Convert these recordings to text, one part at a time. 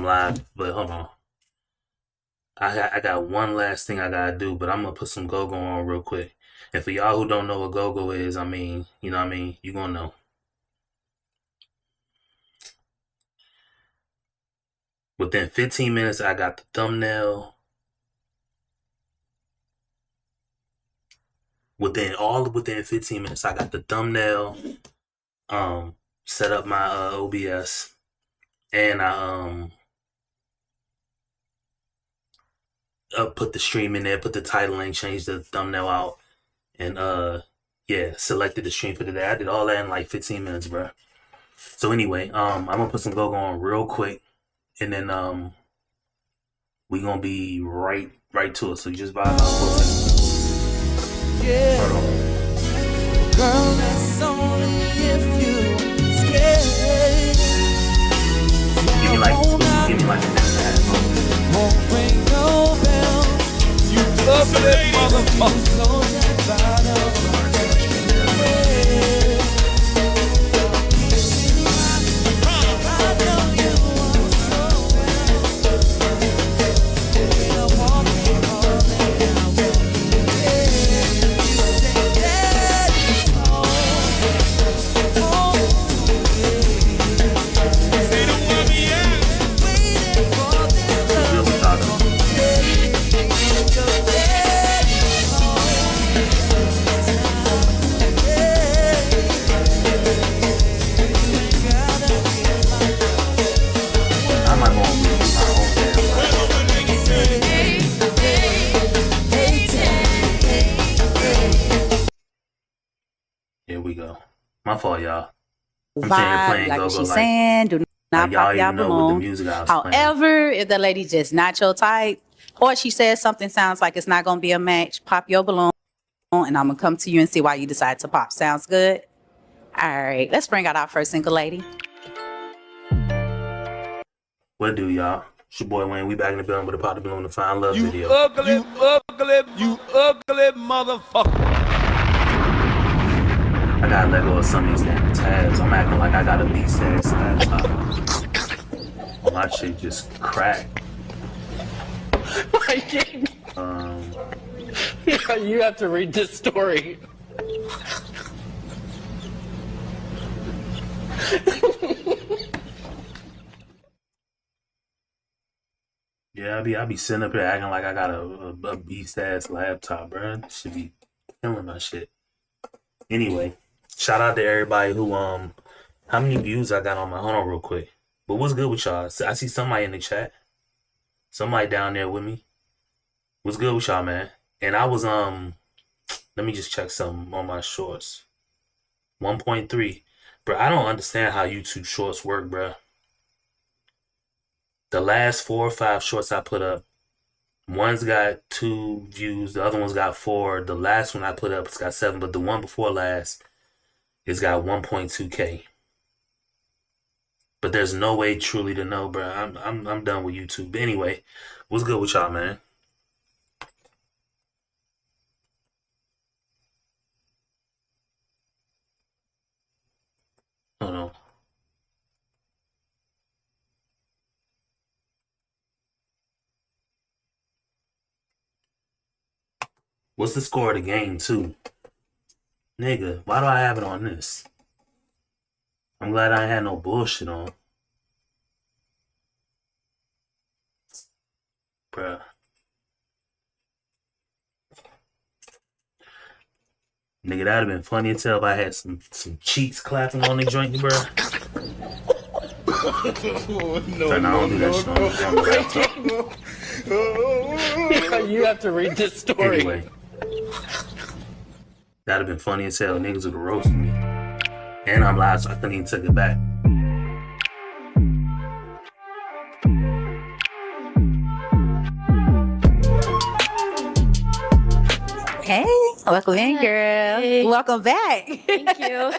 live, but hold on. I got one last thing I gotta do, but I'm gonna put some go-go on real quick. And for y'all who don't know what go-go is, I mean, you know what I mean? You gonna know. Within 15 minutes, I got the thumbnail. Within 15 minutes, I got the thumbnail. Set up my OBS, and I put the stream in there, put the title in, changed the thumbnail out, and yeah, selected the stream for today. I did all that in like 15 minutes, bro. So anyway, I'm gonna put some go-go on real quick, and then we gonna be right to it. So just vibe out for a second. Yeah. Girl, that's only if you scared. Give me like a minute and a half. Won't ring no bell. You ugly motherfucker. So that bottom. Here we go. My fault, y'all. I'm Vibe, playing like go-go what she's like, saying. Do not like y'all pop y'all even know what the balloon. music I was playing. However, if the lady just not your type, or she says something sounds like it's not gonna be a match, pop your balloon, and I'm gonna come to you and see why you decide to pop. Sounds good? All right, let's bring out our first single lady. What do y'all? It's your boy Wayne. We back in the building with a pop the balloon to find love video. You ugly motherfucker. I gotta let go of some of these damn tabs. I'm acting like I got a beast ass laptop. My shit just cracked. You have to read this story. Yeah, I be sitting up here acting like I got a beast ass laptop, bro. Should be killing my shit. Anyway, shout out to everybody who how many views I got on my, hold on real quick. But what's good with y'all? I see somebody in the chat. Somebody down there with me. What's good with y'all, man? And I was let me just check something on my shorts. 1.3. Bro, I don't understand how YouTube shorts work, bro. The last 4 or 5 shorts I put up, one's got 2 views, the other one's got 4. The last one I put up, it's got 7, but the one before last, it's got 1.2K. But there's no way truly to know, bro. I'm done with YouTube. But anyway, what's good with y'all, man? Hold on. What's the score of the game, too? Nigga, why do I have it on this? I'm glad I ain't had no bullshit on. Bruh. Nigga, that'd have been funny as hell if I had some cheeks clapping on the joint, bruh. No, I don't do that shit on the laptop. You have to read this story. Anyway. That'd have been funny as hell. Niggas would have roasted me. And I'm live, so I couldn't even take it back. Hey, welcome in, girl. Hey. Welcome back. Thank you.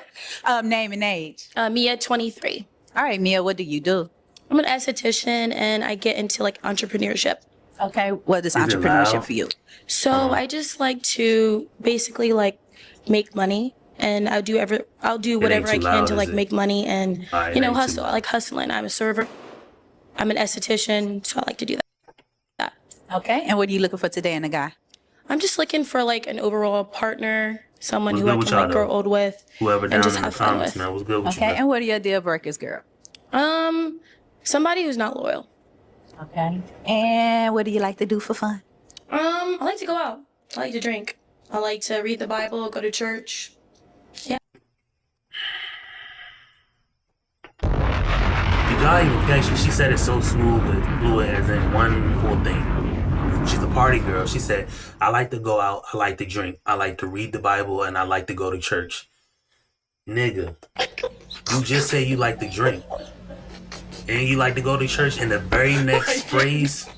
Name and age. Mia, 23. All right, Mia, what do you do? I'm an esthetician and I get into like entrepreneurship. Okay, what is Is it entrepreneurship loud? for you? So I just like to basically like make money, and I'll do whatever I too can loud, to is like it? make money and Alright, you it know ain't too hustle. I like hustling. I'm a server. I'm an esthetician, so I like to do that. Okay. And what are you looking for today in a guy? I'm just looking for like an overall partner, someone What's who good I with can y'all, like grow though? old with, Whoever and down just in the have fun comments, with. man, what's good with you, Okay. man? And what are your deal breakers, girl? Somebody who's not loyal. Okay. And what do you like to do for fun? I like to go out. I like to drink. I like to read the Bible, go to church. Yeah. Did y'all even catch it? She said it so smooth, but fluid as in one full thing. She's a party girl. She said, I like to go out, I like to drink, I like to read the Bible, and I like to go to church. Nigga, you just say you like to drink. And you like to go to church, and the very next phrase,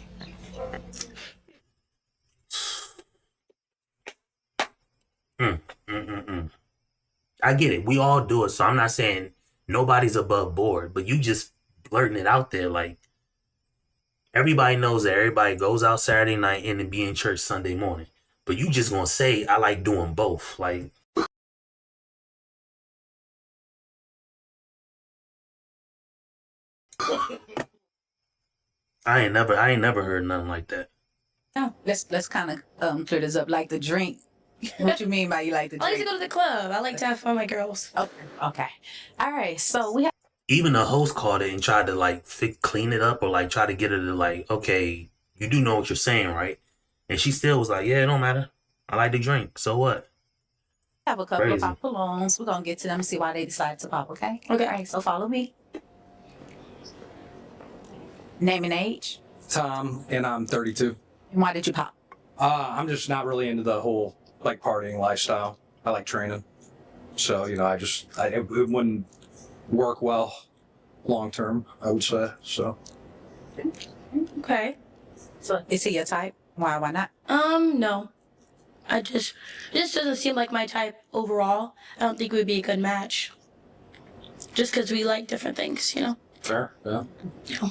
I get it. We all do it, so I'm not saying nobody's above board, but you just blurting it out there like everybody knows that everybody goes out Saturday night and then be in church Sunday morning. But you just gonna say I like doing both. Like I ain't never heard nothing like that. No. Let's kind of clear this up. Like the drink. What you mean by you like to I like to drink? go to the club. I like to have fun with my girls. Okay. Okay. All right. So we have. Even the host called it and tried to like clean it up or like try to get her to like, okay, you do know what you're saying, right? And she still was like, yeah, it don't matter. I like to drink. So what? Have a couple Crazy. of pop balloons. We're gonna get to them and see why they decided to pop, okay? Okay. All right, so follow me. Name and age. Tom, and I'm 32. And why did you pop? I'm just not really into the whole like partying lifestyle. I like training, so it wouldn't work well long term. I would say so. Okay. So is he your type? Why not? No. It just doesn't seem like my type overall. I don't think we'd be a good match. Just because we like different things, you know? Fair, yeah. Yeah.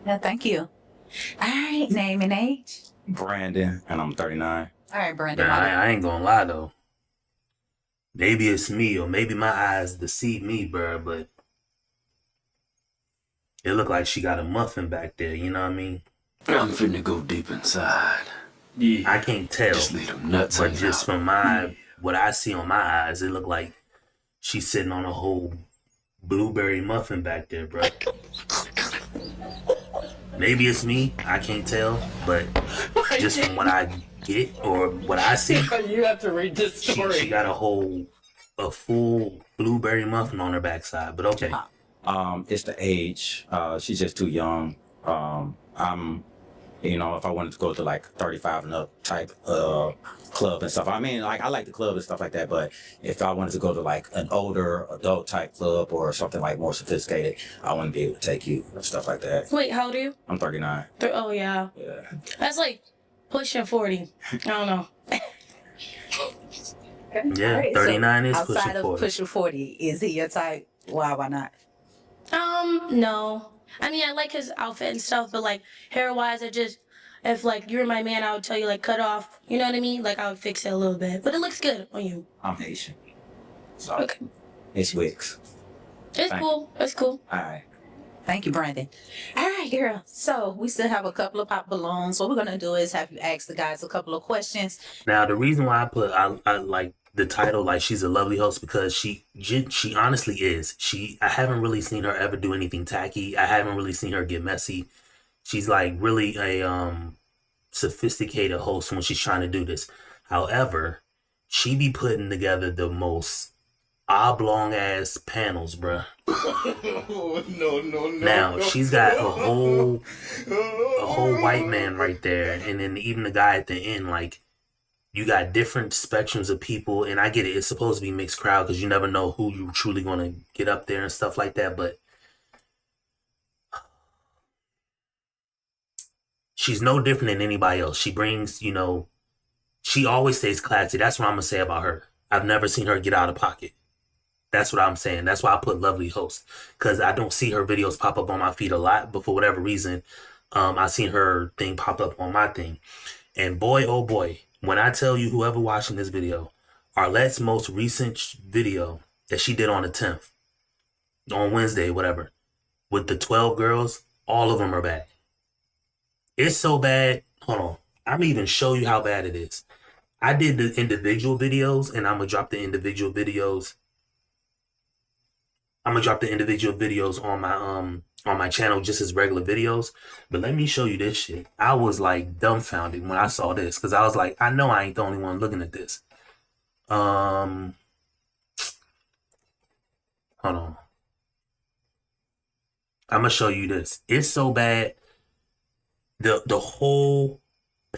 Yeah, thank you. All right, name and age. Brandon, and I'm 39. All right, Brandon. Nah, why I ain't gonna lie though. Maybe it's me or maybe my eyes deceive me, bruh, but it looked like she got a muffin back there, you know what I mean? I'm finna go deep inside. Yeah. I can't tell. Just leave them nuts But hanging just out. from what I see on my eyes, it looked like she's sitting on a whole blueberry muffin back there, bro. Maybe it's me, I can't tell, but just from what I get or what I see, You have to read this story. she got a full blueberry muffin on her backside. But okay, It's the age. She's just too young. I'm, if I wanted to go to like 35 and up type club and stuff. I mean, like I like the club and stuff like that, but if I wanted to go to like an older adult type club or something like more sophisticated, I wouldn't be able to take you and stuff like that. Wait, how old are you? I'm 39. Oh, yeah. Yeah. That's like pushing 40. I don't know. yeah, All right, 39 is outside pushing of 40. pushing 40, is he your type? Why not? No. I mean, I like his outfit and stuff, but like hair-wise, if like you were my man, I would tell you like cut off. You know what I mean? Like I would fix it a little bit, but it looks good on you. I'm Haitian. So Okay. it's wigs. It's Thank cool. It's cool. All right. Thank you, Brandon. All right, girl. So we still have a couple of pop balloons. What we're gonna do is have you ask the guys a couple of questions. Now, the reason why I like the title, like she's a lovely host, because she honestly is. I haven't really seen her ever do anything tacky. I haven't really seen her get messy. She's like really a sophisticated host when she's trying to do this. However, she be putting together the most oblong ass panels, bruh. Oh, no. Now she's got a whole white man right there, and then even the guy at the end. Like you got different spectrums of people, and I get it. It's supposed to be mixed crowd because you never know who you truly going to get up there and stuff like that. But she's no different than anybody else. She brings, she always stays classy. That's what I'm gonna say about her. I've never seen her get out of pocket. That's what I'm saying. That's why I put lovely host, because I don't see her videos pop up on my feed a lot, but for whatever reason, I seen her thing pop up on my thing. And boy, oh boy, when I tell you, whoever watching this video, Arlette's most recent video that she did on the 10th, on Wednesday, whatever, with the 12 girls, All of them are bad. It's so bad. Hold on. I'm even show you how bad it is. I did the individual videos, and I'm gonna drop the individual videos. I'm gonna drop the individual videos on my channel just as regular videos. But let me show you this shit. I was like dumbfounded when I saw this because I was like, I know I ain't the only one looking at this. Hold on. I'm gonna show you this. It's so bad. The whole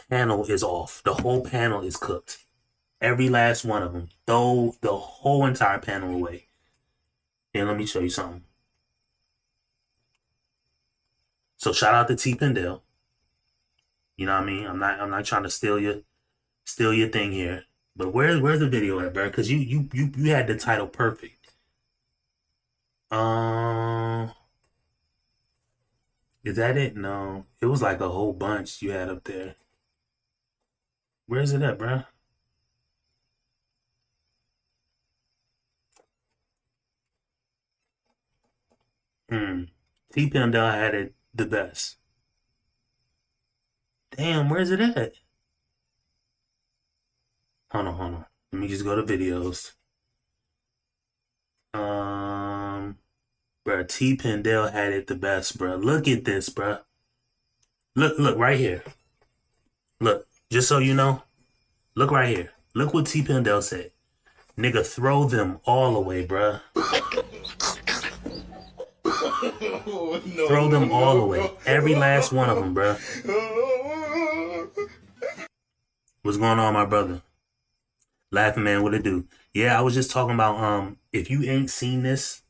panel is off. The whole panel is cooked. Every last one of them. Throw the whole entire panel away. And let me show you something. So shout out to T Pendel. You know what I mean? I'm not trying to steal your thing here. But where's the video at, bro? Because you had the title perfect. Is that it? No. It was like a whole bunch you had up there. Where's it at, bro? T Pendel had it the best. Damn, where's it at? Hold on. Let me just go to videos. Bruh, T Pendel had it the best, bruh. Look at this, bruh. Look right here. Look, just so you know. Look right here. Look what T Pendel said. Nigga, throw them all away, bruh. Throw them all away. Every last one of them, bruh. What's going on, my brother? Laughing man, what it do? Yeah, I was just talking about if you ain't seen this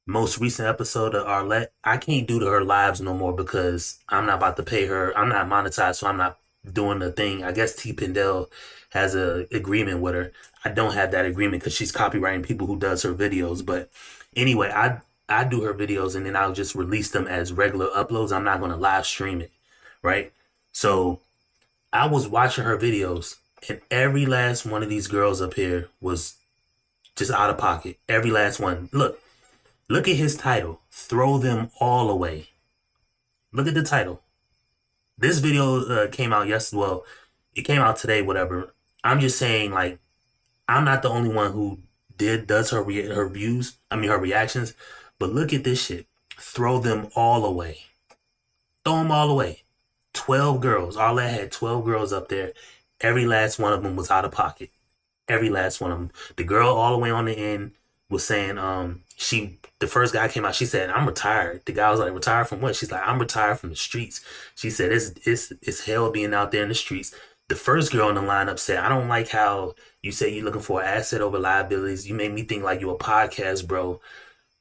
most recent episode of Arlette, I can't do to her lives no more because I'm not about to pay her. I'm not monetized, so I'm not doing the thing. I guess T Pendel has a agreement with her. I don't have that agreement because she's copywriting people who does her videos. But anyway, I do her videos and then I'll just release them as regular uploads. I'm not going to live stream it, right? So I was watching her videos and every last one of these girls up here was just out of pocket. Every last one. Look at his title. Throw them all away. Look at the title. This video came out yesterday. Well, it came out today, whatever. I'm just saying, like, I'm not the only one who does her views. I mean, her reactions. But look at this shit. Throw them all away. Throw them all away. 12 girls. All that had 12 girls up there. Every last one of them was out of pocket. Every last one of them. The girl all the way on the end was saying, the first guy came out, she said, I'm retired. The guy was like, retired from what? She's like, I'm retired from the streets. She said, it's hell being out there in the streets. The first girl in the lineup said, I don't like how you say you're looking for an asset over liabilities. You made me think like you're a podcast, bro.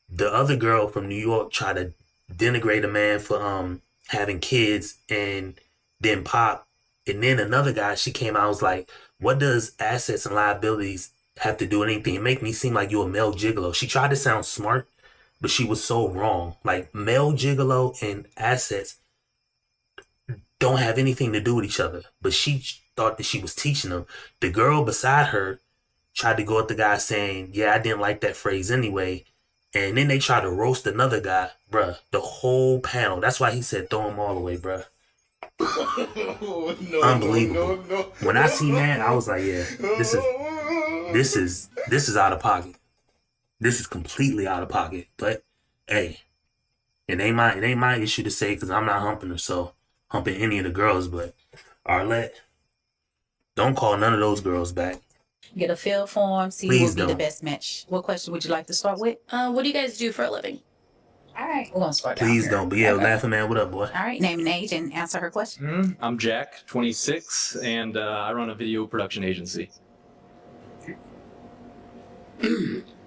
The other girl from New York tried to denigrate a man for having kids and then Pop. And then another guy, she came out, was like, what does assets and liabilities have to do with anything? It make me seem like you're a male gigolo. She tried to sound smart, but she was so wrong. Like, male gigolo and assets don't have anything to do with each other. But she thought that she was teaching them. The girl beside her tried to go at the guy saying, yeah, I didn't like that phrase anyway. And then they tried to roast another guy. Bruh, the whole panel. That's why he said throw them all away, bruh. Unbelievable. No. When I seen that, I was like, yeah, this is out of pocket. This is completely out of pocket. But hey, it ain't my issue to say because I'm not humping her, so humping any of the girls. But Arlette, don't call none of those girls back. Get a feel for them, see Please who will be don't. the best match. What question would you like to start with? What do you guys do for a living? All right, we're gonna start down Please here. don't. But yeah, Laughing Man, what up, boy? All right, name and age and answer her question. I'm Jack, 26, and I run a video production agency.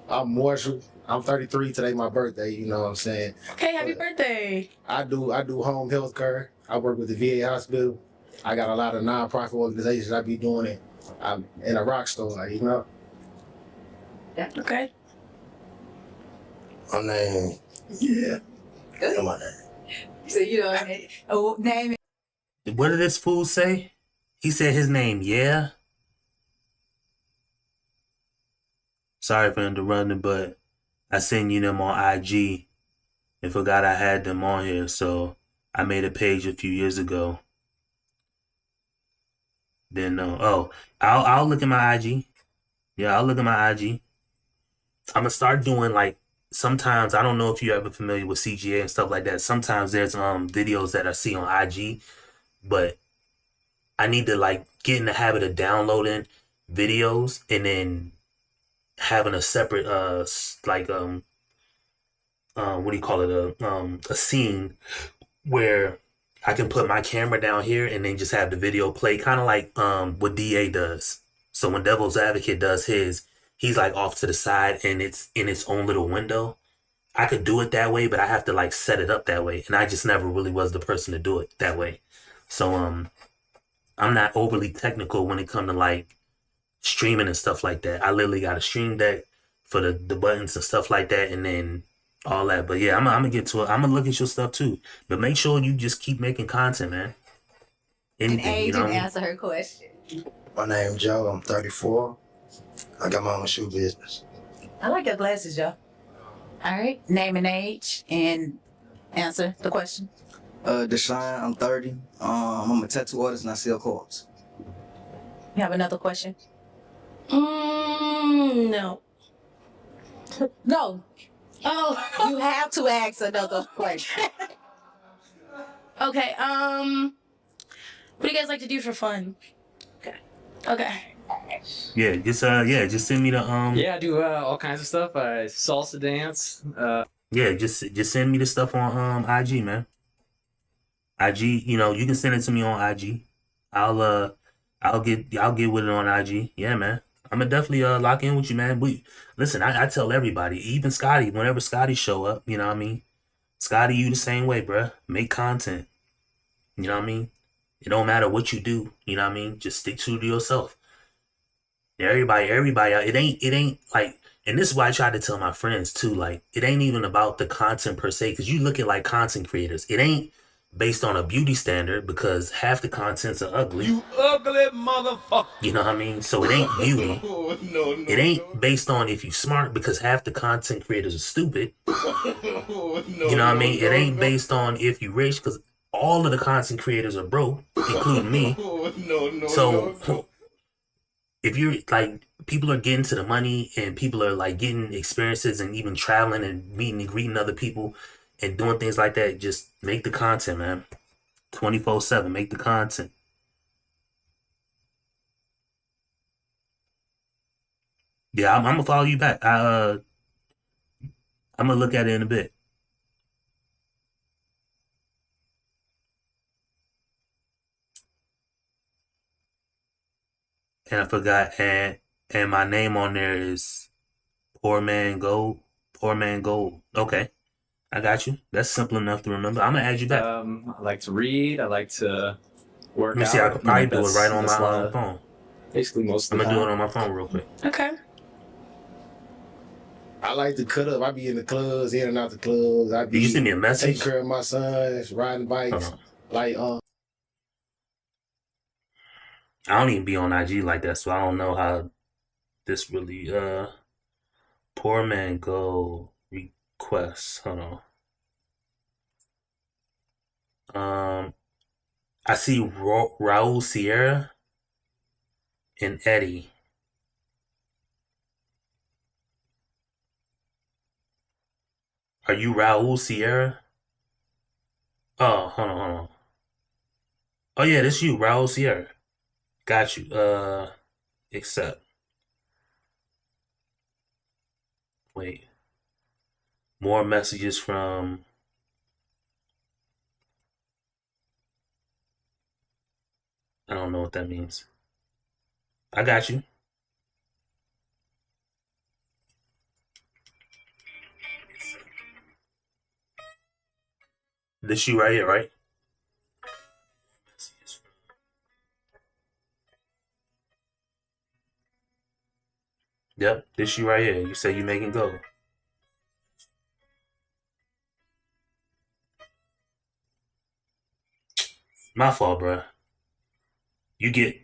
I'm Marshall. I'm 33. Today my birthday. You know what I'm saying? Okay, happy birthday. I do home health care. I work with the VA hospital. I got a lot of nonprofit organizations I be doing it. I'm in a rock store, like, you know. Okay. My name. Yeah. Good. My name. So you know, name it. What did this fool say? He said his name, yeah? Sorry for interrupting, but I seen you them on IG and forgot I had them on here. So I made a page a few years ago. Didn't know. Oh, I'll look at my IG. Yeah, I'll look at my IG. I'm gonna start doing like sometimes I don't know if you're ever familiar with CGA and stuff like that. Sometimes there's videos that I see on IG, but I need to like get in the habit of downloading videos and then having a separate what do you call it, a scene where I can put my camera down here and then just have the video play, kind of like what DA does. So when Devil's Advocate does his, he's like off to the side and it's in its own little window. I could do it that way, but I have to like set it up that way, and I just never really was the person to do it that way. So I'm not overly technical when it comes to like streaming and stuff like that. I literally got a stream deck for the buttons and stuff like that, and then all that. But yeah, I'm gonna get to it. I'm gonna look at your stuff too. But make sure you just keep making content, man. And Anything, age you know what and I mean? answer her question. My name Joe. I'm 34. I got my own shoe business. I like your glasses, Joe. All right. Name and age and answer the question. Deshaun, I'm 30. I'm a tattoo artist and I sell cards. You have another question? No. No. Oh. You have to ask another question. Okay. What do you guys like to do for fun? Okay. Yeah, just send me the Yeah, I do all kinds of stuff. I salsa dance. Yeah, just send me the stuff on IG, man. IG, you know, you can send it to me on IG. I'll get with it on IG. Yeah, man. I'm gonna definitely lock in with you, man. Listen, I tell everybody, even Scotty, whenever Scotty show up, you know what I mean? Scotty, you the same way, bruh. Make content. You know what I mean? It don't matter what you do, you know what I mean? Just stick true to yourself. Everybody, it ain't like, and this is why I try to tell my friends too, like, it ain't even about the content per se, because you look at like content creators, it ain't based on a beauty standard because half the contents are ugly. You ugly motherfucker. You know what I mean? So it ain't beauty. No, It ain't based on if you smart because half the content creators are stupid. You know what I mean? It ain't based on if you rich because all of the content creators are broke, including me. So if you're like, people are getting to the money and people are like getting experiences and even traveling and meeting and greeting other people and doing things like that, just make the content, man. 24/7, make the content. Yeah, I'm gonna follow you back. I'm gonna look at it in a bit. And I forgot, and my name on there is Poor Man Gold. Poor Man Gold. Okay, I got you. That's simple enough to remember. I'm gonna add you back. I like to read. I like to work Let me out. see. I could probably do it That's- right on that's a lot my of- phone. Basically, most I'm of the gonna do time. it on my phone real quick. Okay. I like to cut up. I be in the clubs, in and out the clubs. I Did be you send me a taking message? care of my sons, riding Hold bikes. on. Like I don't even be on IG like that, so I don't know how this really Poor Man Gold requests. Hold on. I see Raul Sierra and Eddie. Are you Raul Sierra? Oh, hold on. Oh yeah, this you, Raul Sierra. Got you. Accept. Wait. More messages from. I don't know what that means. I got you. This you right here, right? Yep, this you right here. You say you making gold. My fault, bruh. You get.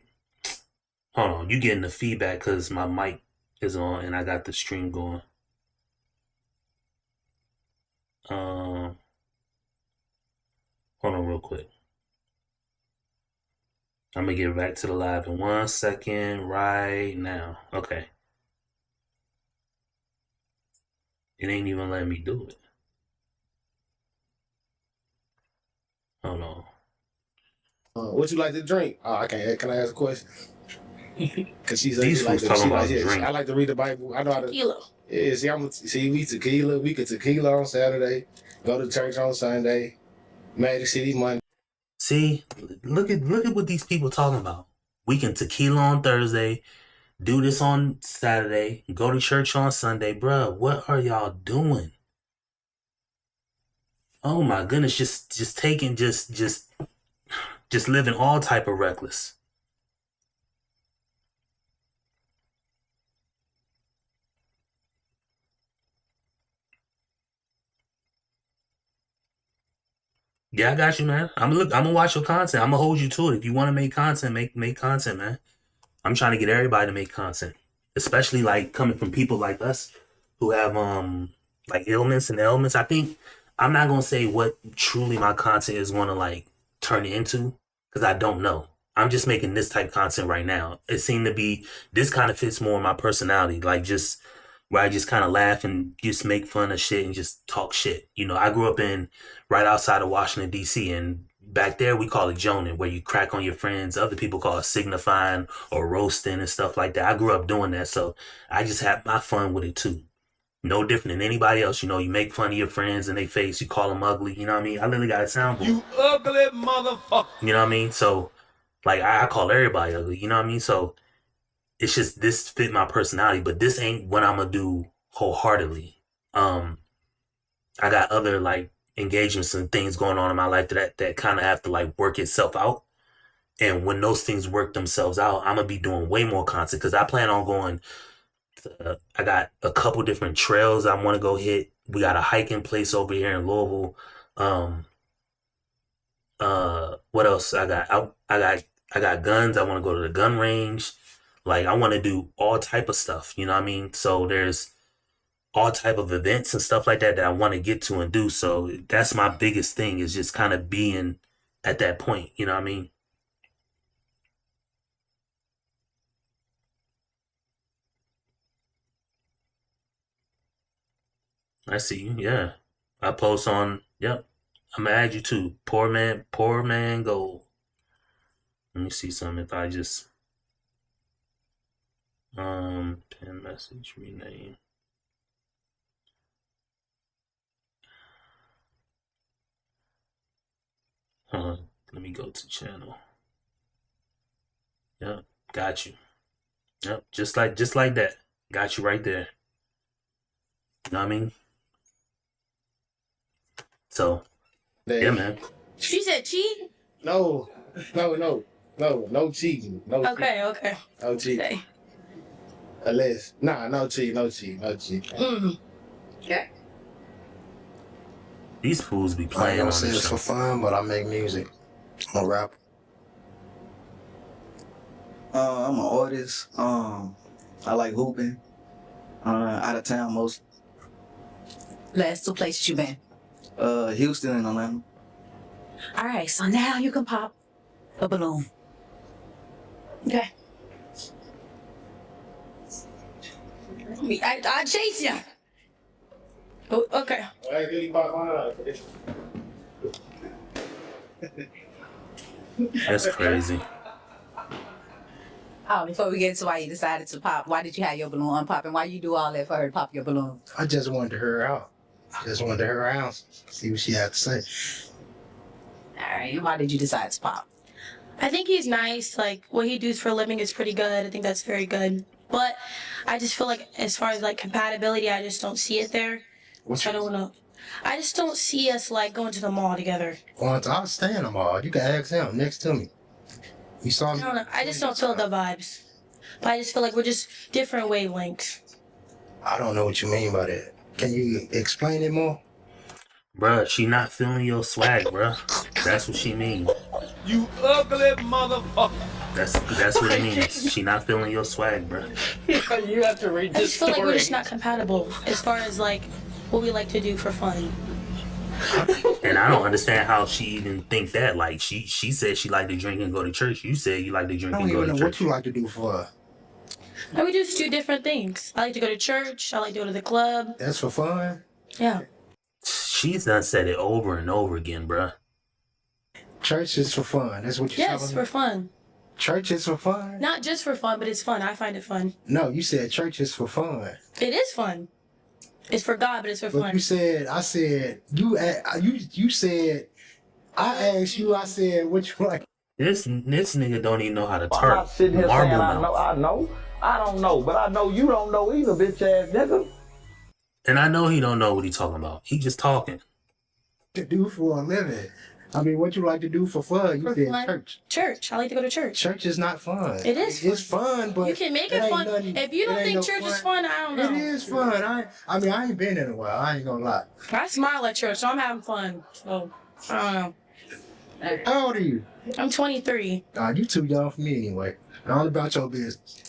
Hold on. You getting the feedback because my mic is on and I got the stream going. real quick. I'm gonna get back to the live in 1 second right now. Okay. It ain't even letting me do it. Hold on. What you like to drink? I can't. Can I ask a question? Cause she's These fools talking about yeah, drink. I like to read the Bible. I know how to. Tequila. Yeah, we tequila. We could tequila on Saturday. Go to church on Sunday. Magic City Monday. See, look at what these people talking about. We can tequila on Thursday, do this on Saturday, go to church on Sunday, bruh. What are y'all doing? Oh my goodness, just taking just living all type of reckless. Yeah, I got you, man. I'm gonna watch your content. I'm gonna hold you to it. If you want to make content, make content, man. I'm trying to get everybody to make content, especially like coming from people like us who have like illness and ailments. I think I'm not gonna say what truly my content is gonna like turn into because I don't know. I'm just making this type of content right now. It seemed to be this kind of fits more in my personality, like just where I just kind of laugh and just make fun of shit and just talk shit. You know, I grew up in right outside of Washington D.C. and back there we call it joning, where you crack on your friends. Other people call it signifying or roasting and stuff like that. I grew up doing that, so I just have my fun with it too. No different than anybody else. You know, you make fun of your friends in their face, you call them ugly. You know what I mean? I literally got a soundboard. You ugly motherfucker. You know what I mean? So, like, I call everybody ugly. You know what I mean? So, it's just this fit my personality, but this ain't what I'm gonna do wholeheartedly. I got other like engagements and things going on in my life that kind of have to like work itself out. And when those things work themselves out, I'm gonna be doing way more content because I plan on going. I got a couple different trails I want to go hit. We got a hiking place over here in Louisville. What else I got? I got guns. I want to go to the gun range. Like I want to do all type of stuff. You know what I mean? So there's all type of events and stuff like that I want to get to and do. So that's my biggest thing is just kind of being at that point. You know what I mean? I see you. Yeah. I post on, yep. I'm gonna add you too. Poor man gold. Let me see something if I just pin message rename. Let me go to channel. Yep, got you. Yep, just like that. Got you right there. You know what I mean? So, yeah, man. She said cheat? No cheating. No cheating. Okay. No cheating. Okay. Unless, no cheating. Okay. These fools be I playing don't on say this it's show. for fun, but I make music. I'm a rapper. I'm an artist. I like hooping. Out of town most. Last two places you been. Houston and Atlanta. All right, so now you can pop a balloon. Okay. I chase you. Oh, okay. That's crazy. Oh, before we get to why you decided to pop, why did you have your balloon unpop and why you do all that for her to pop your balloon? I just wanted to hear her out. See what she had to say. All right, and why did you decide to pop? I think he's nice. Like, what he does for a living is pretty good. I think that's very good. But I just feel like as far as, like, compatibility, I just don't see it there. I just don't see us, like, going to the mall together. I'll stay in the mall. You can ask him next to me. You saw me? I don't know. I just don't feel the vibes. But I just feel like we're just different wavelengths. I don't know what you mean by that. Can you explain it more? Bruh, she not feeling your swag, bruh. That's what she mean. You ugly motherfucker. That's what it means. She not feeling your swag, bruh. You have to read I this just feel like we're story. just not compatible as far as, like, what we like to do for fun. And I don't understand how she even think that. Like she said she liked to drink and go to church. You said you like to drink I and don't go even to know what church. you like to do for her. And we just do different things. I like to go to church. I like to go to the club. That's for fun? Yeah. She's done said it over and over again, bruh. Church is for fun. That's what you're Yes, telling for me? fun. Church is for fun? Not just for fun, but it's fun. I find it fun. No, you said church is for fun. It is fun. It's for God, but it's for But fun. you said, I said, you said, I asked you, I said, what you like? This nigga don't even know how to I'm turn not sitting here saying marble mouth. I know. I don't know, but I know you don't know either, bitch ass nigga. And I know he don't know what he talking about. He just talking. To do for a living. I mean, what you like to do for fun? You For said fun. church. Church. I like to go to church. Church is not fun. It is fun. It's fun, but You can make it it ain't fun. nothing- If you it don't ain't think no church is fun, I don't know. It is fun. I mean, I ain't been in a while. I ain't gonna lie. I smile at church, so I'm having fun. So, I don't know. How old are you? I'm 23. You too young for me anyway. All about your business.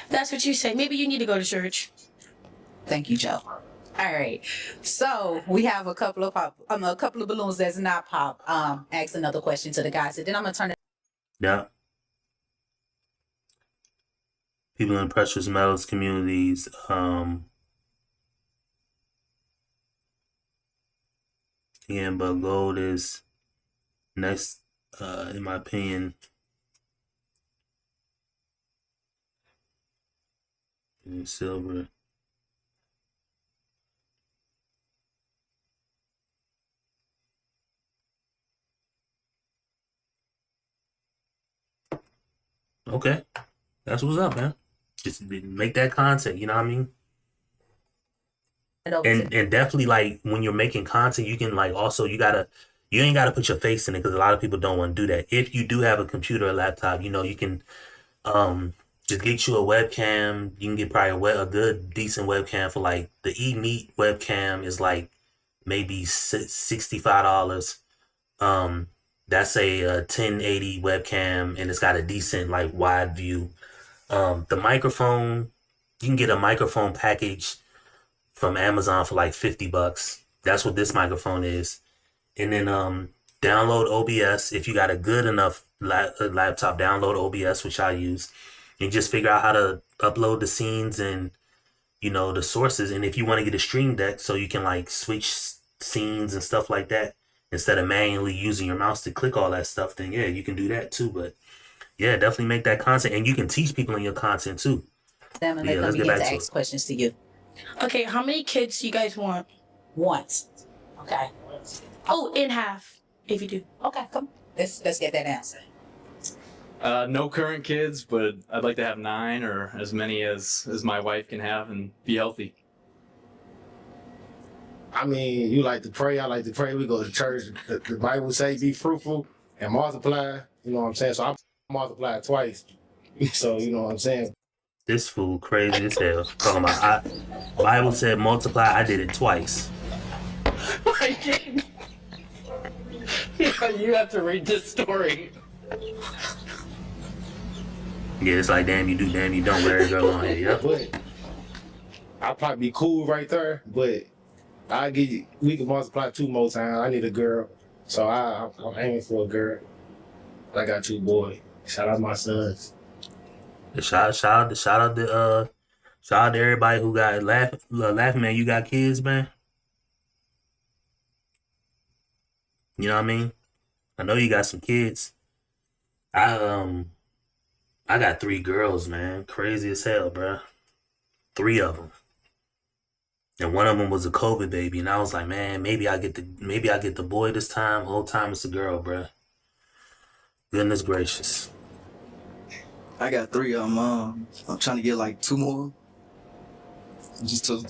That's what you say. Maybe you need to go to church. Thank you, Joe. All right. So we have a couple of balloons that's not pop. Ask another question to the guys, and then I'm gonna turn it. Yeah. People in precious metals communities, yeah, but gold is next, in my opinion. And silver. Okay. That's what's up, man. Just make that content, you know what I mean? And definitely, like, when you're making content, you can, like, also you ain't gotta put your face in it, because a lot of people don't want to do that. If you do have a computer or laptop, you know, you can just get you a webcam. You can get probably a good decent webcam for, like, the Eat Meat webcam is like maybe $65. That's a 1080 webcam, and it's got a decent, like, wide view. The microphone, you can get a microphone package from Amazon for like $50. That's what this microphone is. And then download OBS. If you got a good enough laptop, download OBS, which I use, and just figure out how to upload the scenes and, you know, the sources. And if you want to get a stream deck so you can, like, switch scenes and stuff like that, instead of manually using your mouse to click all that stuff, then yeah, you can do that too. But yeah, definitely make that content, and you can teach people in your content too. Them and Yeah, let them let's get begin back to to ask it. questions to you. Okay, how many kids do you guys want? Once. Okay. Oh, in half, if you do. Okay, come. Let's get that answer. No current kids, but I'd like to have 9 or as many as my wife can have and be healthy. I mean, you like to pray, I like to pray. We go to church. The Bible say be fruitful and multiply. You know what I'm saying? So I multiplied twice. So, you know what I'm saying? This fool crazy as hell. Talking about Bible said multiply. I did it twice. You have to read this story. Yeah, it's like damn you do, damn you don't. With every girl on here. Yep. But I'll probably be cool right there. But we can multiply 2 more times. I need a girl. So I'm aiming for a girl. I got 2 boys. Shout out my sons. Shout out to everybody who got laughing, man. You got kids, man. You know what I mean? I know you got some kids. I got 3 girls, man. Crazy as hell, bruh. 3 of them, and one of them was a COVID baby. And I was like, man, maybe I get the boy this time. Whole time it's a girl, bruh. Goodness gracious. I got 3 of them. I'm trying to get like 2 more. Just 2.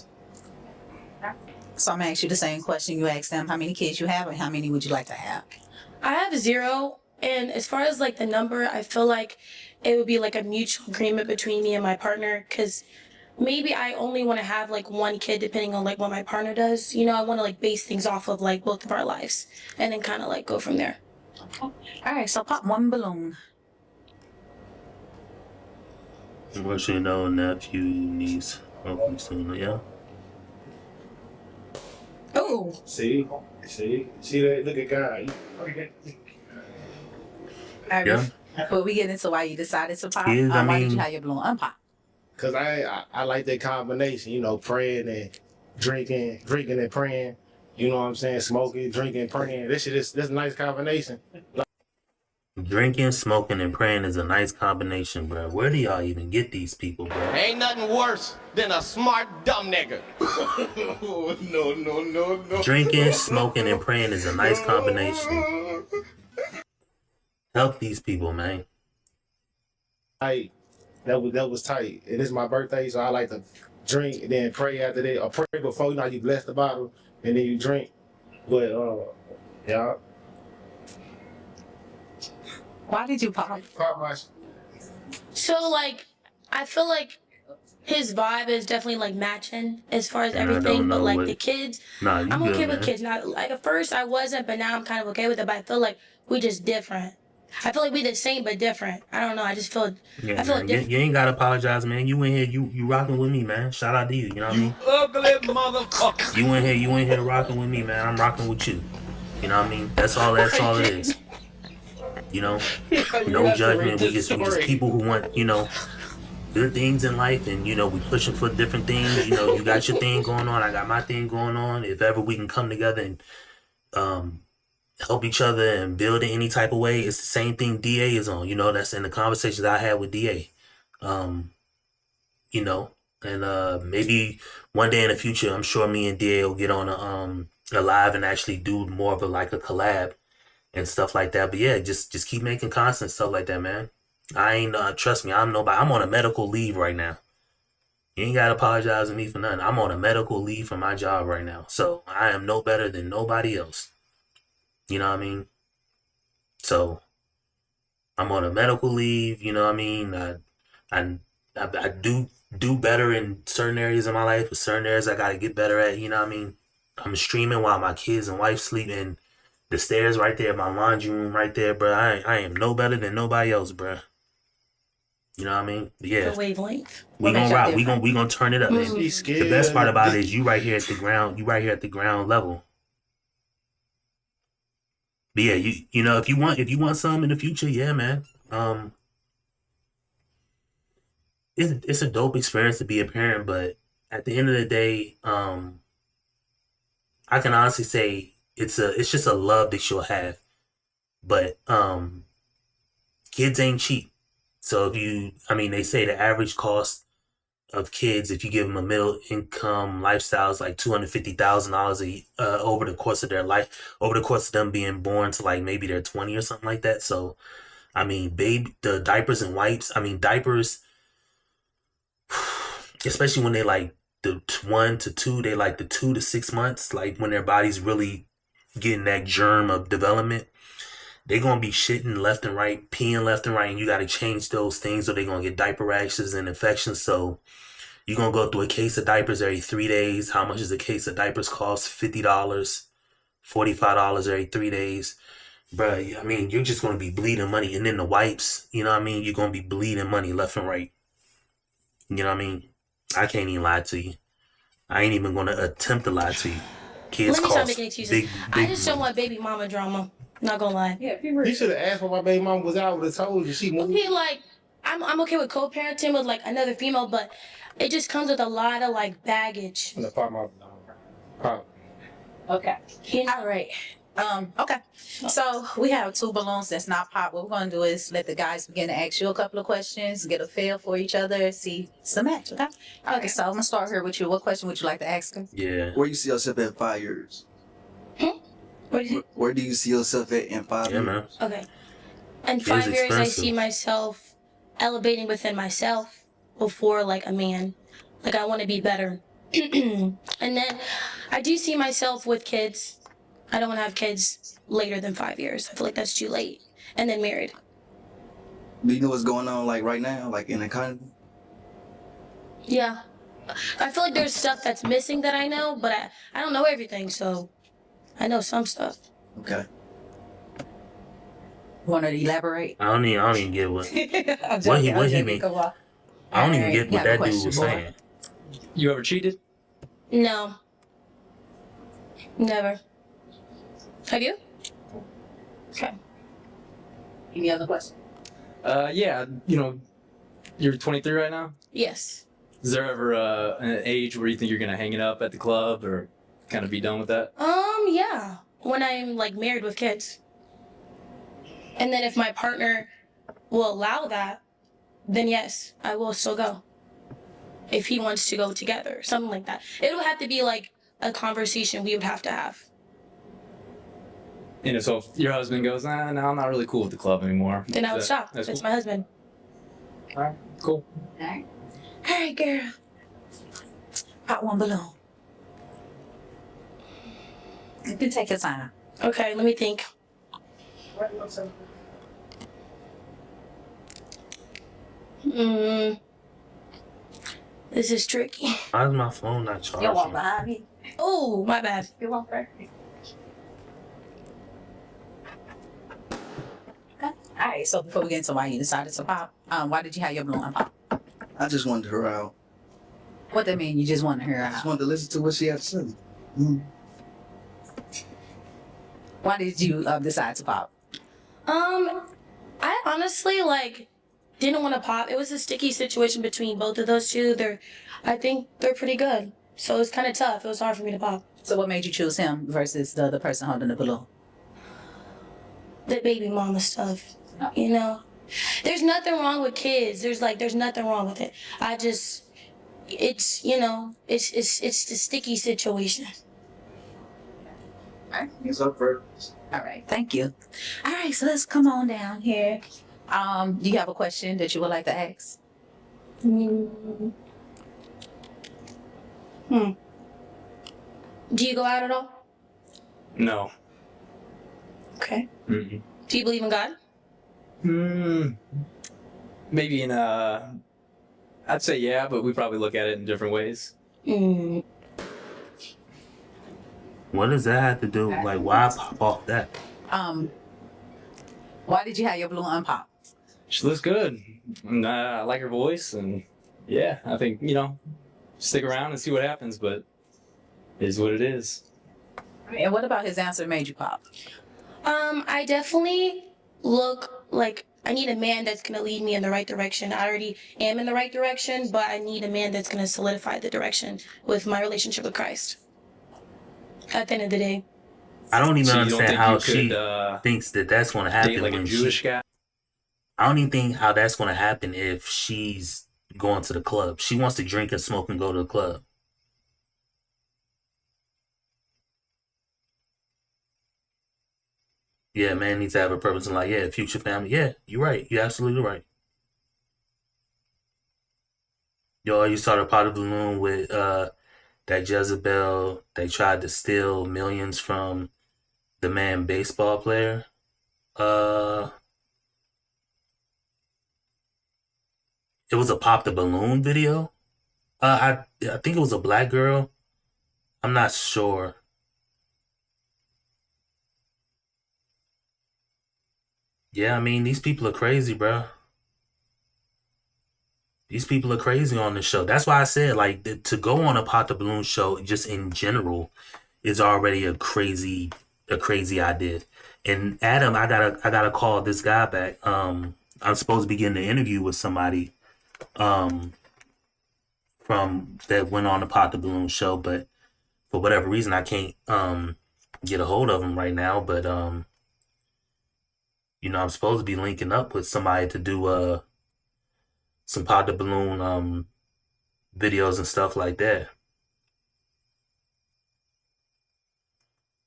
So I'm gonna ask you the same question you asked them. How many kids you have, and how many would you like to have? I have 0, and as far as like the number, I feel like it would be like a mutual agreement between me and my partner, because maybe I only want to have like 1 kid depending on like what my partner does. You know, I want to like base things off of like both of our lives and then kind of like go from there. All right, so pop 1 balloon. What you know, nephew, niece, hopefully soon, yeah. Oh, See? See that? Look at God. All right, Yeah. before we get into why you decided to pop, Kids, I why did you mean, have your balloon unpop? Cause I like that combination, you know, praying and drinking and praying. You know what I'm saying? Smoking, drinking, praying. That's a nice combination. drinking, smoking, and praying is a nice combination, bro. Where do y'all even get these people, bro? Ain't nothing worse than a smart dumb nigga. No. Drinking, smoking, and praying is a nice combination. Help these people, man. Tight. That was tight. And it's my birthday, so I like to drink and then pray after that. Or pray before, you know, you bless the bottle and then you drink. But yeah. Why did you pop? Pop my So like, I feel like his vibe is definitely like matching as far as And I don't everything. But know like what- the kids, Nah, you I'm good, okay man. with kids. Not like at first I wasn't, but now I'm kind of okay with it. But I feel like we just different. I feel like we the same but different. I don't know. I just feel. Yeah, I feel man. like You ain't gotta apologize, man. You in here, you rocking with me, man. Shout out to you. You know what I mean? Ugly motherfucker. You in here rocking with me, man. I'm rocking with you. You know what I mean? That's all it is. You know, no judgment. We just people who want, you know, good things in life, and you know, we pushing for different things. You know, you got your thing going on, I got my thing going on. If ever we can come together and help each other and build in any type of way, it's the same thing DA is on. You know, that's in the conversations I had with DA. You know, and maybe one day in the future, I'm sure me and DA will get on a live and actually do more of a collab and stuff like that. But yeah, just keep making constant stuff like that, man. I ain't trust me, I'm nobody. I'm on a medical leave right now. You ain't gotta apologize to me for nothing. I'm on a medical leave from my job right now, so I am no better than nobody else. You know what I mean? So I'm on a medical leave. You know what I mean? I do better in certain areas of my life, but certain areas I gotta get better at. You know what I mean? I'm streaming while my kids and wife sleep, and the stairs right there, my laundry room right there, bro. I am no better than nobody else, bro. You know what I mean? Yeah. The wavelength. We gonna rock. We gonna turn it up. Mhm. And the best part about it is you right here at the ground. You right here at the ground level. But yeah, you know if you want some in the future, yeah, man. It's a dope experience to be a parent, but at the end of the day, I can honestly say it's just a love that you'll have. But kids ain't cheap. So they say the average cost of kids, if you give them a middle income lifestyle, is like $250,000 over the course of their life, over the course of them being born to like maybe they're 20 or something like that. So, the diapers and wipes, diapers, especially when they like the 1 to 2, they like the 2 to 6 months, like when their body's really getting that germ of development. They're going to be shitting left and right, peeing left and right, and you got to change those things or they're going to get diaper rashes and infections. So you're going to go through a case of diapers every 3 days. How much does a case of diapers cost? $50, $45 every 3 days. Bruh, you're just going to be bleeding money. And then the wipes, you know what I mean? You're going to be bleeding money left and right. You know what I mean? I can't even lie to you. I ain't even going to attempt to lie to you. Kids Let me stop cost making excuses. big I just don't want baby mama drama. Not gonna lie. Yeah, you should have asked when my baby mom was out. I would have told you. She moved. Okay, like I'm okay with co-parenting with like another female, but it just comes with a lot of like baggage. From the pop. Okay. You know? All right. Okay. So we have 2 balloons that's not pop. What we're gonna do is let the guys begin to ask you a couple of questions, get a feel for each other, see some match. Okay. Okay. So I'm gonna start here with you. What question would you like to ask him? Yeah. Where you see yourself in 5 years? Where do you see yourself at in 5 years? Man. Okay. In 5 years, I see myself elevating within myself before like a man. Like I want to be better. And then I do see myself with kids. I don't want to have kids later than 5 years. I feel like that's too late. And then married. Do you know what's going on like right now, like in the economy? Yeah. I feel like there's stuff that's missing that I know, but I don't know everything, so I know some stuff. Okay. Want to elaborate? I don't even get what I'm what he joking, mean. come on. I don't even get You what have a that dude was question, boy? saying. You ever cheated? No. Never. Have you? Okay. Any other questions? Yeah, you know, you're 23 right now. Yes. Is there ever an age where you think you're gonna hang it up at the club or kind of be done with that? Yeah. When I'm like married with kids. And then if my partner will allow that, then yes, I will still go. If he wants to go together, something like that. It'll have to be like a conversation we would have to have. You know, so if your husband goes, nah, no, I'm not really cool with the club anymore. Then I would stop. That's It's cool. my husband. All right, cool. All right. All right, girl. Pop one balloon. You can take your time. Okay, let me think. This is tricky. Why is my phone not charging? You walk behind me. Oh, my bad. You walk right. Okay. All right. So before we get into why you decided to pop, why did you have your balloon unpop? I just wanted her out. What that mean? You just wanted her I just out? wanted to listen to what she had to say. Mm. Why did you decide to pop? I honestly didn't want to pop. It was a sticky situation between both of those two. I think they're pretty good. So it's kind of tough. It was hard for me to pop. So what made you choose him versus the other person holding the balloon? The baby mama stuff, you know. There's nothing wrong with kids. There's nothing wrong with it. It's the sticky situation. All right. It's up for All right. Thank you. All right. So let's come on down here. Do you have a question that you would like to ask? Do you go out at all? No. Okay. Mm-mm. Do you believe in God? Maybe in I'd say yeah, but we probably look at it in different ways. What does that have to do? Like, why pop off that? Why did you have your balloon unpop? She looks good. And, I like her voice, and yeah, I think stick around and see what happens. But it is what it is. And what about his answer made you pop? I definitely look like I need a man that's gonna lead me in the right direction. I already am in the right direction, but I need a man that's gonna solidify the direction with my relationship with Christ. At the end of the day. I don't even So you don't understand think how you she could, thinks that that's going to happen. date like a when Jewish guy? I don't even think how that's going to happen if she's going to the club. She wants to drink and smoke and go to the club. Yeah, man needs to have a purpose in life. Yeah, future family. Yeah, you're right. You're absolutely right. Yo, you saw the pot of balloon with that Jezebel. They tried to steal millions from the man baseball player. It was a pop the balloon video. I think it was a black girl. I'm not sure. Yeah, I mean, these people are crazy, bro. These people are crazy on this show. That's why I said, to go on a pop the balloon show, just in general, is already a crazy idea. And Adam, I gotta call this guy back. I'm supposed to be getting an interview with somebody, from that went on the pop the balloon show, but for whatever reason, I can't get a hold of him right now. But I'm supposed to be linking up with somebody to do some pop the balloon videos and stuff like that.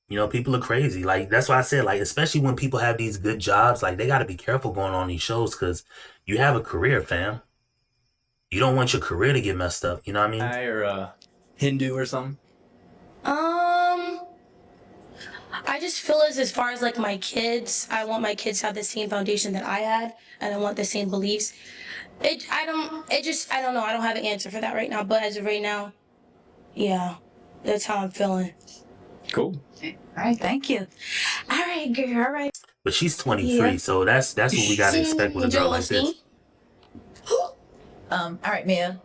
People are crazy. That's why I said, especially when people have these good jobs, they got to be careful going on these shows because you have a career, fam. You don't want your career to get messed up. You know what I mean? Or a Hindu or something. I just feel as far as my kids, I want my kids to have the same foundation that I had, and I want the same beliefs. I don't know. I don't have an answer for that right now. But as of right now, yeah, that's how I'm feeling. Cool. All right, thank you. All right, girl. All right. But she's 23, so that's what we gotta expect with a girl like this. All right, Mia.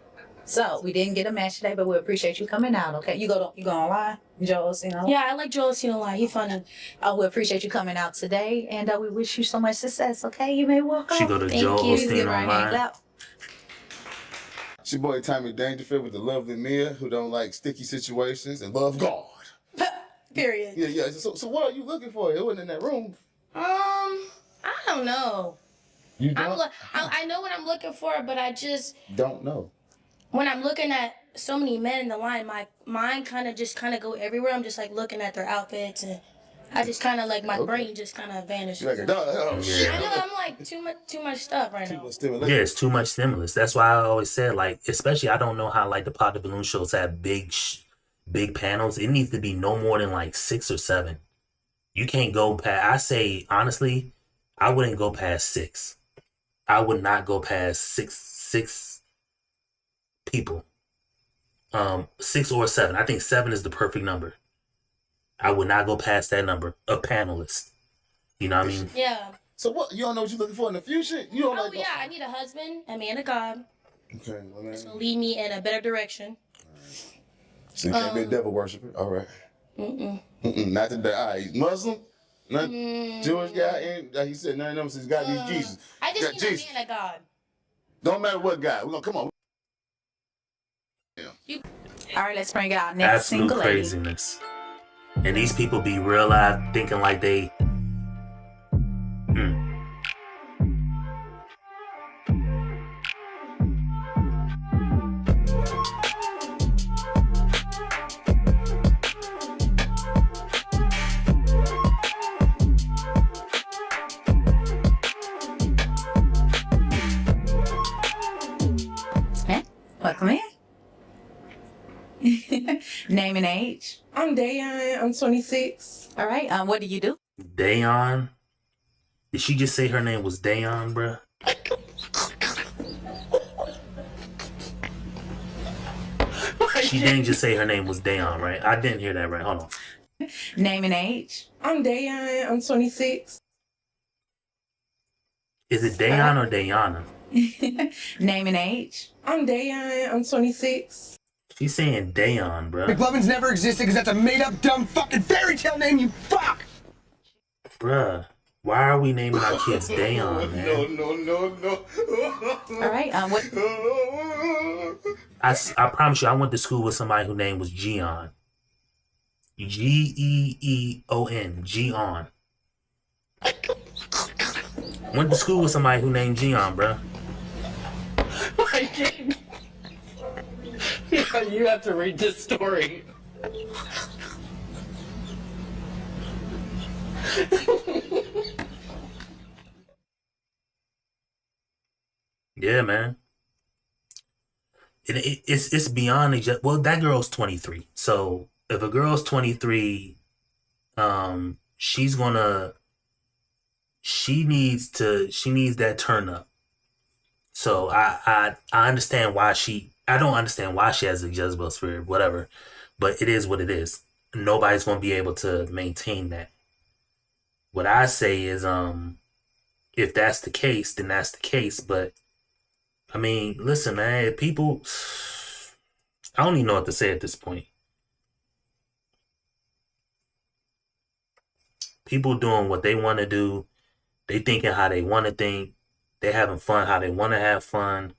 So we didn't get a match today, but we appreciate you coming out. Okay, you go online, Joel's, Yeah, I like Joel Cena He funny. We appreciate you coming out today, and we wish you so much success. Okay, you may walk She off. go to Thank Joel you. Please give Osteen her a hand online. clap. It's your boy Tommy Dangerfield with the lovely Mia, who don't like sticky situations and love God. Period. Yeah. So what are you looking for? It wasn't in that room. I don't know. You don't? I know what I'm looking for, but I just Don't know. when I'm looking at so many men in the line, my mind kind of go everywhere. I'm just like looking at their outfits, and I just kind of like my brain just kind of vanishes. You're like a dog. Oh, shit. I know I'm like too much stuff right now. Yeah, it's too much stimulus. That's why I always said, like, especially I don't know how like the Pop the Balloon shows have big panels. It needs to be no more than like 6 or 7. You can't go past. I say honestly, I wouldn't go past 6. I would not go past six people. 6 or 7. I think 7 is the perfect number. I would not go past that number of panelists. You know what I mean? Yeah. So what? You don't know what you're looking for in the future? You don't Oh yeah, I need a husband, a man of God, Okay, well, man. to lead me in a better direction. So you can't be a devil worshiper. All right. Not today. All right. Muslim? Not Jewish guy? And like he said, none of them says God is Jesus. I just Got need Jesus. a man of God. Don't matter what God. We're gonna come on. All right, let's bring out next Absolute single lady. craziness. And these people be real life thinking like they. Welcome in. Name and age. I'm Dayan. I'm 26. All right. What do you do? Dayon? Did she just say her name was Dayon, bruh? She didn't just say her name was Dayon, right? I didn't hear that right. Hold on. Name and age. I'm Dayan. I'm 26. Is it Dayon or Dayana? Name and age. I'm Dayan. I'm 26. She's saying Dayon, bruh. McLovin's never existed because that's a made-up, dumb, fucking fairy tale name, you fuck! Bruh, why are we naming our kids Dayon, man? No. All right. What? I promise you, I went to school with somebody whose name was Gion. Geeon. Gion. Went to school with somebody who named Gion, bruh. You have to read this story. Yeah, man. It's beyond well, that girl's 23. So if a girl's 23, she needs that turn up. So I understand why I don't understand why she has a Jezebel spirit, whatever, but it is what it is. Nobody's gonna be able to maintain that. What I say is, if that's the case, then that's the case. But I mean, listen, man, people, I don't even know what to say at this point. People doing what they want to do. They thinking how they want to think. They having fun how they want to have fun.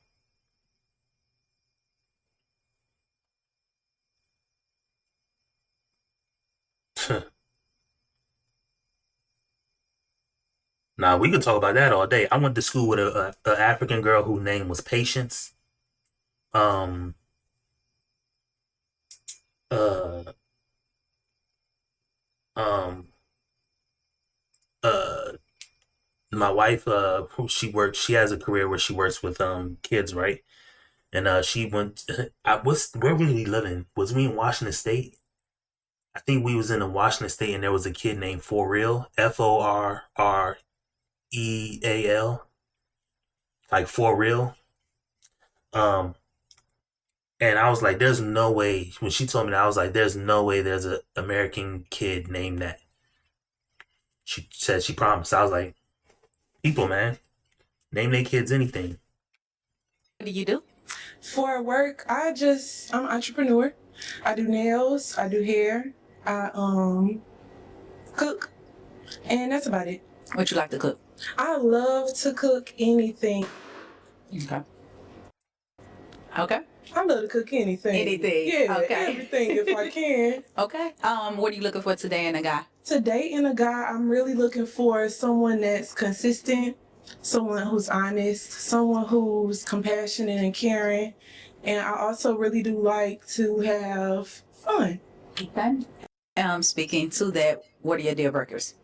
Now we could talk about that all day. I went to school with a African girl whose name was Patience. Um. Uh. Um. My wife, she has a career where she works with kids, right? And she went. Where were we living? Was we in Washington State? I think we was in Washington State, and there was a kid named For Real, FORREAL, like For Real. And I was like, there's no way. When she told me that, I was like, there's no way there's an American kid named that. She said she promised. I was like, people, man, name their kids anything. What do you do? For work, I'm an entrepreneur. I do nails, I do hair, I cook, and that's about it. What you like to cook? I love to cook anything. Okay. Okay. I love to cook anything. Anything. Yeah, Okay. everything if I can. Okay. What are you looking for today in a guy? Today in a guy, I'm really looking for someone that's consistent, someone who's honest, someone who's compassionate and caring. And I also really do like to have fun. Okay. Speaking to that, what are your deal breakers?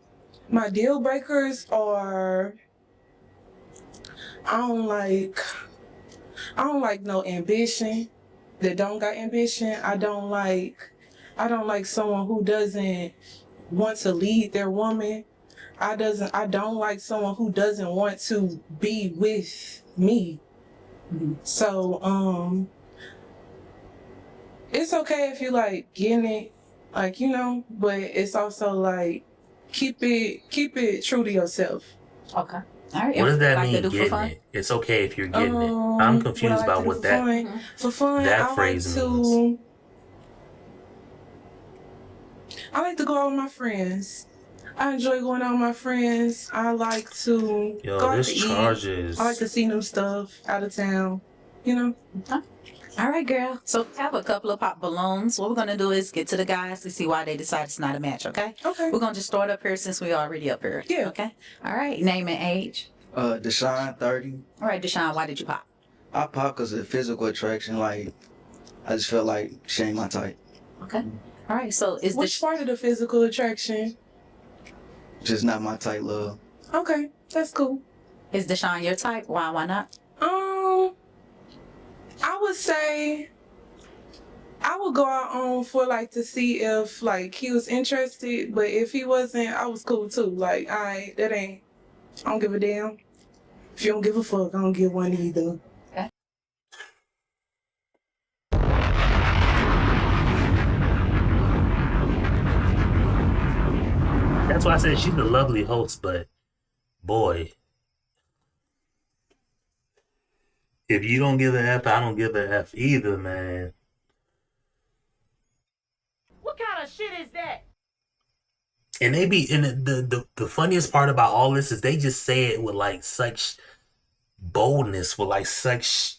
My deal breakers are I don't like no ambition that don't got ambition. I don't like someone who doesn't want to lead their woman. I don't like someone who doesn't want to be with me. So it's okay if you like getting it, like, you know, but it's also like keep it true to yourself. Okay. All right. What does that Like to mean, do for getting fun? it? It's okay if you're getting it. I'm confused what I like about to do what for that fun. For fun, that I phrase like means. to I like to go out with my friends. I enjoy going out with my friends. I like to Yo, go out this to charge eat. is- I like to see new stuff out of town. You know. All right, girl. So we have a couple of pop balloons. What we're gonna do is get to the guys to see why they decide it's not a match. Okay. Okay. We're gonna just start up here since we already up here. Yeah. Okay. All right. Name and age. Deshaun, 30. All right, Deshaun. Why did you pop? I pop because of physical attraction. Like, I just felt like she ain't my type. Okay. All right. So is Which part of the physical attraction? Just not my type, love. Okay, that's cool. Is Deshaun your type? Why? Why not? I would say I would go out on for like to see if like he was interested, but if he wasn't, I was cool too. Like, I don't give a damn. If you don't give a fuck, I don't give one either. Okay. That's why I said she's a lovely host, but boy, if you don't give a F, I don't give a F either, man. What kind of shit is that? And they be, and the funniest part about all this is they just say it with like such boldness, with like such,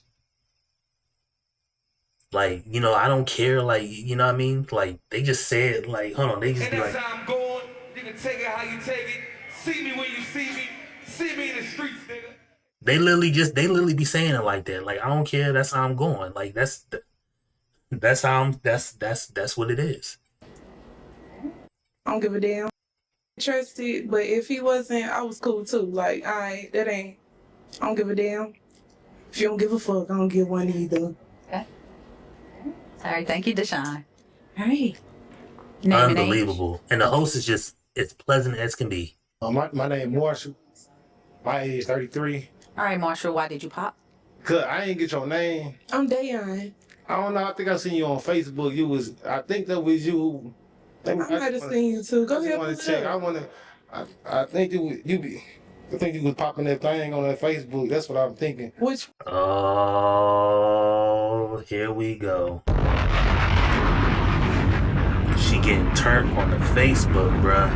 like, you know, I don't care, like, you know what I mean? Like, they just say it like, hold on, they just be like, I'm going. You can take it how you take it. See me when you see me. See me in the streets, nigga. they literally be saying it like that. Like, I don't care, that's how I'm going. Like, that's how I'm, that's what it is. I don't give a damn. Interested, but if he wasn't, I was cool too. Like, I don't give a damn. If you don't give a fuck, I don't give one either. Okay. All right. Thank you, Deshaun. All right. Name and age. Unbelievable. And the host is just as pleasant as can be. My name Marshall. My age 33. All right, Marshall. Why did you pop? Cause I ain't get your name. I'm Dayon. I don't know. I think I seen you on Facebook. I think that was you. I might have seen you too. Go ahead. I want to check. I think it was you. I think you was popping that thing on that Facebook. That's what I'm thinking. Which? Oh, here we go. She getting turned on the Facebook, bruh.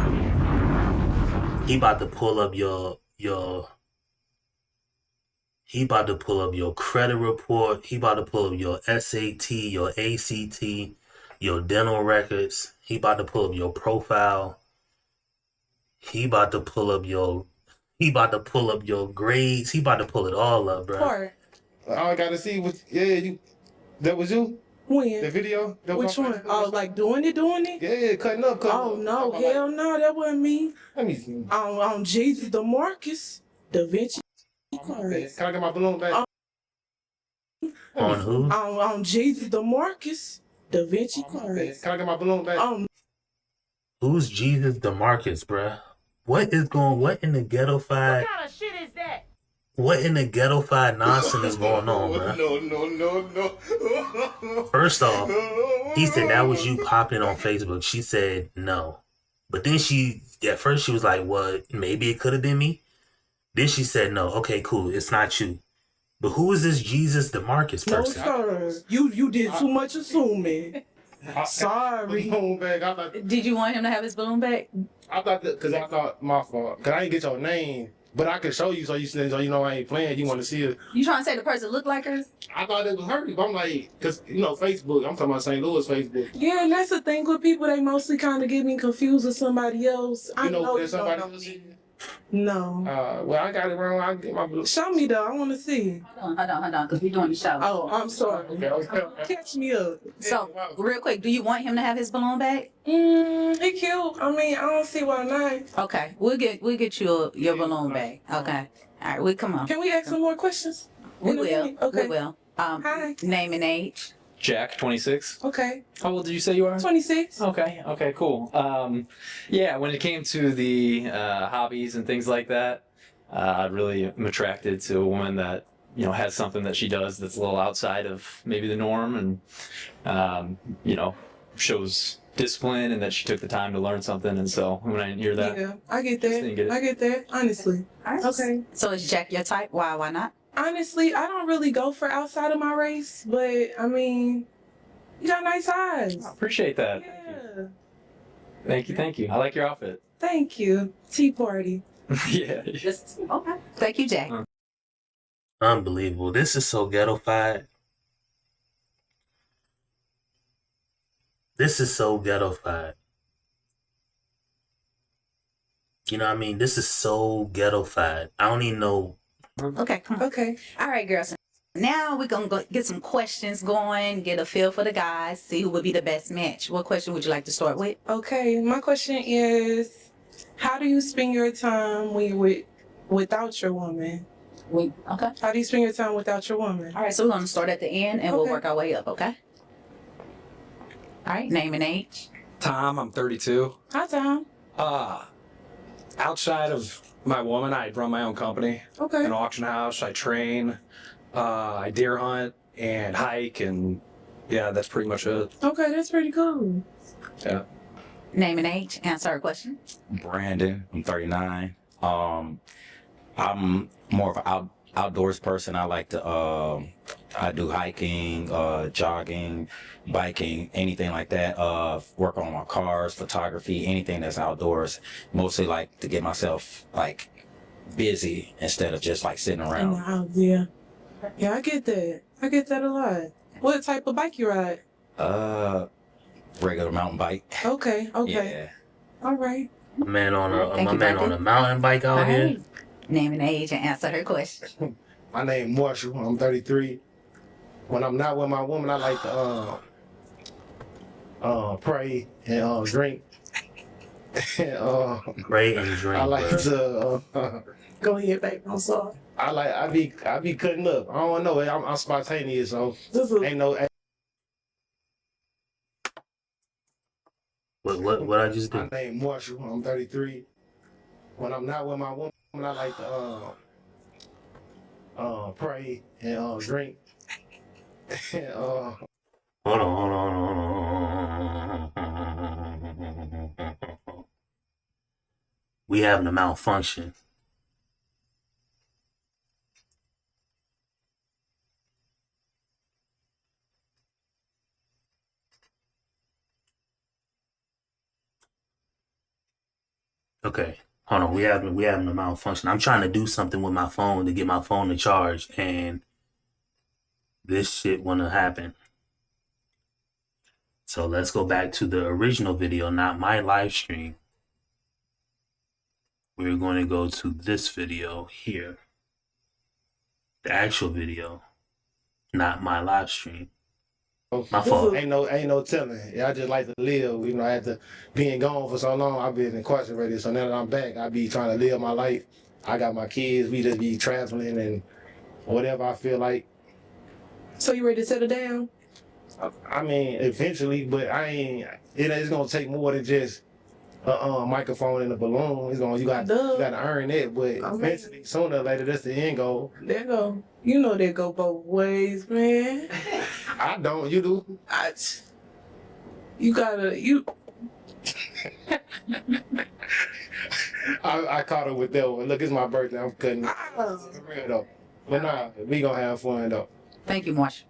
He about to pull up your he about to pull up your credit report. He about to pull up your SAT, your ACT, your dental records. He about to pull up your profile. He about to pull up your grades. He about to pull it all up, bro. Part. All I gotta see was that was you? When? The video? Which one? Oh, like doing it? Yeah, cutting up. Oh no, hell no, that wasn't me. Let me see. On Jesus DeMarcus, Da Vinci. Can I get my balloon back? On who? On Jesus DeMarcus, Da Vinci Cards. Can I get my balloon back? Who's Jesus DeMarcus, bruh? What in the ghetto-fied? What kind of shit is that? What in the ghetto-fied nonsense is going on, bruh? No. First off, he said that was you popping on Facebook. She said no. But then at first she was like, well, maybe it could have been me. Then she said no. Okay, cool. It's not you. But who is this Jesus DeMarcus No, person? sir. You did too much assuming. Sorry. Balloon bag. I thought, Did you want him to have his balloon back? because I thought my fault. Because I didn't get your name. But I can show you so you know I ain't playing. You want to see it. You trying to say the person look like her? I thought it was her. But I'm like, because, Facebook. I'm talking about St. Louis Facebook. Yeah, and that's the thing with people. They mostly kind of get me confused with somebody else. I know there's you don't somebody know else. me. No. Well, I got it wrong. I get my blue. Show me though. I want to see. Hold on, because we're doing the show. Oh, I'm sorry. Okay. Catch me up. So, real quick, do you want him to have his balloon back? He cute. I mean, I don't see why not. Okay, we'll get you your balloon back. Okay, all right, we come on. Can we ask some more questions? We will. Okay. We will. Hi. Name and age. Jack, 26. Okay. How old did you say you are? 26. Okay, cool. Yeah, when it came to the hobbies and things like that, I really am attracted to a woman that, has something that she does that's a little outside of maybe the norm and, shows discipline and that she took the time to learn something. And so when I hear that, Yeah, I get that. didn't get it. I get that. Honestly. All right. Okay. So is Jack your type? Why not? Honestly, I don't really go for outside of my race, but I mean, you got nice eyes. I appreciate that. Yeah. Thank you. I like your outfit. Thank you. Tea party. Yeah. Okay. Thank you, Jack. Unbelievable. This is so ghetto-fied. This is so ghetto-fied. You know what I mean? This is so ghetto-fied. I don't even know. Okay, come on. Okay. All right, girls. Now we're going to go get some questions going, get a feel for the guys, see who would be the best match. What question would you like to start with? Okay, my question is, how do you spend your time when you're without your woman? Okay. How do you spend your time without your woman? All right, so we're going to start at the end and we'll Okay. work our way up, okay? All right, name and age. Tom, I'm 32. Hi, Tom. Outside of my woman, I run my own company. Okay. An auction house. I train. I deer hunt and hike, and yeah, that's pretty much it. Okay, that's pretty cool. Yeah. Name and age. Answer a question. Brandon, I'm 39. I'm more of an outdoors person. I like to I do hiking, jogging, biking, anything like that. Work on my cars, photography, anything that's outdoors. Mostly like to get myself like busy instead of just like sitting In the around. house, yeah. Yeah, I get that. I get that a lot. What type of bike you ride? Regular mountain bike. Okay, okay. Yeah. All right. My man on Thank my you, man Brandon. on a mountain bike out All here. right. Name and age and answer her question. My name Marshall. I'm 33. When I'm not with my woman, I like to pray and drink. And, Pray and drink. I like bro. to. Go ahead, babe. I'm sorry. I be cutting up. I don't know. I'm spontaneous, so ain't no. What I just My did? name Marshall. I'm 33. When I'm not with my woman, I like to pray and drink. And, Hold on. We having a malfunction. Okay. Hold on. We having a malfunction. I'm trying to do something with my phone to get my phone to charge, and this shit wanna happen. So let's go back to the original video, not my live stream. We're going to go to this video here. The actual video, not my live stream. My fault. Ain't no telling. Yeah, I just like to live. You know, after being gone for so long, I've been incarcerated. So now that I'm back, I be trying to live my life. I got my kids. We just be traveling and whatever I feel like. So you ready to settle down? I mean, eventually, but it's gonna take more than just a microphone and a balloon. You gotta earn it. But eventually, sooner or later, that's the end goal. There go. You know they go both ways, man. I don't. You do. You gotta. I caught her with that one. Look, it's my birthday. I'm cutting. For real though. But nah, we gonna have fun though. Thank you, Marsh.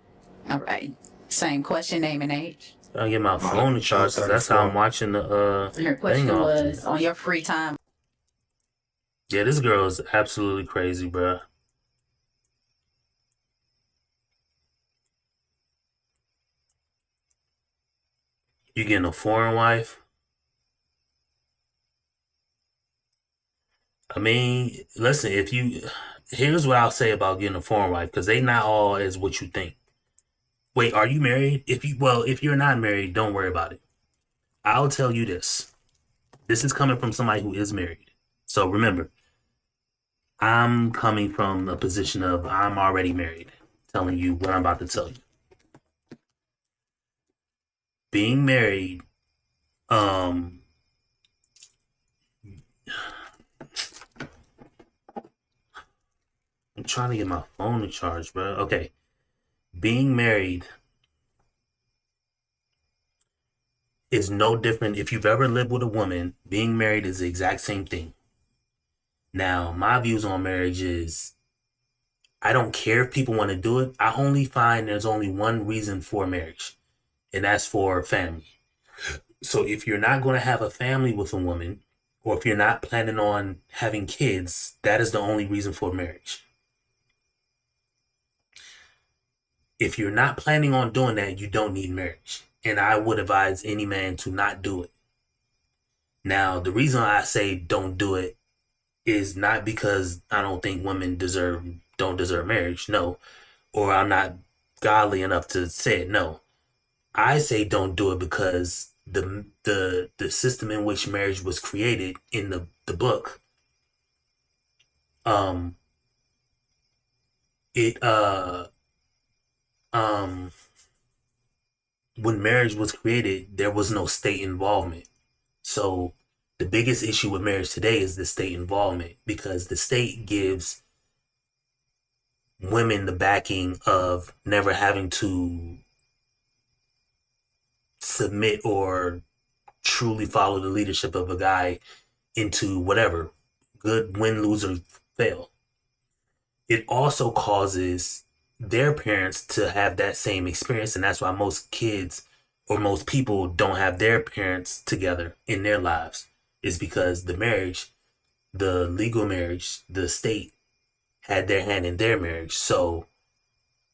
All right. Same question, name and age. I get my phone to charge because that's how I'm watching the Her thing question off. was, on your free time. Yeah, this girl is absolutely crazy, bruh. You getting a foreign wife? I mean, listen, here's what I'll say about getting a foreign wife, because they not all as what you think. Wait, are you married? If you're not married, don't worry about it. I'll tell you this. This is coming from somebody who is married. So remember, I'm coming from a position of I'm already married, telling you what I'm about to tell you. Being married, I'm trying to get my phone to charge, bro. Okay. Being married is no different. If you've ever lived with a woman, being married is the exact same thing. Now, my views on marriage is I don't care if people want to do it. I only find there's only one reason for marriage, and that's for family. So if you're not going to have a family with a woman, or if you're not planning on having kids, that is the only reason for marriage. If you're not planning on doing that, you don't need marriage. And I would advise any man to not do it. Now, the reason I say don't do it is not because I don't think women don't deserve marriage, no. Or I'm not godly enough to say it, no. I say don't do it because the system in which marriage was created in the book, when marriage was created, there was no state involvement. So the biggest issue with marriage today is the state involvement, because the state gives women the backing of never having to submit or truly follow the leadership of a guy into whatever, good, win, lose, or fail. It also causes their parents to have that same experience, and that's why most kids or most people don't have their parents together in their lives, is because the marriage, the legal marriage, the state had their hand in their marriage. So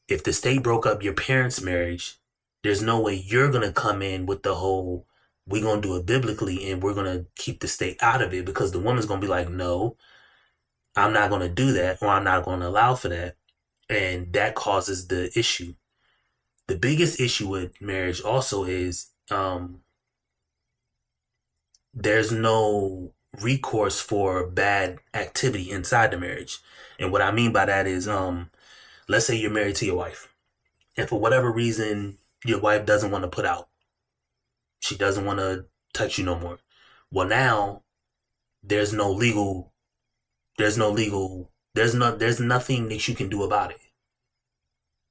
if the state broke up your parents' marriage, there's no way you're going to come in with the whole, we're going to do it biblically and we're going to keep the state out of it, because the woman's going to be like, no, I'm not going to do that, or I'm not going to allow for that. And that causes the issue. The biggest issue with marriage also is there's no recourse for bad activity inside the marriage. And what I mean by that is, let's say you're married to your wife, and for whatever reason, your wife doesn't want to put out. She doesn't want to touch you no more. Well, now there's nothing that you can do about it.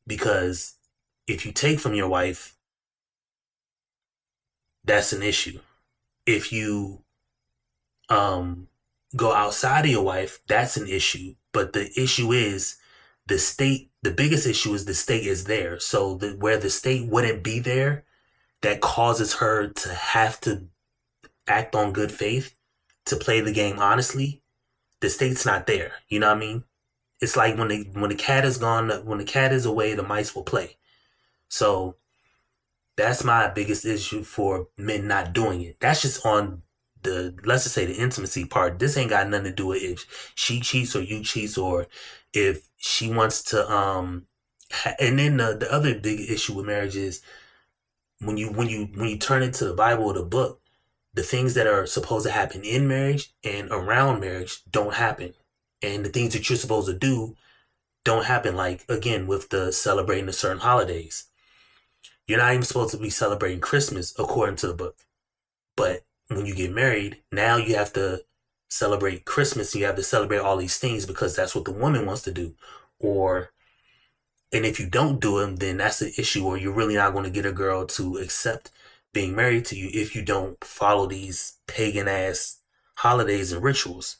Because if you take from your wife, that's an issue. If you go outside of your wife, that's an issue. But the issue is the state, the biggest issue is the state is there. So where the state wouldn't be there, that causes her to have to act on good faith, to play the game honestly, the state's not there. You know what I mean? It's like when the cat is gone, when the cat is away, the mice will play. So that's my biggest issue for men not doing it. That's just on let's just say the intimacy part. This ain't got nothing to do with if she cheats or you cheats, or if she wants to, and then the other big issue with marriage is when you turn it to the Bible or the book, the things that are supposed to happen in marriage and around marriage don't happen. And the things that you're supposed to do don't happen. Like, again, with the celebrating the certain holidays. You're not even supposed to be celebrating Christmas according to the book. But when you get married, now you have to celebrate Christmas. You have to celebrate all these things because that's what the woman wants to do. And if you don't do them, then that's the issue, or you're really not going to get a girl to accept being married to you if you don't follow these pagan ass holidays and rituals.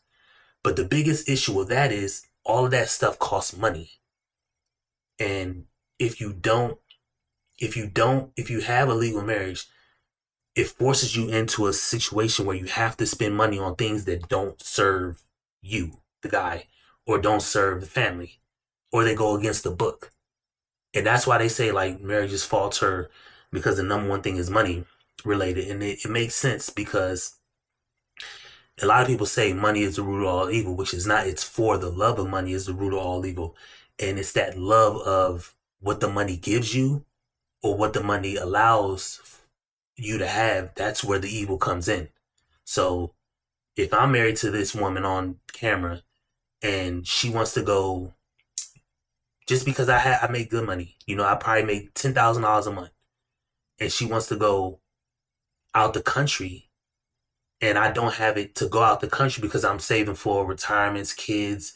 But the biggest issue with that is all of that stuff costs money. And if you don't, if you have a legal marriage, it forces you into a situation where you have to spend money on things that don't serve you, the guy, or don't serve the family, or they go against the book. And that's why they say like marriages falter because the number one thing is money related. And it makes sense because a lot of people say money is the root of all evil, which is not. It's for the love of money is the root of all evil. And it's that love of what the money gives you or what the money allows you to have. That's where the evil comes in. So if I'm married to this woman on camera and she wants to go, just because I make good money, you know, I probably make $10,000 a month, and she wants to go out the country, and I don't have it to go out the country because I'm saving for retirements, kids,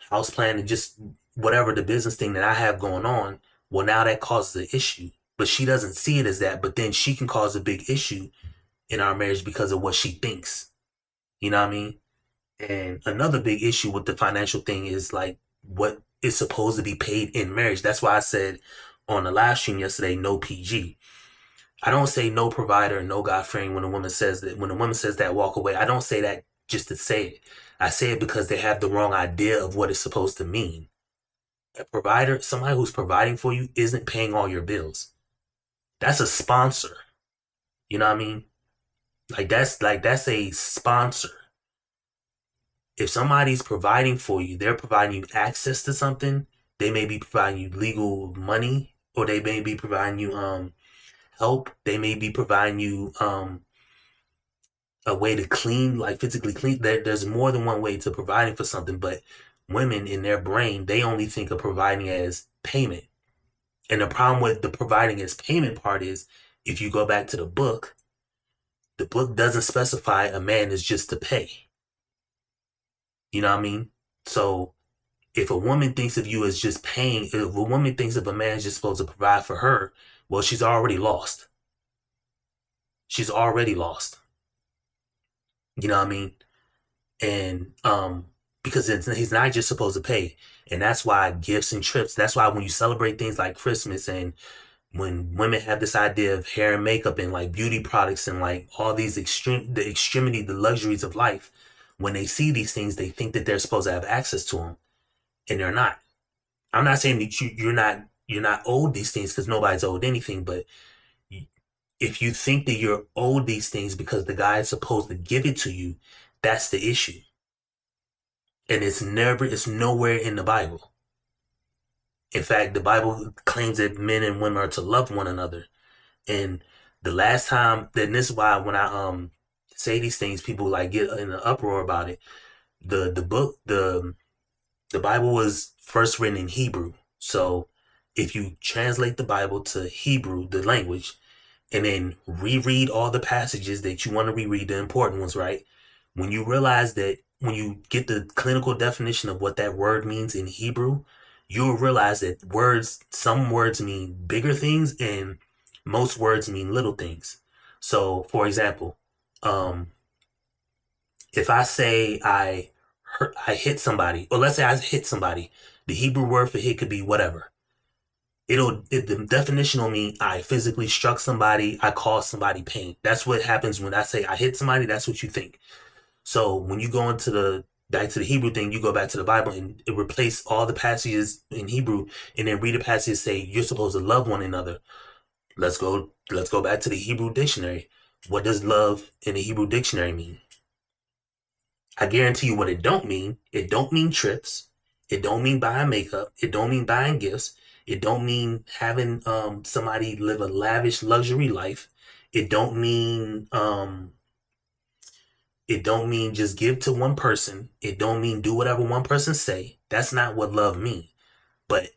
house planning, just whatever the business thing that I have going on. Well, now that causes an issue, but she doesn't see it as that. But then she can cause a big issue in our marriage because of what she thinks. You know what I mean? And another big issue with the financial thing is like what is supposed to be paid in marriage. That's why I said on the live stream yesterday, no PG. I don't say no provider, no God fearing when a woman says that. When a woman says that, walk away. I don't say that just to say it. I say it because they have the wrong idea of what it's supposed to mean. A provider, somebody who's providing for you, isn't paying all your bills. That's a sponsor. You know what I mean? That's a sponsor. If somebody's providing for you, they're providing you access to something. They may be providing you legal money, or they may be providing you help. They may be providing you a way to clean, like physically clean. There's more than one way to providing for something, but women in their brain, they only think of providing as payment. And the problem with the providing as payment part is, if you go back to the book doesn't specify a man is just to pay. You know what I mean? So if a woman thinks of you as just paying, if a woman thinks of a man as just supposed to provide for her, well, she's already lost. She's already lost. You know what I mean? And because he's not just supposed to pay. And that's why gifts and trips, that's why when you celebrate things like Christmas, and when women have this idea of hair and makeup and like beauty products and like all these the luxuries of life, when they see these things, they think that they're supposed to have access to them, and they're not. I'm not saying that you're not owed these things, because nobody's owed anything, but if you think that you're owed these things because the guy is supposed to give it to you, that's the issue. And it's nowhere in the Bible. In fact, the Bible claims that men and women are to love one another. And the last time, then this is why when I say these things, people like get in an uproar about it. The Bible was first written in Hebrew. So if you translate the Bible to Hebrew, the language, and then reread all the passages that you want to reread, the important ones, right? When you realize that, when you get the clinical definition of what that word means in Hebrew, you'll realize that some words mean bigger things and most words mean little things. So, for example, if I say I hit somebody, or let's say I hit somebody, the Hebrew word for hit could be whatever. The definition will mean I physically struck somebody, I caused somebody pain. That's what happens when I say I hit somebody. That's what you think. So when you go back to the Hebrew thing, you go back to the Bible and replace all the passages in Hebrew, and then read a passage say you're supposed to love one another. Let's go back to the Hebrew dictionary. What does love in the Hebrew dictionary mean? I guarantee you what it don't mean. It don't mean trips. It don't mean buying makeup. It don't mean buying gifts. It don't mean having somebody live a lavish luxury life. It don't mean just give to one person. It don't mean do whatever one person say. That's not what love means. But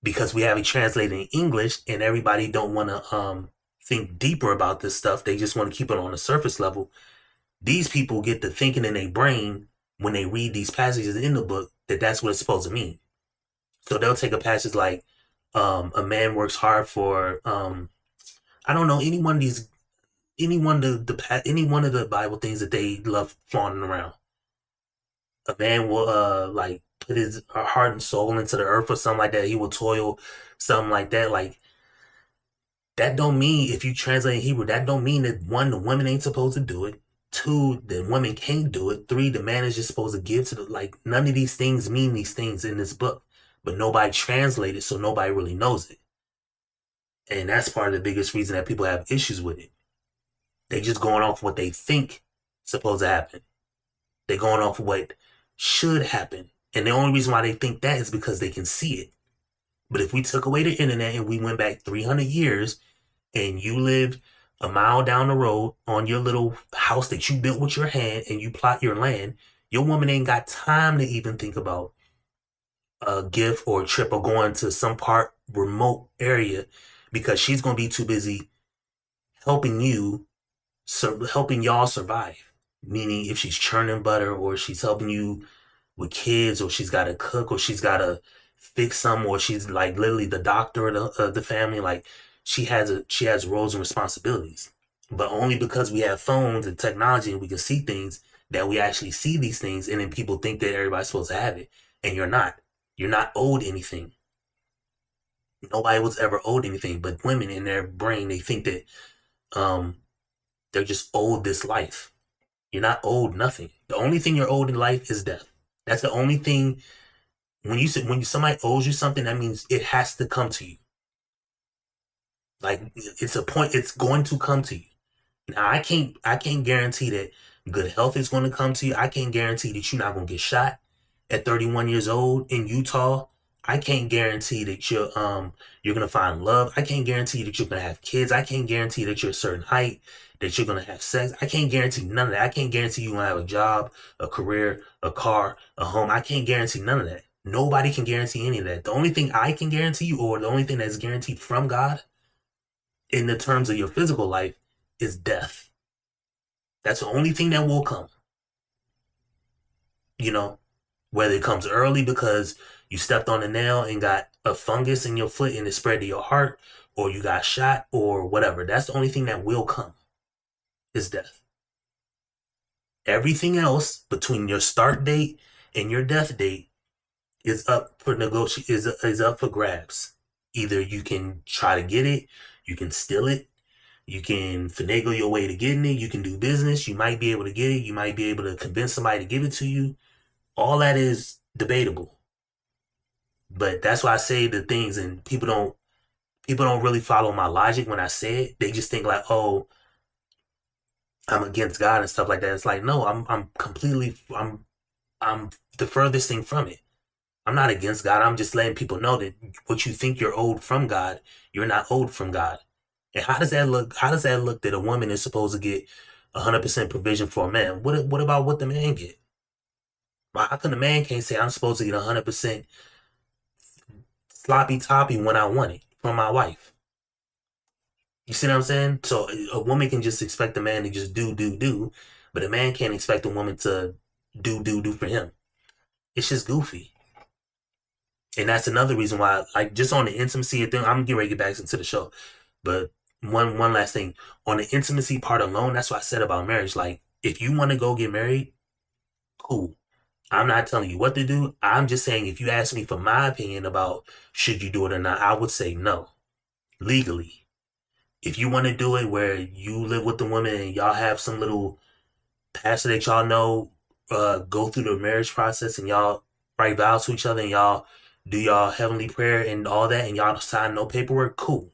because we have it translated in English and everybody don't want to think deeper about this stuff, they just want to keep it on the surface level. These people get to thinking in their brain when they read these passages in the book that that's what it's supposed to mean. So they'll take a passage like a man works hard for I don't know, any one of the Bible things that they love flaunting around. A man will put his heart and soul into the earth or something like that. He will toil, something like that. Like, that don't mean, if you translate in Hebrew, that don't mean that one, the woman ain't supposed to do it. Two, the woman can't do it. Three, the man is just supposed to give to the, like, none of these things mean these things in this book. But nobody translated, so nobody really knows it. And that's part of the biggest reason that people have issues with it. They just going off what they think supposed to happen. They're going off what should happen. And the only reason why they think that is because they can see it. But if we took away the internet and we went back 300 years and you lived a mile down the road on your little house that you built with your hand and you plot your land, your woman ain't got time to even think about a gift or a trip or going to some part remote area because she's going to be too busy helping you, helping y'all survive. Meaning if she's churning butter or she's helping you with kids or she's got to cook or she's got to fix some or she's like literally the doctor of the family. Like she has roles and responsibilities, but only because we have phones and technology and we can see things that we actually see these things. And then people think that everybody's supposed to have it and you're not owed anything. Nobody was ever owed anything, but women in their brain, they think that, they're just owed this life. You're not owed nothing. The only thing you're owed in life is death. That's the only thing. When somebody owes you something, that means it has to come to you. Like it's a point. It's going to come to you. Now I can't guarantee that good health is going to come to you. I can't guarantee that you're not going to get shot at 31 years old in Utah. I can't guarantee that you're going to find love. I can't guarantee that you're going to have kids. I can't guarantee that you're a certain height, that you're going to have sex. I can't guarantee none of that. I can't guarantee you're going to have a job, a career, a car, a home. I can't guarantee none of that. Nobody can guarantee any of that. The only thing I can guarantee you, or the only thing that's guaranteed from God in the terms of your physical life, is death. That's the only thing that will come. You know, whether it comes early because you stepped on a nail and got a fungus in your foot and it spread to your heart, or you got shot, or whatever. That's the only thing that will come, is death. Everything else between your start date and your death date is up for is up for grabs. Either you can try to get it, you can steal it, you can finagle your way to getting it, you can do business, you might be able to get it, you might be able to convince somebody to give it to you. All that is debatable. But that's why I say the things, and people don't really follow my logic when I say it. They just think like, oh, I'm against God and stuff like that. It's like, no, I'm the furthest thing from it. I'm not against God. I'm just letting people know that what you think you're owed from God, you're not owed from God. And how does that look? How does that look that a woman is supposed to get 100% provision for a man? What about what the man get? How come the man can't say I'm supposed to get 100% sloppy toppy when I want it from my wife? You see what I'm saying? So a woman can just expect a man to just do, but a man can't expect a woman to do for him. It's just goofy. And that's another reason why, like, just on the intimacy thing, I'm getting ready to get back into the show. But one last thing. On the intimacy part alone, that's what I said about marriage. Like, if you want to go get married, cool. I'm not telling you what to do. I'm just saying, if you ask me for my opinion about should you do it or not, I would say no. Legally. If you want to do it where you live with the woman and y'all have some little pastor that y'all know, go through the marriage process and y'all write vows to each other and y'all do y'all heavenly prayer and all that and y'all sign no paperwork, cool.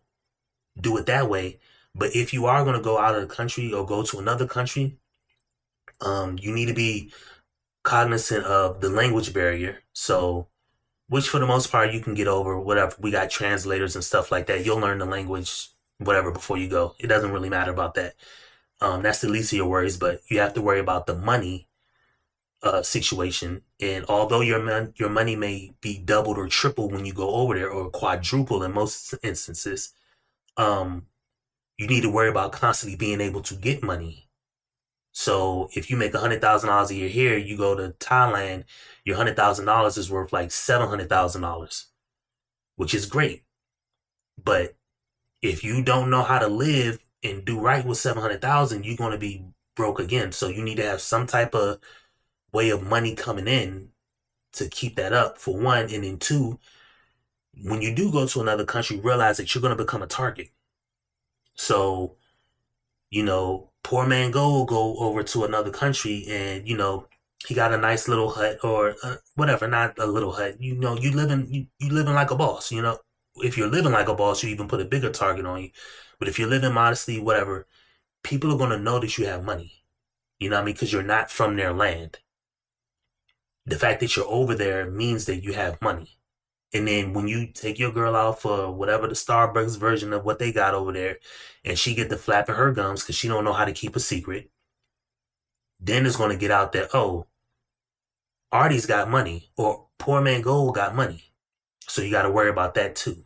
Do it that way. But if you are going to go out of the country or go to another country, you need to be cognizant of the language barrier. So, which for the most part you can get over, whatever. We got translators and stuff like that. You'll learn the language, whatever, before you go. It doesn't really matter about that. That's the least of your worries, but you have to worry about the money situation. And although your money may be doubled or tripled when you go over there, or quadruple in most instances, you need to worry about constantly being able to get money. So if you make $100,000 a year here, you go to Thailand, your $100,000 is worth like $700,000, which is great. But if you don't know how to live and do right with $700,000, you're going to be broke again. So you need to have some type of way of money coming in to keep that up, for one, and then two, when you do go to another country, realize that you're going to become a target. So, poor man go over to another country, and he got a nice little hut or whatever, not a little hut. You living like a boss. If you're living like a boss, you even put a bigger target on you. But if you're living modestly, whatever, people are going to know that you have money. You know what I mean? Because you're not from their land. The fact that you're over there means that you have money. And then when you take your girl out for whatever the Starbucks version of what they got over there, and she get to flapping her gums because she don't know how to keep a secret, then it's going to get out that, oh, Artie's got money, or poor man Gold got money. So you got to worry about that too.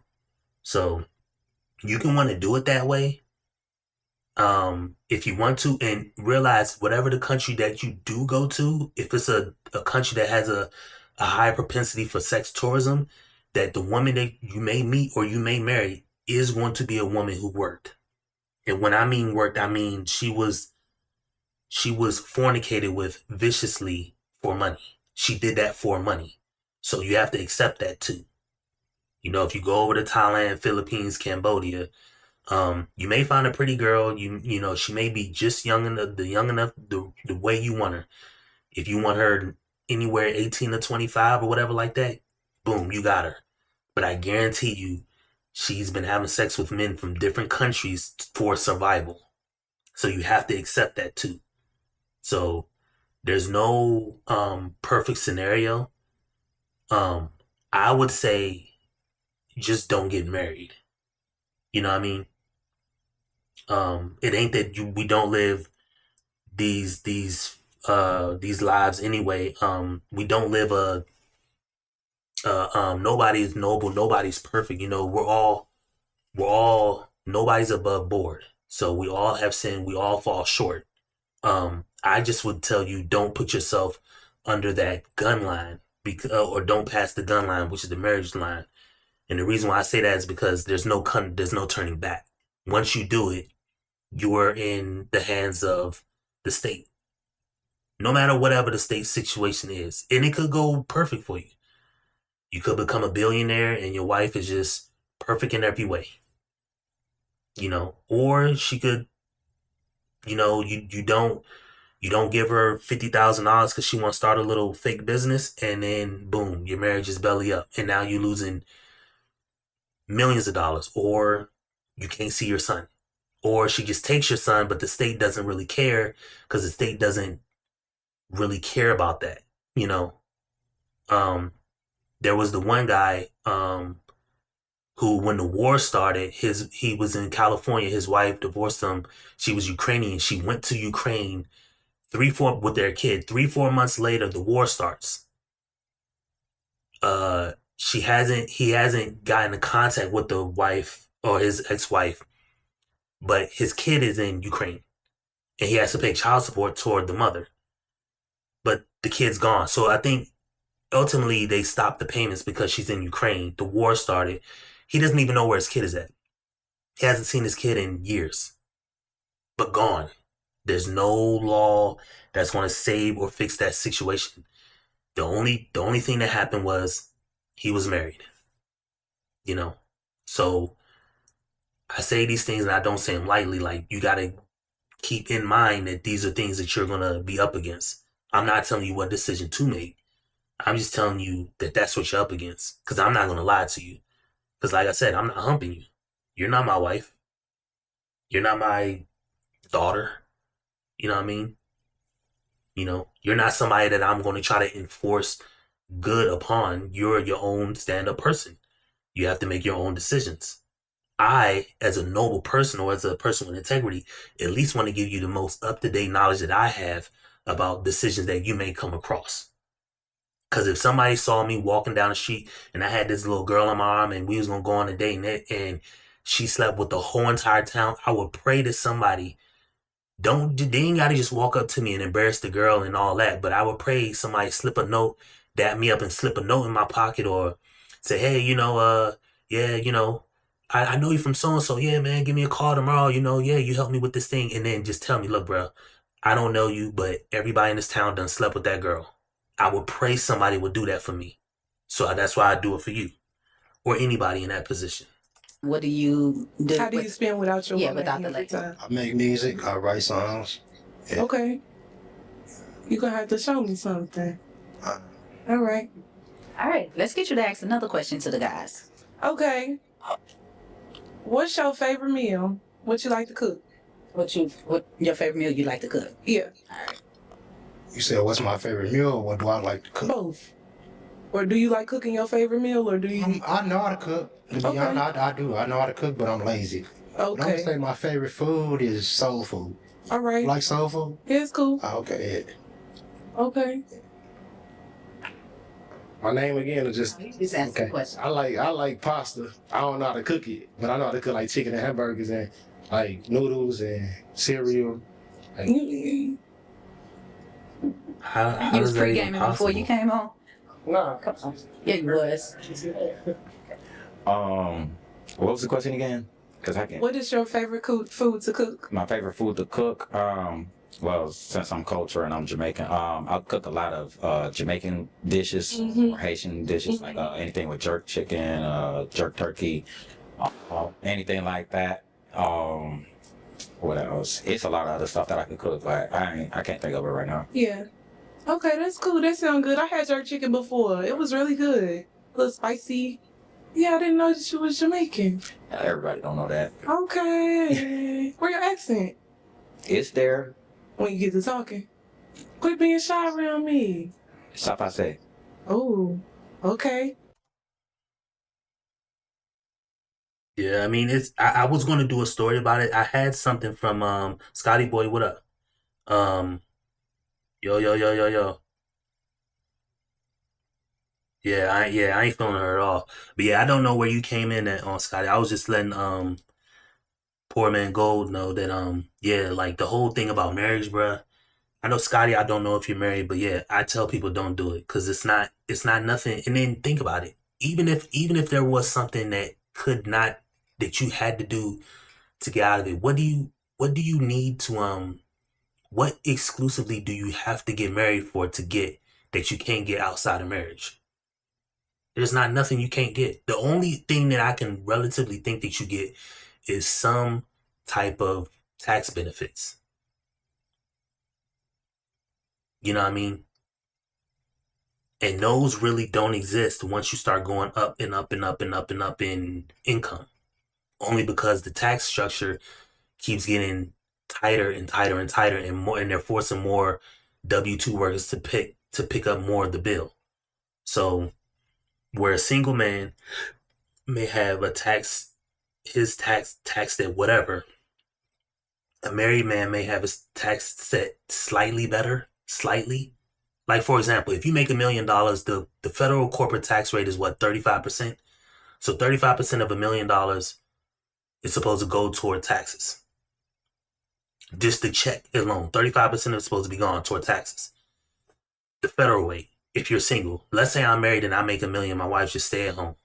So you can want to do it that way. If you want to, and realize whatever the country that you do go to, if it's a country that has a high propensity for sex tourism, that the woman that you may meet or you may marry is going to be a woman who worked. And when I mean worked, I mean she was fornicated with viciously for money. She did that for money. So you have to accept that too. If you go over to Thailand, Philippines, Cambodia, you may find a pretty girl. She may be just young enough, the way you want her. If you want her anywhere 18 to 25 or whatever like that, boom, you got her. But I guarantee you, she's been having sex with men from different countries for survival. So you have to accept that too. So there's no perfect scenario. I would say just don't get married. You know what I mean? It ain't that we don't live these lives anyway. We don't live nobody's noble, nobody's perfect. We're all nobody's above board. So we all have sin, we all fall short. I just would tell you, don't put yourself under that gun line, or don't pass the gun line, which is the marriage line. And the reason why I say that is because there's no turning back. Once you do it, you are in the hands of the state. No matter whatever the state situation is. And it could go perfect for you. You could become a billionaire and your wife is just perfect in every way. Or she could, you don't give her $50,000 because she wants to start a little fake business, and then boom, your marriage is belly up, and now you're losing millions of dollars, or you can't see your son, or she just takes your son, but the state doesn't really care because the state doesn't really care about that. There was the one guy who, when the war started, he was in California. His wife divorced him. She was Ukrainian. She went to Ukraine with their kid. 3-4 months later, the war starts. He hasn't gotten in contact with the wife or his ex-wife, but his kid is in Ukraine, and he has to pay child support toward the mother. But the kid's gone. So I think ultimately they stopped the payments because she's in Ukraine. The war started. He doesn't even know where his kid is at. He hasn't seen his kid in years, but gone. There's no law that's going to save or fix that situation. The only thing that happened was he was married. So I say these things and I don't say them lightly. Like, you got to keep in mind that these are things that you're going to be up against. I'm not telling you what decision to make. I'm just telling you that that's what you're up against. Because I'm not going to lie to you. Because like I said, I'm not humping you. You're not my wife. You're not my daughter. You know what I mean? You're not somebody that I'm going to try to enforce good upon. You're your own stand-up person. You have to make your own decisions. I, as a noble person or as a person with integrity, at least want to give you the most up-to-date knowledge that I have about decisions that you may come across. Because if somebody saw me walking down the street and I had this little girl on my arm and we was going to go on a date and she slept with the whole entire town, I would pray to somebody. They ain't got to just walk up to me and embarrass the girl and all that. But I would pray somebody slip a note, dap me up and slip a note in my pocket, or say, hey, I know you from so-and-so. Yeah, man, give me a call tomorrow. Yeah, you help me with this thing. And then just tell me, look, bro, I don't know you, but everybody in this town done slept with that girl. I would pray somebody would do that for me. So that's why I do it for you or anybody in that position. What do you do? How do you spend without your woman without in the your free lady? time? I make music. I write songs. Yeah. Okay. You're gonna have to show me something. All right. All right, let's get you to ask another question to the guys. Okay. What's your favorite meal? What you like to cook? What your favorite meal you like to cook? Yeah. You said, what's my favorite meal or what do I like to cook? Both. Or do you like cooking your favorite meal or do you? I know how to cook. To be Okay. honest, I do. I know how to cook, but I'm lazy. But I'm Okay. gonna say my favorite food is soul food. All right. You like soul food? Yeah, it's cool. Okay. Okay. My name again is just Just ask the question. I like pasta. I don't know how to cook it, but I know how to cook like chicken and hamburgers and like noodles and cereal. Like, How You does was that even pre-gaming before you came on? nah. Come on. Yeah, you was. What was the question again? Because I can't. What is your favorite food to cook? My favorite food to cook. Well, since I'm cultured and I'm Jamaican, I'll cook a lot of Jamaican dishes Mhm. or Haitian dishes, like anything with jerk chicken, jerk turkey, anything like that. What else? It's a lot of other stuff that I can cook, but I can't think of it right now. Yeah. Okay, that's cool. That sounds good. I had jerk chicken before. It was really good. A little spicy. Yeah, I didn't know that you was Jamaican. Everybody don't know that. Okay. Where your accent? It's there. When you get to talking. Quit being shy around me. Stuff I say. Oh, okay. Yeah, I mean I was gonna do a story about it. I had something from Scotty Boy, what up? Yo. Yeah, I ain't feeling her at all. But yeah, I don't know where you came in at on Scotty. I was just letting Poor Man Gold know that yeah, like the whole thing about marriage, bruh. I know Scotty, I don't know if you're married, but yeah, I tell people don't do it because it's not nothing. And then think about it. Even if there was something that you had to do to get out of it, what do you need to what exclusively do you have to get married for to get that you can't get outside of marriage? There's not nothing you can't get. The only thing that I can relatively think that you get is some type of tax benefits. You know what I mean? And those really don't exist once you start going up and up and up and up and up in income. Only because the tax structure keeps getting tighter and tighter and tighter and more, and they're forcing more W-2 workers to pick up more of the bill. So where a single man may have his tax taxed at whatever, a married man may have his tax set slightly better, slightly. Like, for example, if you make $1 million, the federal corporate tax rate is what, 35%? So 35% of $1 million is supposed to go toward taxes. Just the check alone, 35% is supposed to be gone toward taxes. The federal rate, if you're single. Let's say I'm married and I make $1 million, my wife just stay at home.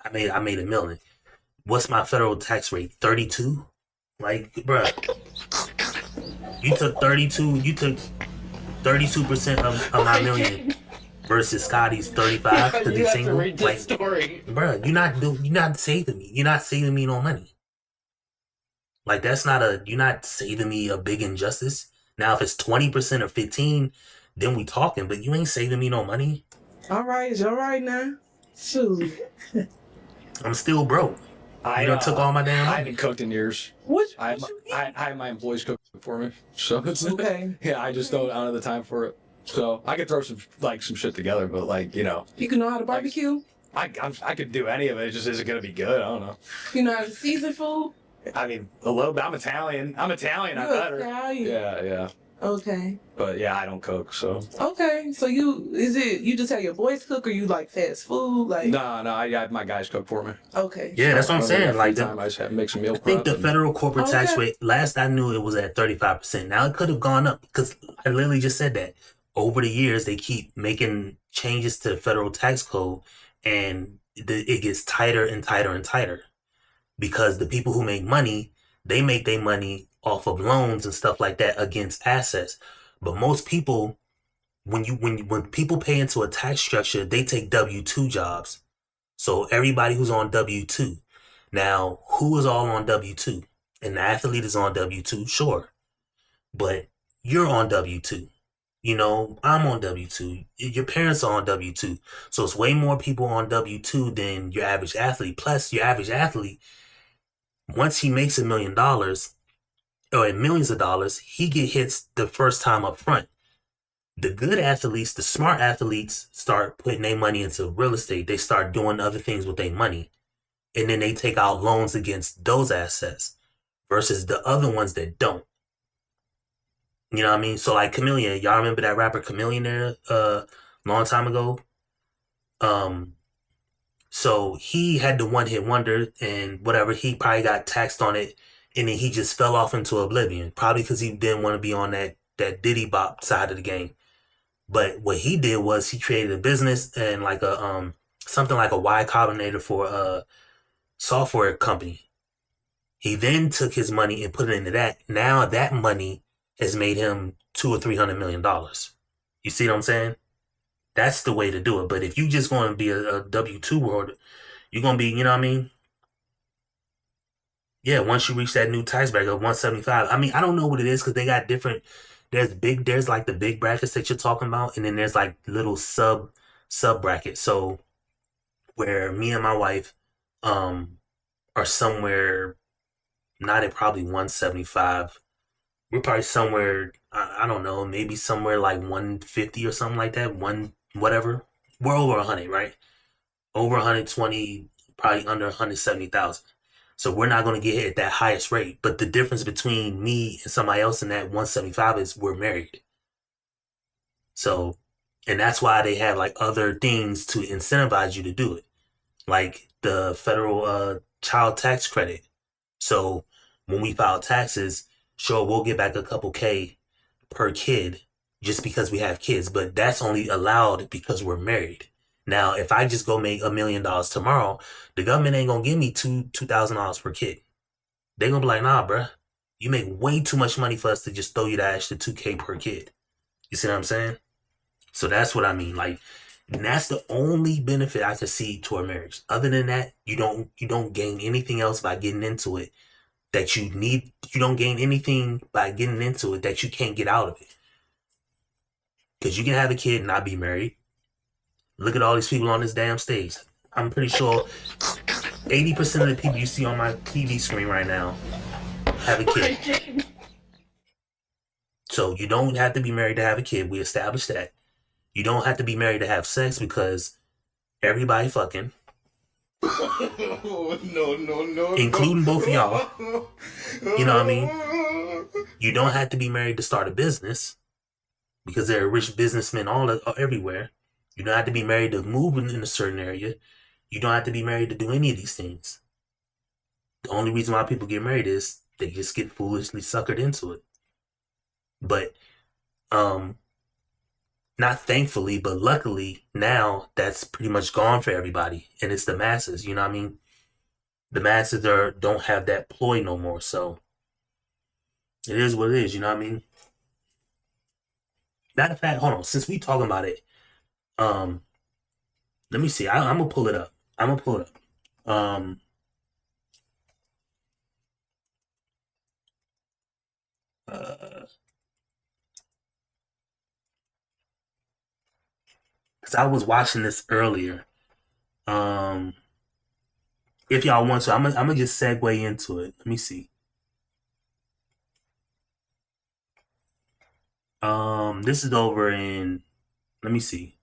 I made $1 million. What's my federal tax rate? 32? Like, bruh, you took 32% of my $1 million versus Scotty's 35 because he's single. Like, bruh, you're not saving me. You're not saving me no money. Like, you're not saving me a big injustice. Now, if it's 20% or 15, then we talking, but you ain't saving me no money. All right, it's all right now. Shoot. I'm still broke. You done took all my damn I money. haven't cooked in years. What? I have my employees cook for me, so it's Okay. Yeah, I just don't have the time for it. So I could throw some shit together, but You can know how to barbecue? I could do any of it. It just isn't gonna be good. I don't know. You know how to season food? I mean, a little bit. I'm Italian. I You're better. Italian. Yeah. Okay. But yeah, I don't cook, so. Okay. So you just have your boys cook or you like fast food? Like No, I have my guys cook for me. Okay. Yeah, that's what I'm saying. Like, Time I just have to make some meal I think the federal corporate tax Okay. rate, last I knew it was at 35%. Now it could have gone up because I literally just said that. Over the years, they keep making changes to the federal tax code and it gets tighter and tighter and tighter because the people who make money, they make their money off of loans and stuff like that against assets. But most people when people pay into a tax structure, they take W-2 jobs. So everybody who's on W-2. Now, who is all on W-2? An athlete is on W-2, sure. But you're on W-2. You know, I'm on W-2. Your parents are on W-2. So it's way more people on W-2 than your average athlete. Plus, your average athlete, once he makes $1 million or millions of dollars, he get hits the first time up front. The good athletes, the smart athletes, start putting their money into real estate. They start doing other things with their money. And then they take out loans against those assets versus the other ones that don't. You know what I mean? So like Chameleon, y'all remember that rapper Chameleon there long time ago? So he had the one hit wonder and whatever, he probably got taxed on it and then he just fell off into oblivion. Probably because he didn't want to be on that Diddy Bop side of the game. But what he did was he created a business and like a something like a Y Combinator for a software company. He then took his money and put it into that. Now that money has made him $200 or $300 million. You see what I'm saying? That's the way to do it. But if you just going to be a W-2 world, you're going to be, you know what I mean? Yeah, once you reach that new tax bracket of 175. I mean, I don't know what it is because they got different. There's like the big brackets that you're talking about, and then there's like little sub brackets. So where me and my wife are somewhere not at probably 175. We're probably somewhere, I don't know, maybe somewhere like 150 or something like that. Whatever. We're over 100, right? Over 120, probably under 170,000. So we're not going to get hit at that highest rate. But the difference between me and somebody else in that 175 is we're married. So, and that's why they have like other things to incentivize you to do it. Like the federal child tax credit. So when we file taxes, sure, we'll get back a couple K per kid just because we have kids. But that's only allowed because we're married. Now, if I just go make $1 million tomorrow, the government ain't gonna give me $2,000 per kid. They gonna be like, nah, bruh, you make way too much money for us to just throw you that extra 2K per kid. You see what I'm saying? So that's what I mean. Like, and that's the only benefit I can see to a marriage. Other than that, you don't gain anything else by getting into it that you need. You don't gain anything by getting into it that you can't get out of it. Because you can have a kid and not be married. Look at all these people on this damn stage. I'm pretty sure 80% of the people you see on my TV screen right now have a kid. So you don't have to be married to have a kid. We established that. You don't have to be married to have sex because everybody fucking. No. Including both of y'all. You know what I mean? You don't have to be married to start a business because there are rich businessmen everywhere. You don't have to be married to move in a certain area. You don't have to be married to do any of these things. The only reason why people get married is they just get foolishly suckered into it. But, not thankfully, but luckily now that's pretty much gone for everybody. And it's the masses, you know what I mean? The masses don't have that ploy no more. So it is what it is, you know what I mean? Matter of fact, hold on. Since we talking about it, let me see. I'm gonna pull it up. Because I was watching this earlier. If y'all want to, I'm gonna just segue into it. Let me see. This is over in. Let me see.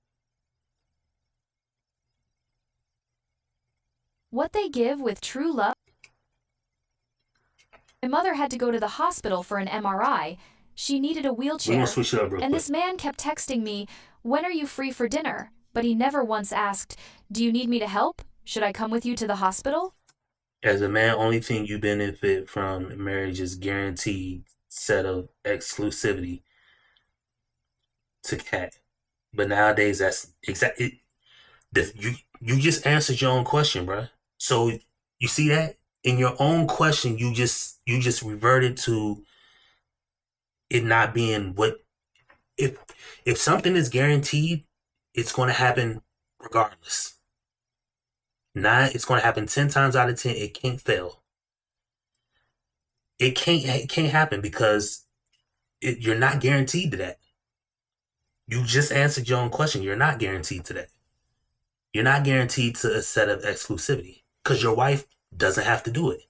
What they give with true love. My mother had to go to the hospital for an MRI. She needed a wheelchair. We're gonna switch it up real and quick. this man kept texting me, "When are you free for dinner?" But he never once asked, "Do you need me to help? Should I come with you to the hospital?" As a man, only thing you benefit from marriage is guaranteed set of exclusivity to cat. But nowadays, that's exactly you just answered your own question, bruh. So you see that in your own question, you just reverted to it not being what if something is guaranteed, it's going to happen regardless. It's going to happen 10 times out of 10. It can't fail. It can't happen because you're not guaranteed to that. You just answered your own question. You're not guaranteed to that. You're not guaranteed to a set of exclusivity because your wife doesn't have to do it.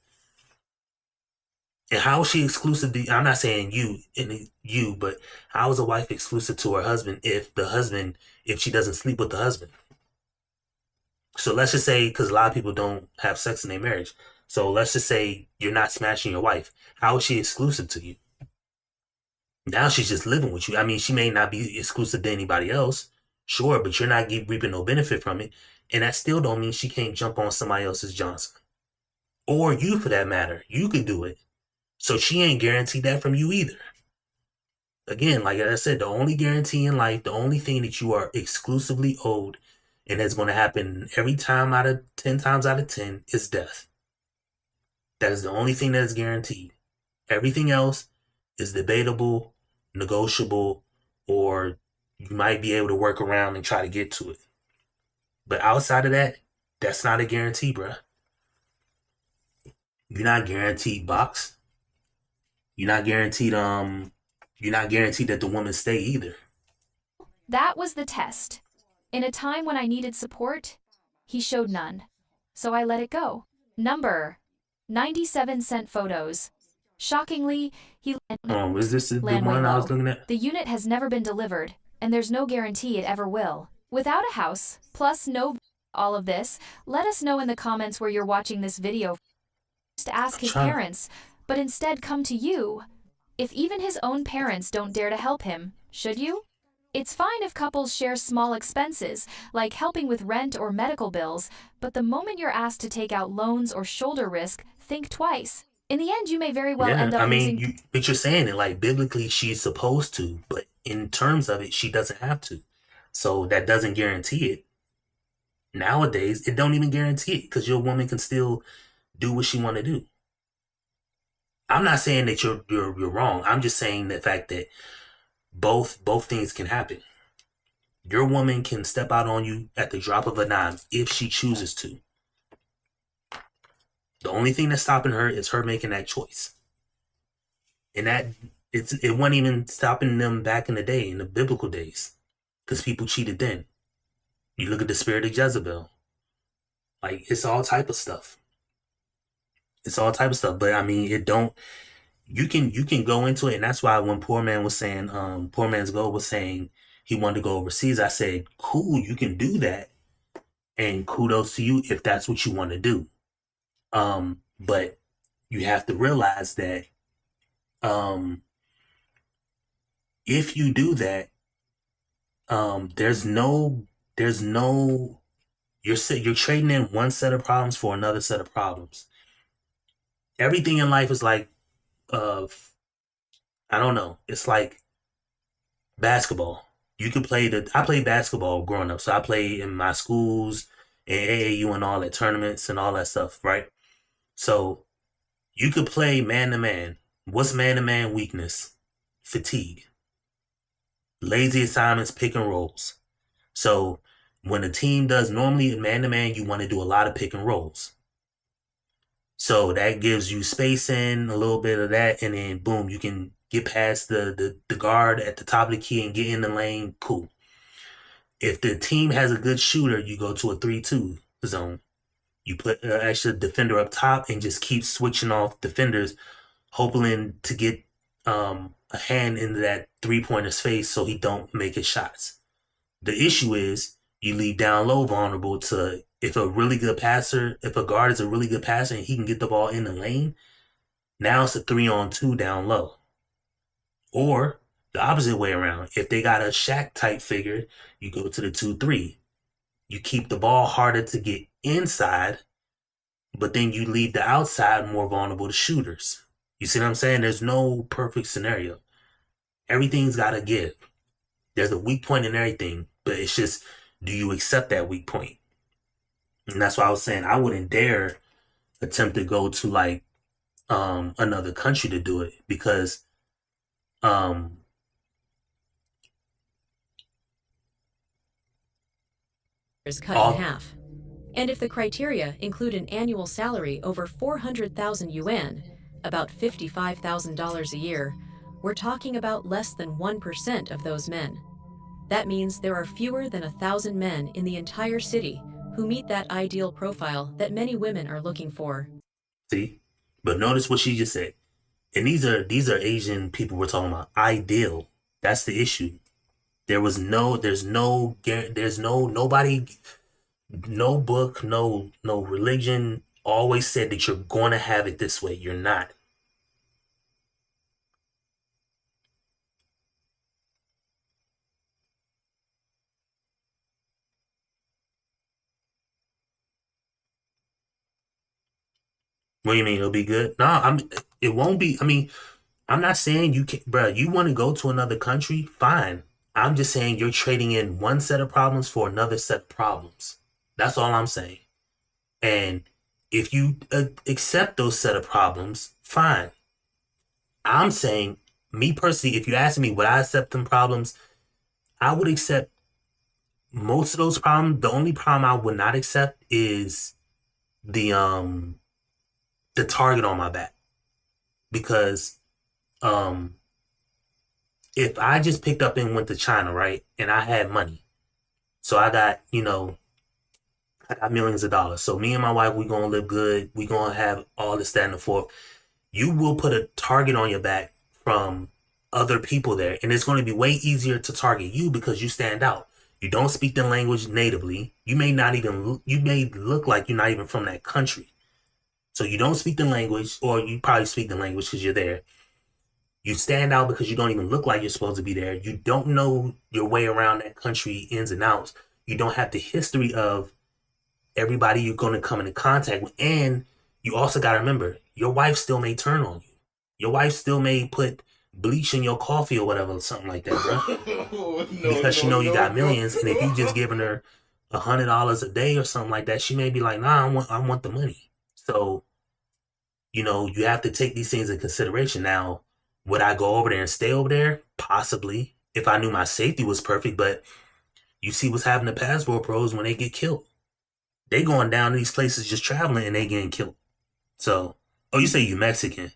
And how is she exclusive to, I'm not saying you, but how is a wife exclusive to her husband if she doesn't sleep with the husband? So let's just say, because a lot of people don't have sex in their marriage. So let's just say you're not smashing your wife. How is she exclusive to you? Now she's just living with you. I mean, she may not be exclusive to anybody else, sure, but you're not reaping no benefit from it. And that still don't mean she can't jump on somebody else's Johnson. Or you, for that matter. You could do it. So she ain't guaranteed that from you either. Again, like I said, the only guarantee in life, the only thing that you are exclusively owed, and that's going to happen every time out of 10 times out of 10, is death. That is the only thing that is guaranteed. Everything else is debatable, negotiable, or you might be able to work around and try to get to it. But outside of that, that's not a guarantee, bruh. You're not guaranteed box. You're not guaranteed that the woman stay either. That was the test. In a time when I needed support, he showed none. So I let it go. Number 97 sent photos. Shockingly, he is this the land way one I was low. looking at? The unit has never been delivered, and there's no guarantee it ever will. Without a house, plus no all of this, let us know in the comments where you're watching this video. To ask his parents, but instead come to you. If even his own parents don't dare to help him, should you? It's fine if couples share small expenses, like helping with rent or medical bills, but the moment you're asked to take out loans or shoulder risk, think twice. In the end, you may very well end up losing... but you're saying it like biblically she's supposed to, but in terms of it, she doesn't have to. So that doesn't guarantee it. Nowadays, it don't even guarantee it because your woman can still do what she want to do. I'm not saying that you're wrong. I'm just saying the fact that both things can happen. Your woman can step out on you at the drop of a dime if she chooses to. The only thing that's stopping her is her making that choice. And it wasn't even stopping them back in the day, in the biblical days, because people cheated then. You look at the spirit of Jezebel. Like, it's all type of stuff. It's all type of stuff. But I mean, you can go into it, and that's why when Poor Man's Goal was saying he wanted to go overseas, I said, cool, you can do that. And kudos to you if that's what you want to do. But you have to realize that if you do that, you're trading in one set of problems for another set of problems. Everything in life is like, I don't know. It's like basketball. I played basketball growing up. So I played in my schools and AAU and all that tournaments and all that stuff, right? So you could play man to man. What's man to man weakness? Fatigue. Lazy assignments, pick and rolls. So when a team does normally man to man, you want to do a lot of pick and rolls. So that gives you spacing, a little bit of that, and then boom, you can get past the guard at the top of the key and get in the lane. Cool. If the team has a good shooter, you go to a 3-2 zone. You put an extra defender up top and just keep switching off defenders, hoping to get a hand into that three-pointer's face so he don't make his shots. The issue is you leave down low vulnerable to if a guard is a really good passer and he can get the ball in the lane, now it's a 3-on-2 down low. Or the opposite way around. If they got a Shaq type figure, you go to the 2-3. You keep the ball harder to get inside, but then you leave the outside more vulnerable to shooters. You see what I'm saying? There's no perfect scenario. Everything's got to give. There's a weak point in everything, but it's just, do you accept that weak point? And that's why I was saying I wouldn't dare attempt to go to like another country to do it because is cut in half. And if the criteria include an annual salary over 400,000 yuan, about $55,000 a year, we're talking about less than 1% of those men. That means there are fewer than 1,000 men in the entire city who meet that ideal profile that many women are looking for. See? But notice what she just said. And these are Asian people we're talking about. Ideal. That's the issue. There's nobody, no book, no religion always said that you're going to have it this way. You're not. What do you mean it'll be good? No, it won't be. I mean, I'm not saying you can, bro. You want to go to another country? Fine. I'm just saying you're trading in one set of problems for another set of problems. That's all I'm saying. And if you accept those set of problems, fine. I'm saying, me personally, if you ask me would I accept them problems, I would accept most of those problems. The only problem I would not accept is the target on my back. Because if I just picked up and went to China, right, and I had money, so I got, I got millions of dollars. So me and my wife, we gonna live good. We gonna have all this, that, and the fourth. You will put a target on your back from other people there, and it's going to be way easier to target you because you stand out. You don't speak the language natively. You may look like you're not even from that country. So you don't speak the language, or you probably speak the language because you're there. You stand out because you don't even look like you're supposed to be there. You don't know your way around that country ins and outs. You don't have the history of everybody you're going to come into contact with. And you also got to remember, your wife still may turn on you. Your wife still may put bleach in your coffee or whatever, something like that, bro. Because she know you got millions. And if you just giving her $100 a day or something like that, she may be like, nah, I want the money. So, you have to take these things in consideration. Now, would I go over there and stay over there? Possibly, if I knew my safety was perfect. But you see what's happening to passport pros when they get killed. They going down to these places just traveling and they getting killed. So, you say you Mexican.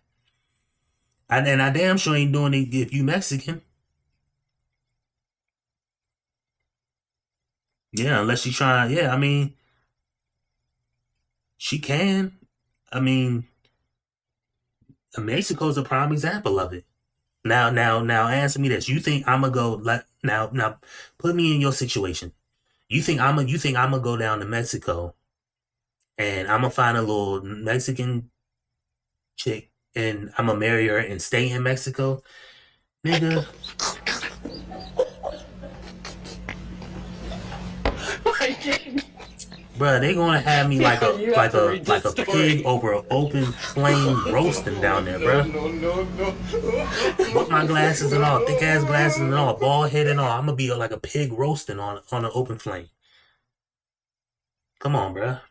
And I damn sure ain't doing it if you Mexican. Yeah, unless she trying. Yeah, I mean, she can. I mean, Mexico's a prime example of it. Now, answer me this. You think I'm gonna go now? Put me in your situation. You think I'm gonna go down to Mexico and I'm gonna find a little Mexican chick and I'm gonna marry her and stay in Mexico, nigga? Bruh, they gonna have me like a pig over an open flame roasting down there, bruh. With my glasses and all, thick ass glasses and all, bald head and all, I'm gonna be like a pig roasting on an open flame. Come on, bruh.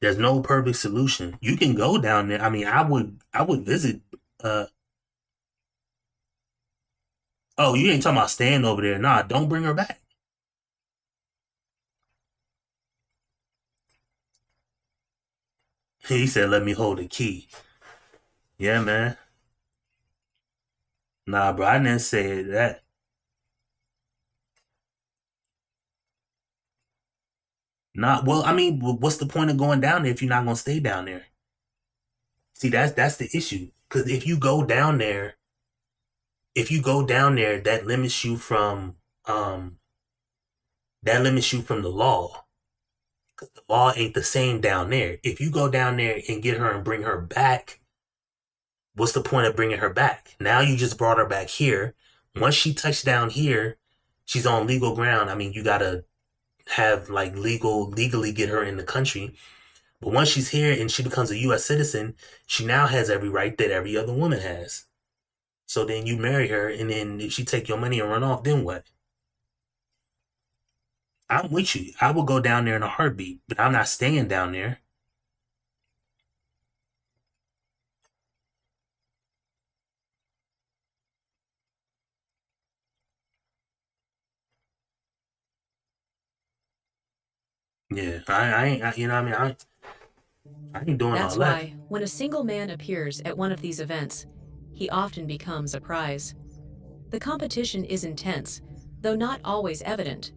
There's no perfect solution. You can go down there. I mean, I would visit. Oh, you ain't talking about staying over there? Nah, don't bring her back. He said, "Let me hold the key." Yeah, man. Nah, bro, I didn't say that. Nah, well, I mean, what's the point of going down there if you're not gonna stay down there? See, that's the issue. Because if you go down there, that limits you from the law. Because the law ain't the same down there. If you go down there and get her and bring her back, what's the point of bringing her back? Now you just brought her back here. Once she touched down here, she's on legal ground. I mean, you gotta have like legally get her in the country. But once she's here and she becomes a U.S. citizen, she now has every right that every other woman has. So then you marry her, and then if she take your money and run off, then what? I'm with you. I will go down there in a heartbeat, but I'm not staying down there. Yeah, I ain't, you know what I mean? I ain't doing That's all that. why, when a single man appears at one of these events, he often becomes a prize. The competition is intense, though not always evident.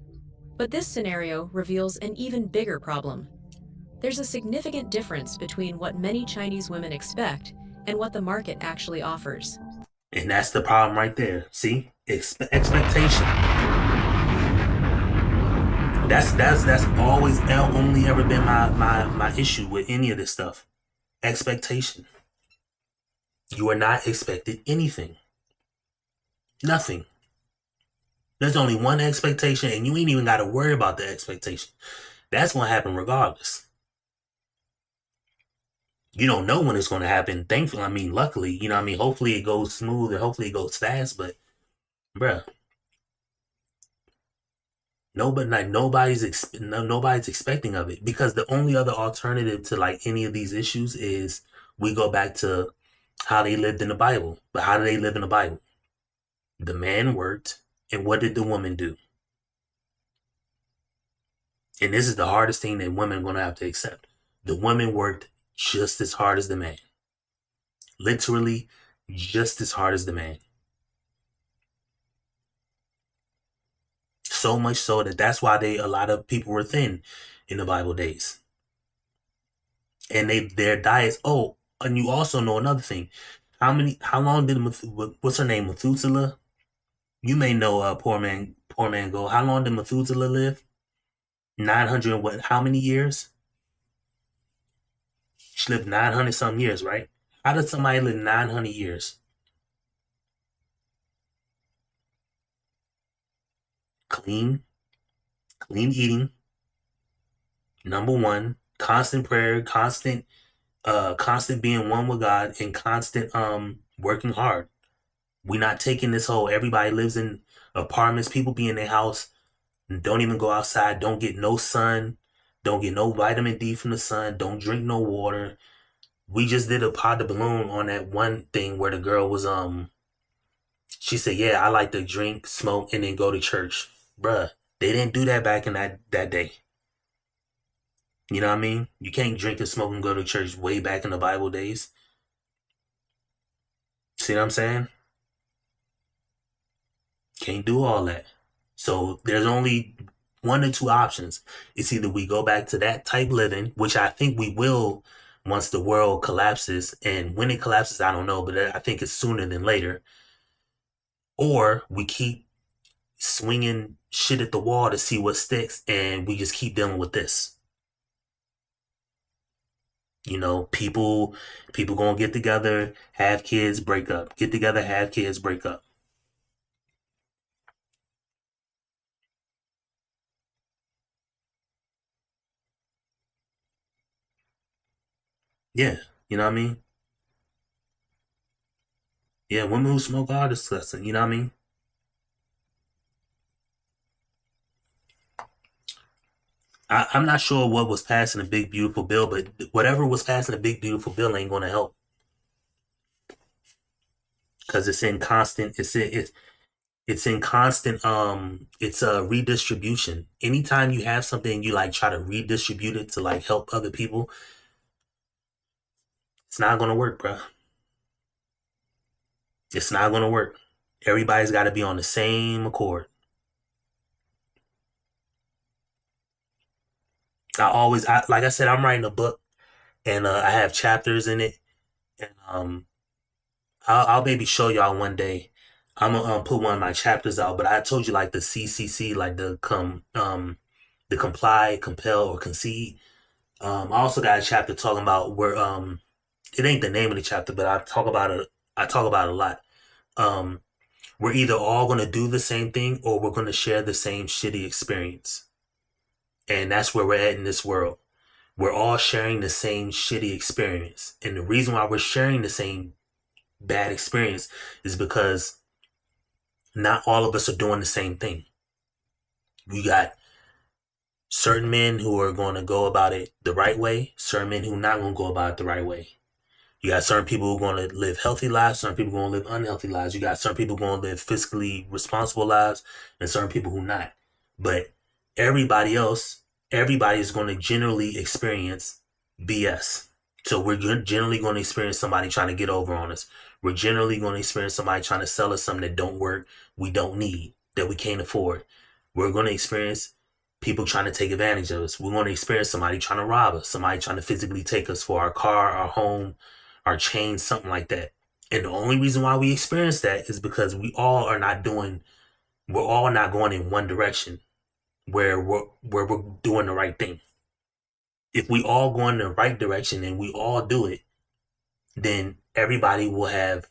But this scenario reveals an even bigger problem. There's a significant difference between what many Chinese women expect and what the market actually offers. And that's the problem right there. See? Expectation. That's always only ever been my issue with any of this stuff. Expectation. You are not expected anything. Nothing. There's only one expectation, and you ain't even got to worry about the expectation. That's going to happen regardless. You don't know when it's going to happen. Thankfully, I mean, luckily, you know what I mean? Hopefully it goes smooth and hopefully it goes fast, but bruh, nobody's expecting of it, because the only other alternative to like any of these issues is we go back to how they lived in the Bible. But how do they live in the Bible? The man worked, and what did the woman do? And this is the hardest thing that women are going to have to accept. The woman worked just as hard as the man. Literally just as hard as the man. So much so that that's why a lot of people were thin in the Bible days. And their diets. Oh, and you also know another thing. How long did what's her name, Methuselah? You may know poor man go. How long did Methuselah live? 900 what? How many years? She lived 900 some years, right? How did somebody live 900 years? Clean eating. Number one, constant prayer, constant being one with God, and constant working hard. We're not taking this whole everybody lives in apartments, people be in their house, don't even go outside, don't get no sun, don't get no vitamin D from the sun, don't drink no water. We just did a pod the balloon on that one thing where the girl was she said, yeah, I like to drink, smoke, and then go to church. Bruh, they didn't do that back in that day. You know what I mean? You can't drink and smoke and go to church way back in the Bible days. See what I'm saying? Can't do all that. So there's only one or two options. It's either we go back to that type living, which I think we will once the world collapses. And when it collapses, I don't know, but I think it's sooner than later. Or we keep swinging shit at the wall to see what sticks, and we just keep dealing with this. You know, people gonna get together, have kids, break up. Get together, have kids, break up. Yeah, you know what I mean? Yeah, women who smoke are disgusting, you know what I mean? I'm not sure what was passed in the big beautiful bill, but whatever was passed in the big beautiful bill ain't gonna help. Because it's in constant it's a redistribution. Anytime you have something you like try to redistribute it to like help other people, it's not gonna work, bro. It's not gonna work. Everybody's got to be on the same accord. Like I said, I'm writing a book, and I have chapters in it, and I'll maybe show y'all one day. I'm gonna put one of my chapters out, but I told you like the CCC, like the comply, compel, or concede. I also got a chapter talking about where it ain't the name of the chapter, but I talk about it. I talk about it a lot. We're either all gonna do the same thing or we're gonna share the same shitty experience. And that's where we're at in this world. We're all sharing the same shitty experience. And the reason why we're sharing the same bad experience is because not all of us are doing the same thing. You got certain men who are going to go about it the right way, certain men who are not going to go about it the right way. You got certain people who are going to live healthy lives, certain people going to live unhealthy lives. You got certain people going to live fiscally responsible lives, and certain people who not. But everybody else everybody's going to generally experience BS. So we're generally going to experience somebody trying to get over on us. We're generally going to experience somebody trying to sell us something that don't work, we don't need, that we can't afford. We're going to experience people trying to take advantage of us. We're going to experience somebody trying to rob us, somebody trying to physically take us for our car, our home, our chain, something like that. And the only reason why we experience that is because we're all not going in one direction where we're doing the right thing. If we all go in the right direction and we all do it, then everybody will have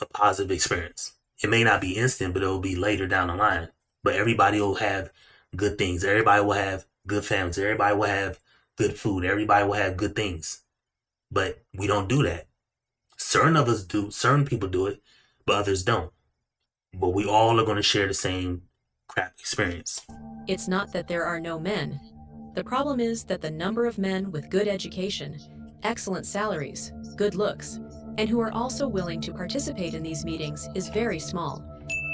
a positive experience. It may not be instant, but it will be later down the line. But everybody will have good things. Everybody will have good families. Everybody will have good food. Everybody will have good things. But we don't do that. Certain of us do. Certain people do it, but others don't. But we all are going to share the same crap experience. It's not that there are no men. The problem is that the number of men with good education, excellent salaries, good looks, and who are also willing to participate in these meetings is very small.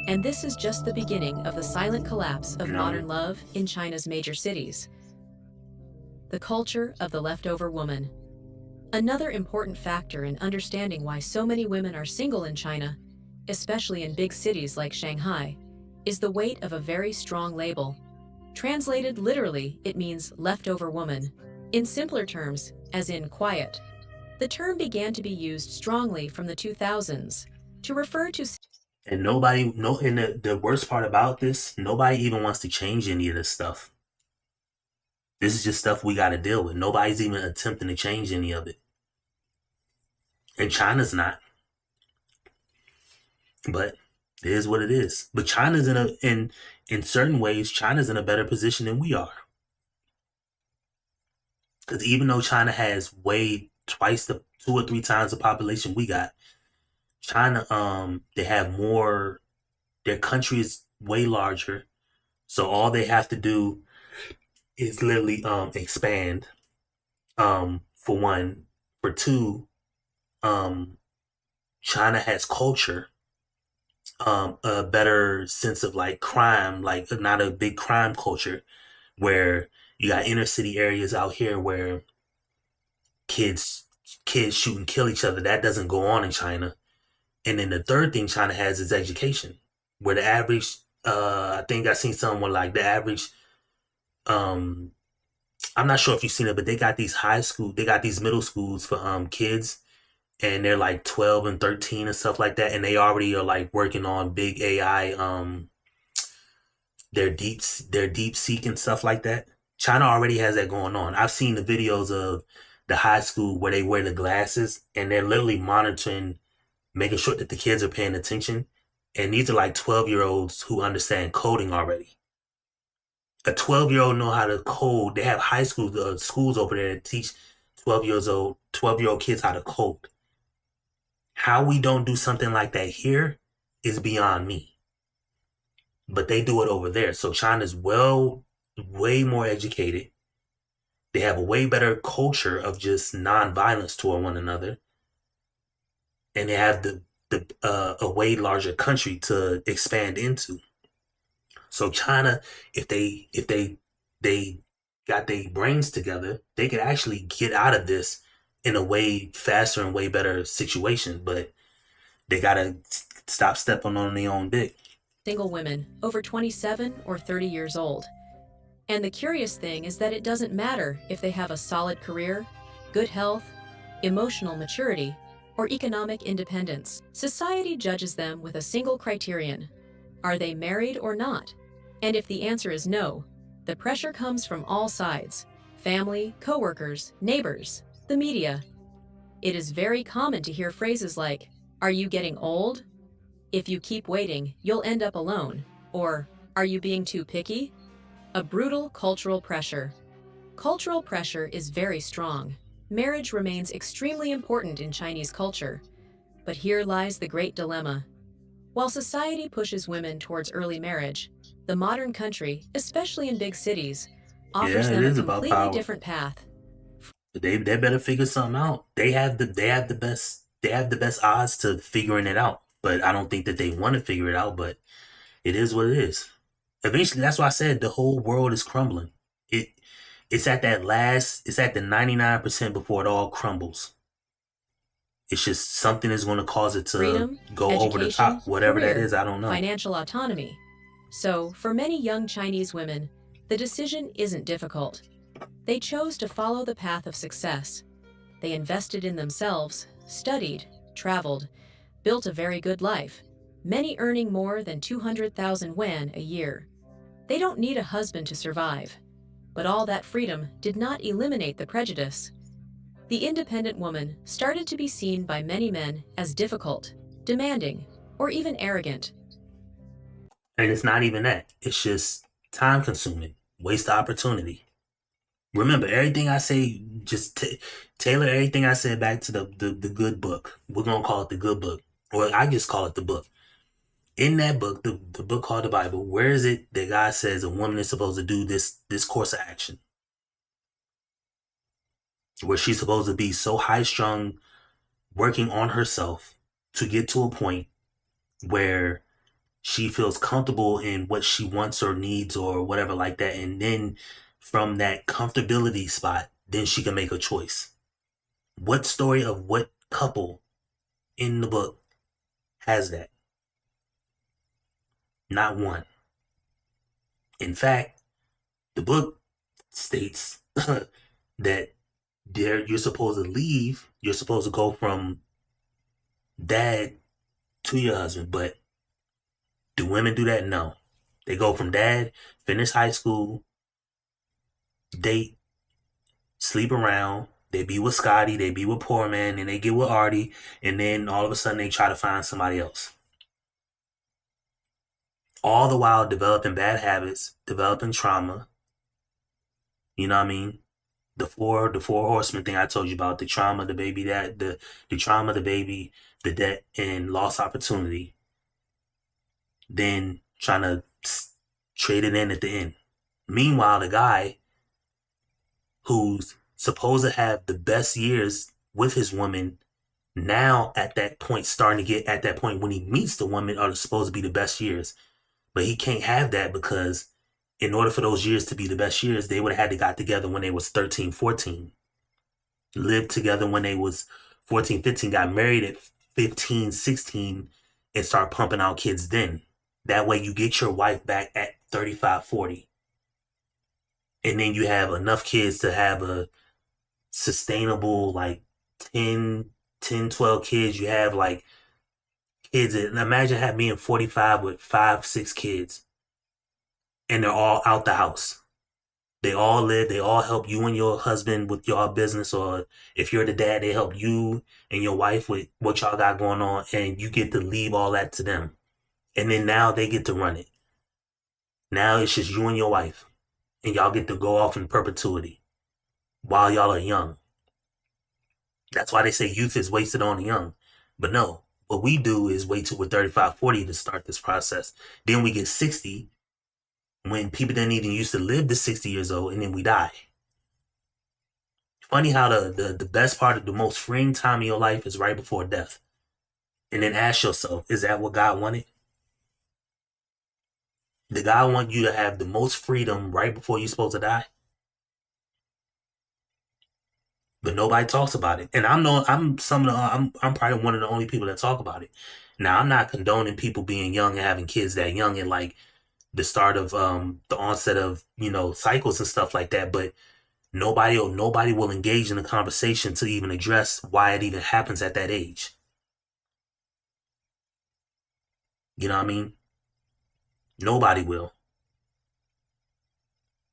And this is just the beginning of the silent collapse of modern love in China's major cities. The culture of the leftover woman. Another important factor in understanding why so many women are single in China, especially in big cities like Shanghai, is the weight of a very strong label. Translated literally, it means leftover woman. In simpler terms, as in quiet. The term began to be used strongly from the 2000s to refer to... And the worst part about this, nobody even wants to change any of this stuff. This is just stuff we got to deal with. Nobody's even attempting to change any of it. And China's not. But it is what it is. But China's in certain ways, China's in a better position than we are. Because even though China has twice 2 or 3 times the population we got, China, they have more, their country is way larger. So all they have to do is literally expand, for one. For two, China has culture, a better sense of like crime, like not a big crime culture, where you got inner city areas out here where kids shoot and kill each other. That doesn't go on in China. And then the third thing China has is education, where the average, I think I seen someone like the average, I'm not sure if you've seen it, but they got these middle schools for kids, and they're like 12 and 13 and stuff like that, and they already are like working on big AI, their deep seek and stuff like that. China already has that going on. I've seen the videos of the high school where they wear the glasses and they're literally monitoring, making sure that the kids are paying attention. And these are like 12-year-olds who understand coding already. A 12-year-old know how to code. They have high school schools over there that teach 12-year-old kids how to code. How we don't do something like that here is beyond me. But they do it over there. So China's way more educated. They have a way better culture of just non-violence toward one another. And they have a way larger country to expand into. So China, if they got their brains together, they could actually get out of this in a way faster and way better situation. But they gotta stop stepping on their own dick. Single women over 27 or 30 years old. And the curious thing is that it doesn't matter if they have a solid career, good health, emotional maturity, or economic independence. Society judges them with a single criterion. Are they married or not? And if the answer is no, the pressure comes from all sides: family, coworkers, neighbors, the media. It is very common to hear phrases like, "Are you getting old? If you keep waiting, you'll end up alone." Or, "Are you being too picky?" A brutal cultural pressure. Cultural pressure is very strong. Marriage remains extremely important in Chinese culture. But here lies the great dilemma. While society pushes women towards early marriage, the modern country, especially in big cities, offers them a completely different path. They better figure something out. They have the best odds to figuring it out. But I don't think that they want to figure it out. But it is what it is. Eventually, that's why I said the whole world is crumbling. It's at that last, it's at the 99% before it all crumbles. It's just something is going to cause it to Freedom, go over the education, top. Whatever that career, is, I don't know. financial autonomy. So, for many young Chinese women, the decision isn't difficult. They chose to follow the path of success. They invested in themselves, studied, traveled, built a very good life, many earning more than 200,000 yuan a year. They don't need a husband to survive. But all that freedom did not eliminate the prejudice. The independent woman started to be seen by many men as difficult, demanding, or even arrogant. And it's not even that. It's just time consuming, waste of opportunity. Remember, everything I say, just tailor everything I said back to the good book. We're going to call it the good book. Or I just call it the book. In that book, the book called the Bible, where is it that God says a woman is supposed to do this course of action? Where she's supposed to be so high-strung, working on herself to get to a point where she feels comfortable in what she wants or needs or whatever like that. And then from that comfortability spot, then she can make a choice. What story of what couple in the book has that? Not one. In fact, the book states that you're supposed to leave, you're supposed to go from dad to your husband. But do women do that? No. They go from dad, finish high school, date, sleep around, they be with Scotty, they be with Poor Man, and they get with Artie, and then all of a sudden they try to find somebody else. All the while developing bad habits, developing trauma. You know what I mean? The four horsemen thing I told you about, the trauma, the baby, the trauma, the baby, the debt, and lost opportunity. Then trying to trade it in at the end. Meanwhile, the guy who's supposed to have the best years with his woman, now at that point, starting to get at that point when he meets the woman, are supposed to be the best years. But he can't have that because in order for those years to be the best years, they would have had to got together when they was 13, 14. Lived together when they was 14, 15, got married at 15, 16, and start pumping out kids then. That way you get your wife back at 35, 40. And then you have enough kids to have a sustainable, like 10, 12 kids. You have like kids. Imagine being 45 with 5, 6 kids. And they're all out the house. They all live, they all help you and your husband with your business, or if you're the dad, they help you and your wife with what y'all got going on, and you get to leave all that to them. And then now they get to run it. Now it's just you and your wife, and y'all get to go off in perpetuity while y'all are young. That's why they say youth is wasted on the young. But no, what we do is wait till we're 35, 40 to start this process. Then we get 60, when people didn't even used to live to 60 years old, and then we die. Funny how the best part of the most freeing time of your life is right before death. And then ask yourself, is that what God wanted? Did God want you to have the most freedom right before you're supposed to die? But nobody talks about it. And I'm probably one of the only people that talk about it. Now, I'm not condoning people being young and having kids that young and like the start of the onset of, cycles and stuff like that, but nobody will engage in a conversation to even address why it even happens at that age. You know what I mean? Nobody will.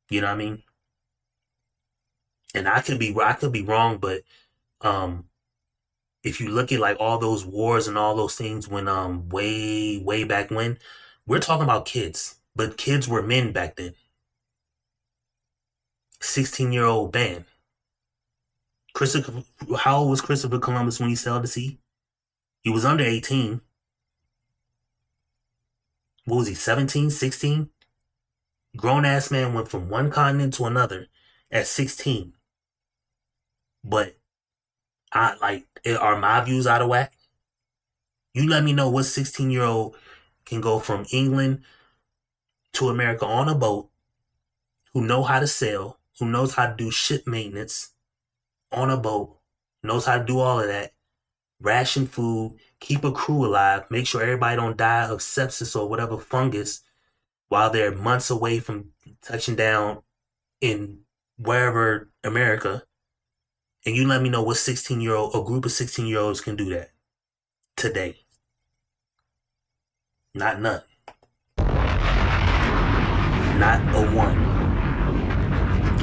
You know what I mean? And I could be wrong, but if you look at like all those wars and all those things when way back when, we're talking about kids. But kids were men back then. 16-year-old man. How old was Christopher Columbus when he sailed the sea? He was under 18. What was he, 17, 16? Grown-ass man went from one continent to another at 16. But are my views out of whack? You let me know what 16-year-old can go from England to America on a boat, who know how to sail, who knows how to do ship maintenance on a boat, knows how to do all of that, ration food, keep a crew alive, make sure everybody don't die of sepsis or whatever fungus while they're months away from touching down in wherever America, and you let me know what a group of 16-year-olds can do that today. Not none. Not a one.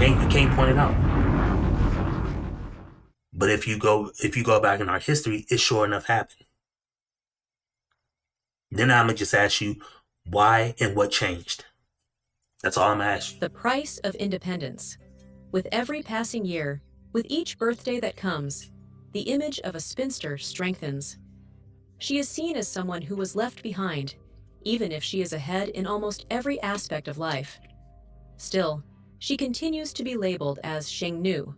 You can't point it out. But if you go back in our history, it sure enough happened. Then I'm gonna just ask you why and what changed. That's all I'm gonna ask you. The price of independence. With every passing year, with each birthday that comes, the image of a spinster strengthens. She is seen as someone who was left behind, even if she is ahead in almost every aspect of life. Still, she continues to be labeled as Shengnu.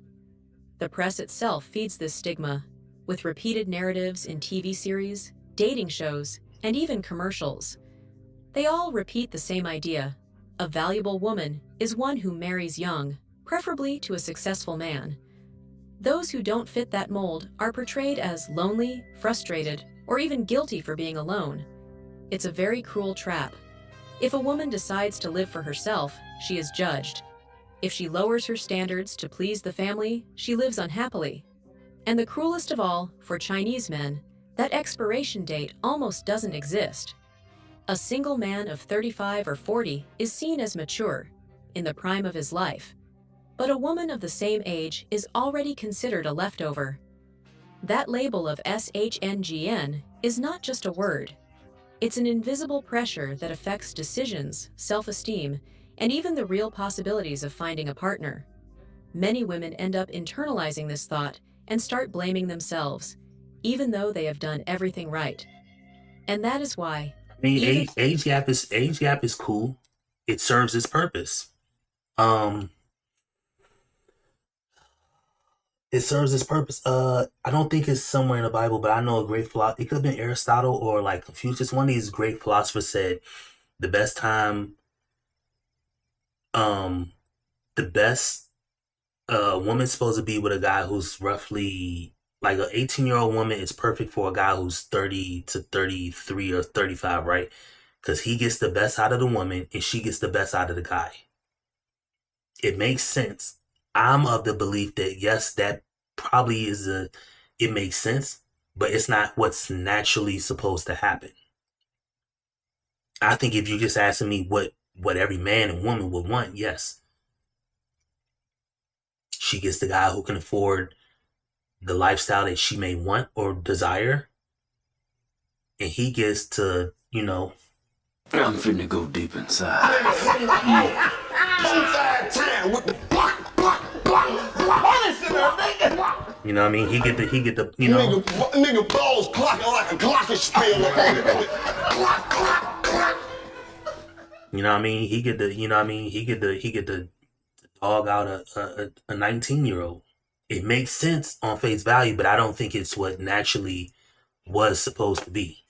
The press itself feeds this stigma, with repeated narratives in TV series, dating shows, and even commercials. They all repeat the same idea. A valuable woman is one who marries young, preferably to a successful man. Those who don't fit that mold are portrayed as lonely, frustrated, or even guilty for being alone. It's a very cruel trap. If a woman decides to live for herself, she is judged. If she lowers her standards to please the family, she lives unhappily. And the cruelest of all, for Chinese men, that expiration date almost doesn't exist. A single man of 35 or 40 is seen as mature, in the prime of his life. But a woman of the same age is already considered a leftover. That label of SHNGN is not just a word. It's an invisible pressure that affects decisions, self-esteem, and even the real possibilities of finding a partner. Many women end up internalizing this thought and start blaming themselves, even though they have done everything right. And that is why... I mean, age gap is cool. It serves its purpose. It serves its purpose. I don't think it's somewhere in the Bible, but I know a great philosopher. It could have been Aristotle or like Confucius. One of these great philosophers said the best time, the best woman's supposed to be with a guy who's roughly like an 18-year-old woman is perfect for a guy who's 30 to 33 or 35, right? Because he gets the best out of the woman and she gets the best out of the guy. It makes sense. I'm of the belief that yes, that probably it makes sense, but it's not what's naturally supposed to happen. I think if you're just asking me what every man and woman would want, yes. She gets the guy who can afford the lifestyle that she may want or desire. And he gets to, I'm finna go deep inside. You know what I mean? He get the Nigga balls clocking like a glockenspiel. You know what I mean? He get the dog out a 19-year-old. It makes sense on face value, but I don't think it's what naturally was supposed to be.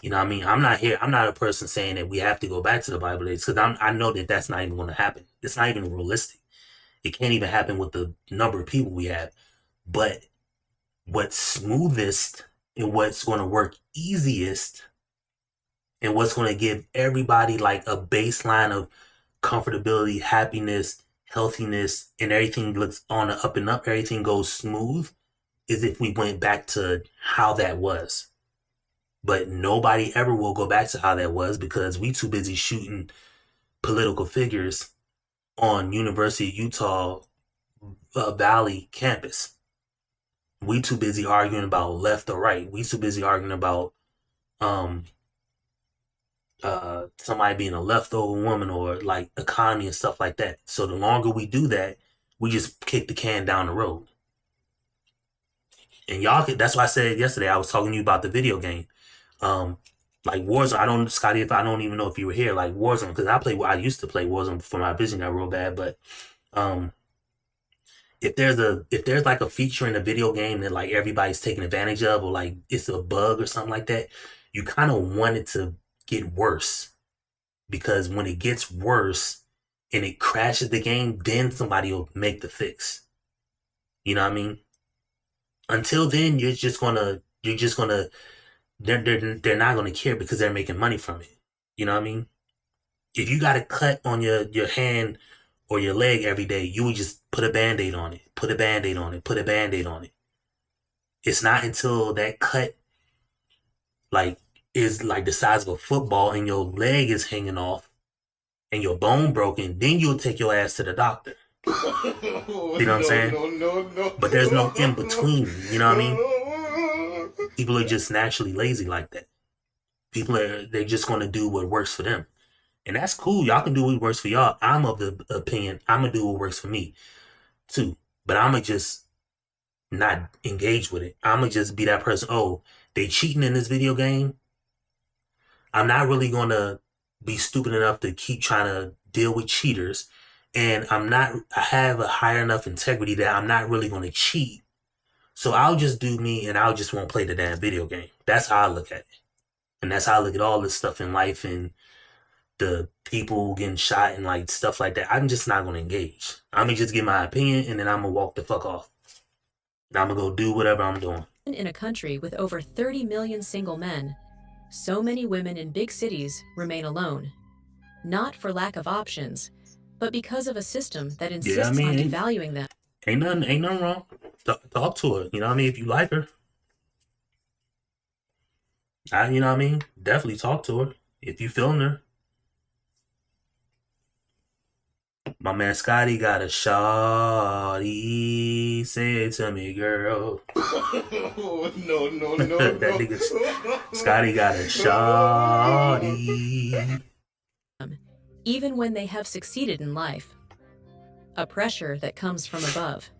You know what I mean? I'm not a person saying that we have to go back to the Bible days, because I know that that's not even going to happen. It's not even realistic. It can't even happen with the number of people we have. But what's smoothest and what's going to work easiest and what's going to give everybody like a baseline of comfortability, happiness, healthiness, and everything looks on the up and up, everything goes smooth, is if we went back to how that was. But nobody ever will go back to how that was because we too busy shooting political figures on University of Utah Valley campus. We too busy arguing about left or right. We too busy arguing about somebody being a leftover woman or like economy and stuff like that. So the longer we do that, we just kick the can down the road. And that's why I said yesterday, I was talking to you about the video game. Like Warzone, Scotty, if I don't even know if you were here, like Warzone, because I used to play Warzone before my vision got real bad, but if there's like a feature in a video game that like everybody's taking advantage of, or like it's a bug or something like that, you kind of want it to get worse, because when it gets worse, and it crashes the game, then somebody will make the fix. You know what I mean? Until then, they're not gonna care because they're making money from it. You know what I mean? If you got a cut on your hand or your leg every day, you would just put a Band-Aid on it, put a Band-Aid on it, put a Band-Aid on it. It's not until that cut like is like the size of a football and your leg is hanging off and your bone broken, then you'll take your ass to the doctor. You know what I'm saying? No. But there's no in between, you know what I mean? People are just naturally lazy like that. They're just gonna do what works for them. And that's cool. Y'all can do what works for y'all. I'm of the opinion I'm gonna do what works for me too. But I'm gonna just not engage with it. I'm gonna just be that person. Oh, they cheating in this video game. I'm not really gonna be stupid enough to keep trying to deal with cheaters. And I have a higher enough integrity that I'm not really gonna cheat. So I'll just do me and I'll just won't play the damn video game. That's how I look at it. And that's how I look at all this stuff in life and the people getting shot and like stuff like that. I'm just not gonna engage. I'm gonna just give my opinion and then I'm gonna walk the fuck off. And I'm gonna go do whatever I'm doing. In a country with over 30 million single men, so many women in big cities remain alone. Not for lack of options, but because of a system that insists on devaluing them. Ain't nothing wrong. Talk to her. You know what I mean? If you like her. You know what I mean? Definitely talk to her. If you feeling her. My man Scotty got a shawty. Say it to me, girl. No. That nigga Scotty got a shawty. Even when they have succeeded in life. A pressure that comes from above.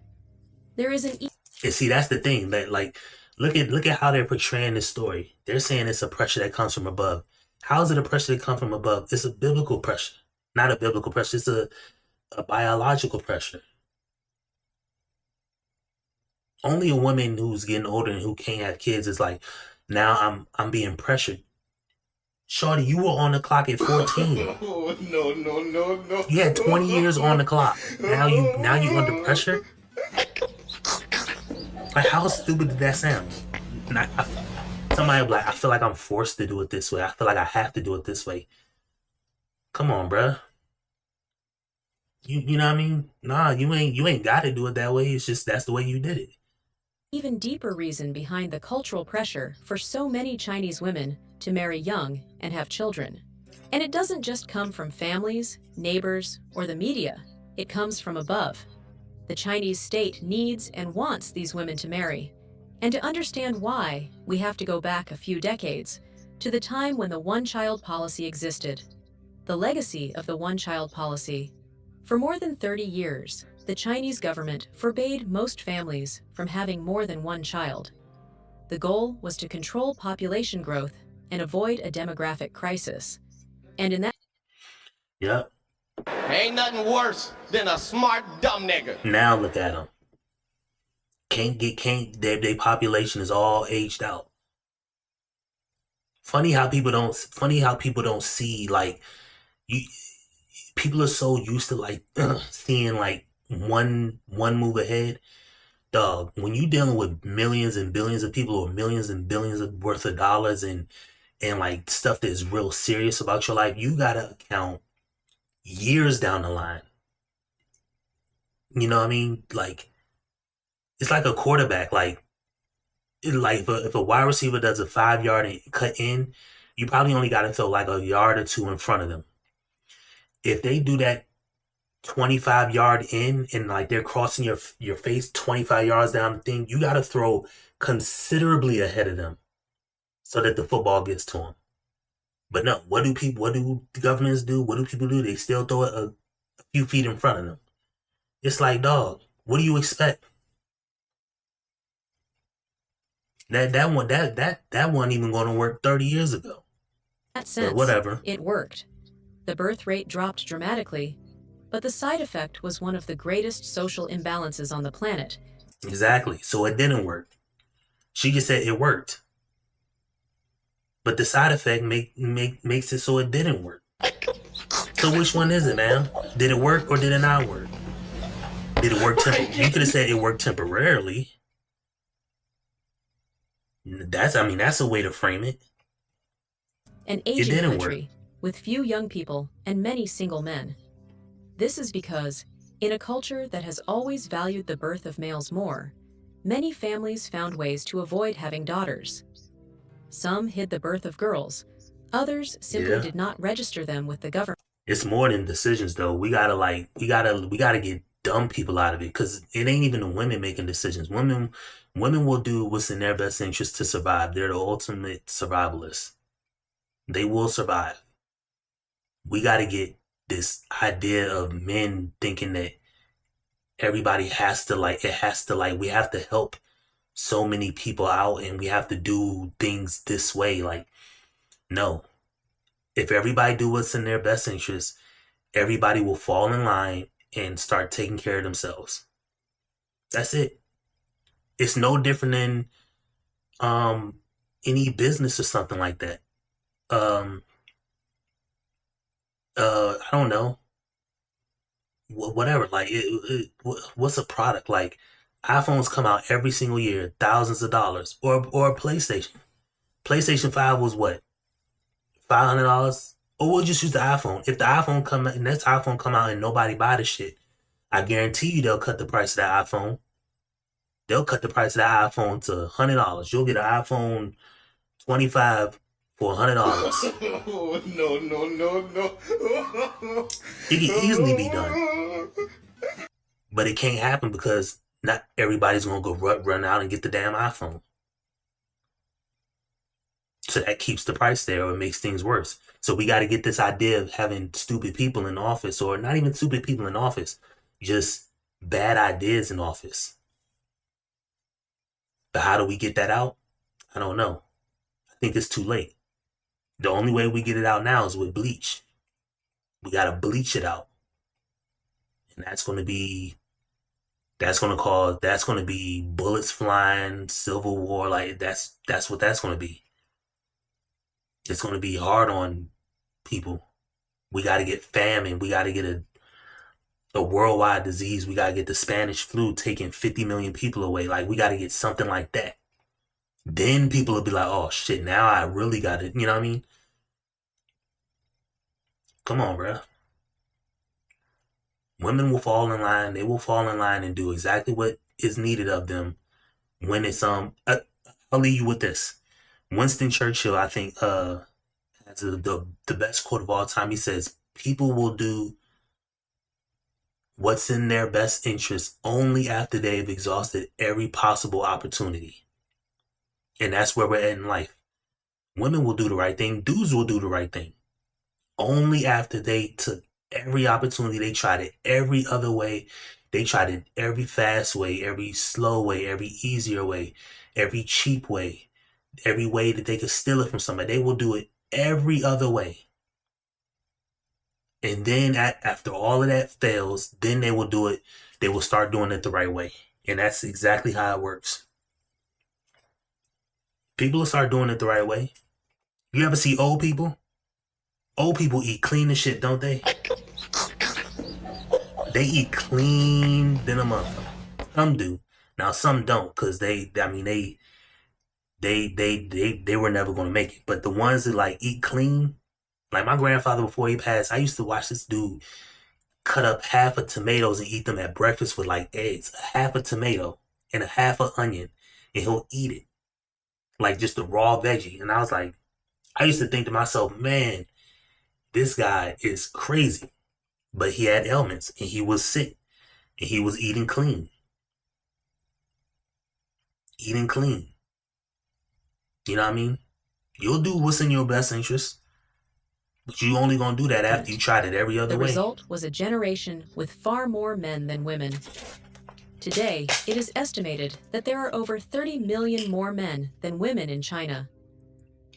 There is an And see, that's the thing. That like, look at how they're portraying this story. They're saying it's a pressure that comes from above. How is it a pressure that comes from above? It's a biblical pressure. Not a biblical pressure. It's a biological pressure. Only a woman who's getting older and who can't have kids is like, now I'm being pressured. Shorty, you were on the clock at 14. No. You had 20 years on the clock. Now you under pressure? Like, how stupid did that sound? Somebody will be like, I feel like I'm forced to do it this way. I feel like I have to do it this way. Come on, bruh. You know what I mean? Nah, you ain't got to do it that way. It's just that's the way you did it. even deeper reason behind the cultural pressure for so many Chinese women to marry young and have children. And it doesn't just come from families, neighbors, or the media. It comes from above. The Chinese state needs and wants these women to marry. And to understand why, we have to go back a few decades to the time when the one-child policy existed. The legacy of the one-child policy. For more than 30 years, the Chinese government forbade most families from having more than one child. The goal was to control population growth and avoid a demographic crisis. And in that... Yep. Ain't nothing worse than a smart dumb nigga. Now look at them. Their population is all aged out. Funny how people don't see, like, people are so used to like seeing like one move ahead. Dog, when you dealing with millions and billions of people or millions and billions of worth of dollars and like stuff that's real serious about your life, you gotta account years down the line. You know what I mean? Like, it's like a quarterback. Like if a wide receiver does a 5-yard cut in, you probably only got to throw like a yard or two in front of them. If they do that 25-yard in and like they're crossing your face 25 yards down the thing, you got to throw considerably ahead of them so that the football gets to them. But no, what do the governments do? What do people do? They still throw it a few feet in front of them. It's like, dog, what do you expect? That one even going to work 30 years ago. In that sense, but whatever. It worked. The birth rate dropped dramatically, but the side effect was one of the greatest social imbalances on the planet. Exactly. So it didn't work. She just said it worked. But the side effect makes it so it didn't work. So which one is it, man? Did it work or did it not work? Did it work You could have said it worked temporarily. That's a way to frame it. An aging country with few young people and many single men. This is because, in a culture that has always valued the birth of males more, many families found ways to avoid having daughters. Some hid the birth of girls, others simply did not register them with the government. It's more than decisions, though. We gotta get dumb people out of it, because it ain't even the women making decisions. Women will do what's in their best interest to survive. They're the ultimate survivalists. They will survive. We gotta get this idea of men thinking that everybody has to we have to help so many people out and we have to do things this way. Like, no. If everybody do what's in their best interest, everybody will fall in line and start taking care of themselves. That's it. It's no different than any business or something like that. I don't know. Whatever. Like, what's a product? Like, iPhones come out every single year, thousands of dollars, or a PlayStation. PlayStation 5 was what? $500? Or we'll just use the iPhone. If the next iPhone come out and nobody buy the shit, I guarantee you they'll cut the price of that iPhone. They'll cut the price of that iPhone to $100. You'll get an iPhone 25 for $100. Oh, no. It can easily be done. But it can't happen because not everybody's going to go run out and get the damn iPhone. So that keeps the price there, or it makes things worse. So we got to get this idea of having stupid people in office, or not even stupid people in office, just bad ideas in office. But how do we get that out? I don't know. I think it's too late. The only way we get it out now is with bleach. We got to bleach it out. And that's going to be bullets flying, civil war. Like, that's what that's going to be. It's going to be hard on people. We got to get famine. We got to get a worldwide disease. We got to get the Spanish flu taking 50 million people away. Like, we got to get something like that. Then people will be like, oh shit, now I really got it. You know what I mean? Come on, bro. Women will fall in line. They will fall in line and do exactly what is needed of them when it's, I'll leave you with this. Winston Churchill, I think, has the best quote of all time. He says, people will do what's in their best interest only after they've exhausted every possible opportunity. And that's where we're at in life. Women will do the right thing. Dudes will do the right thing. Only after they took every opportunity. They tried it every other way. They tried it every fast way, every slow way, every easier way, every cheap way, every way that they could steal it from somebody. They will do it every other way. And then after all of that fails, then they will do it. They will start doing it the right way. And that's exactly how it works. People will start doing it the right way. You ever see old people? Old people eat clean as shit, don't they? They eat clean than a motherfucker. Some do. Now some don't, because they were never gonna make it. But the ones that like eat clean, like my grandfather before he passed, I used to watch this dude cut up half of tomatoes and eat them at breakfast with like eggs. Half a tomato and a half an onion, and he'll eat it like just a raw veggie. And I was like, I used to think to myself, man, this guy is crazy. But he had ailments and he was sick and he was eating clean. Eating clean. You know what I mean? You'll do what's in your best interest, but you only gonna do that after you tried it every other way. The result was a generation with far more men than women. Today, it is estimated that there are over 30 million more men than women in China.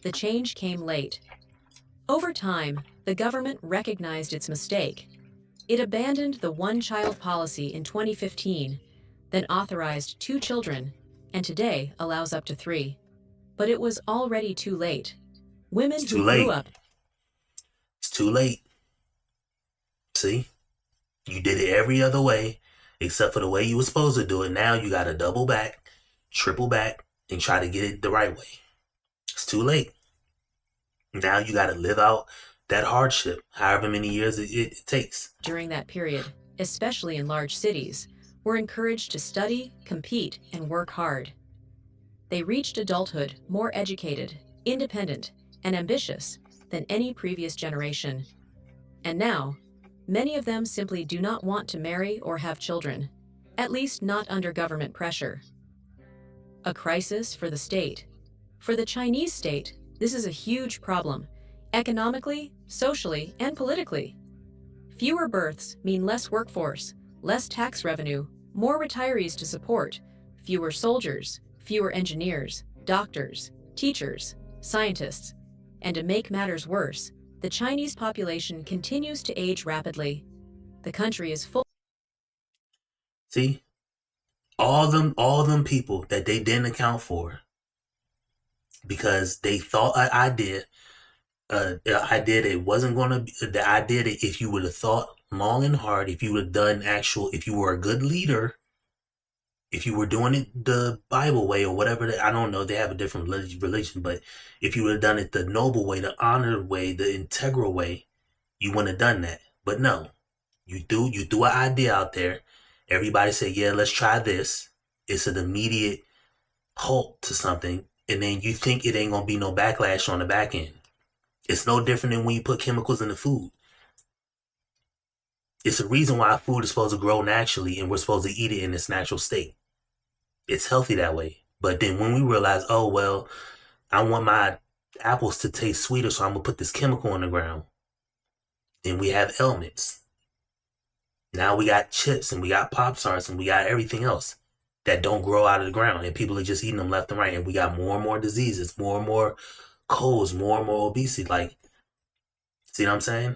The change came late. Over time, the government recognized its mistake. It abandoned the one-child policy in 2015, then authorized 2 children, and today allows up to 3. But it was already too late. Women who grew up too late. See? You did it every other way except for the way you were supposed to do it. Now you got to double back, triple back, and try to get it the right way. It's too late. Now you got to live out that hardship, however many years it takes. During that period, especially in large cities, were encouraged to study, compete, and work hard. They reached adulthood more educated, independent, and ambitious than any previous generation. And now, many of them simply do not want to marry or have children, at least not under government pressure. A crisis for the state. For the Chinese state, this is a huge problem, economically, socially, and politically. Fewer births mean less workforce, less tax revenue, more retirees to support, fewer soldiers, fewer engineers, doctors, teachers, scientists, and to make matters worse, the Chinese population continues to age rapidly. The country is full. See? All them people that they didn't account for because they thought an idea it wasn't going to be the idea that if you would have thought long and hard, if you would have done if you were a good leader, if you were doing it the Bible way or whatever, I don't know, they have a different religion, but if you would have done it the noble way, the honored way, the integral way, you wouldn't have done that. But no, you threw an idea out there. Everybody said, yeah, let's try this. It's an immediate halt to something. And then you think it ain't going to be no backlash on the back end. It's no different than when you put chemicals in the food. It's a reason why food is supposed to grow naturally and we're supposed to eat it in its natural state. It's healthy that way. But then when we realize, oh, well, I want my apples to taste sweeter, so I'm going to put this chemical in the ground. Then we have ailments. Now we got chips and we got Pop-Tarts and we got everything else that don't grow out of the ground. And people are just eating them left and right. And we got more and more diseases, more and more colds, more and more obesity. Like, see what I'm saying?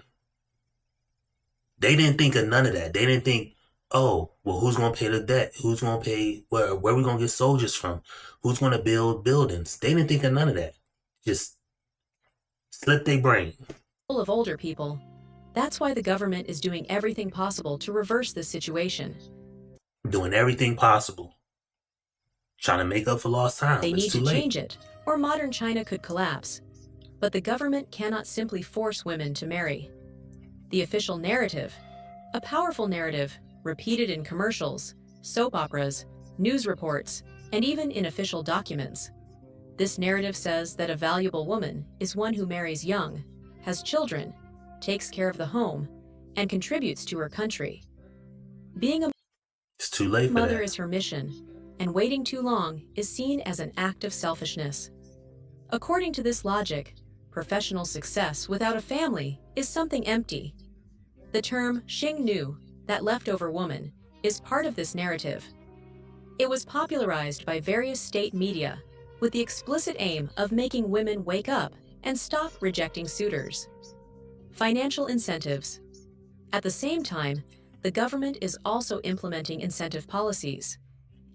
They didn't think of none of that. They didn't think, oh, well, who's going to pay the debt? Who's going to pay, where are we going to get soldiers from? Who's going to build buildings? They didn't think of none of that. Just slip their brain. Full of older people. That's why the government is doing everything possible to reverse this situation. Doing everything possible. Trying to make up for lost time. They need It's too to late. change it, or modern China could collapse. But the government cannot simply force women to marry. The official narrative, a powerful narrative repeated in commercials, soap operas, news reports, and even in official documents. This narrative says that a valuable woman is one who marries young, has children, takes care of the home, and contributes to her country. Being a It's too late for mother that. is her mission, and waiting too long is seen as an act of selfishness. According to this logic, professional success without a family is something empty. The term Xing Nu, that leftover woman, is part of this narrative. It was popularized by various state media with the explicit aim of making women wake up and stop rejecting suitors. Financial incentives. At the same time, the government is also implementing incentive policies.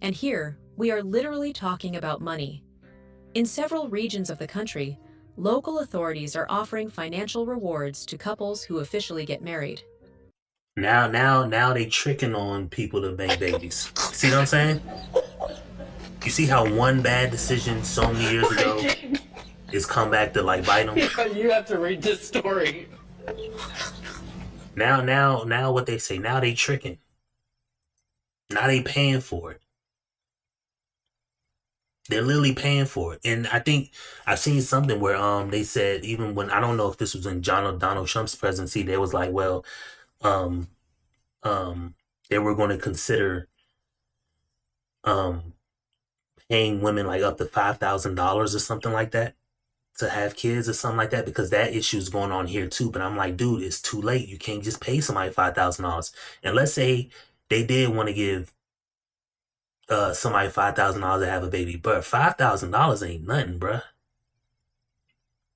And here, we are literally talking about money. In several regions of the country, local authorities are offering financial rewards to couples who officially get married. Now they tricking on people to make babies. See what I'm saying? You see how one bad decision so many years ago is come back to like bite them? You have to read this story. Now what they say, now they tricking. Now they paying for it. They're literally paying for it. And I think I've seen something where they said, even when, I don't know if this was in Donald Trump's presidency, they was like, well, they were going to consider paying women like up to $5,000 or something like that to have kids or something like that, because that issue is going on here too. But I'm like, dude, it's too late. You can't just pay somebody $5,000. And let's say they did want to give somebody $5,000 to have a baby, but $5,000 ain't nothing, bruh.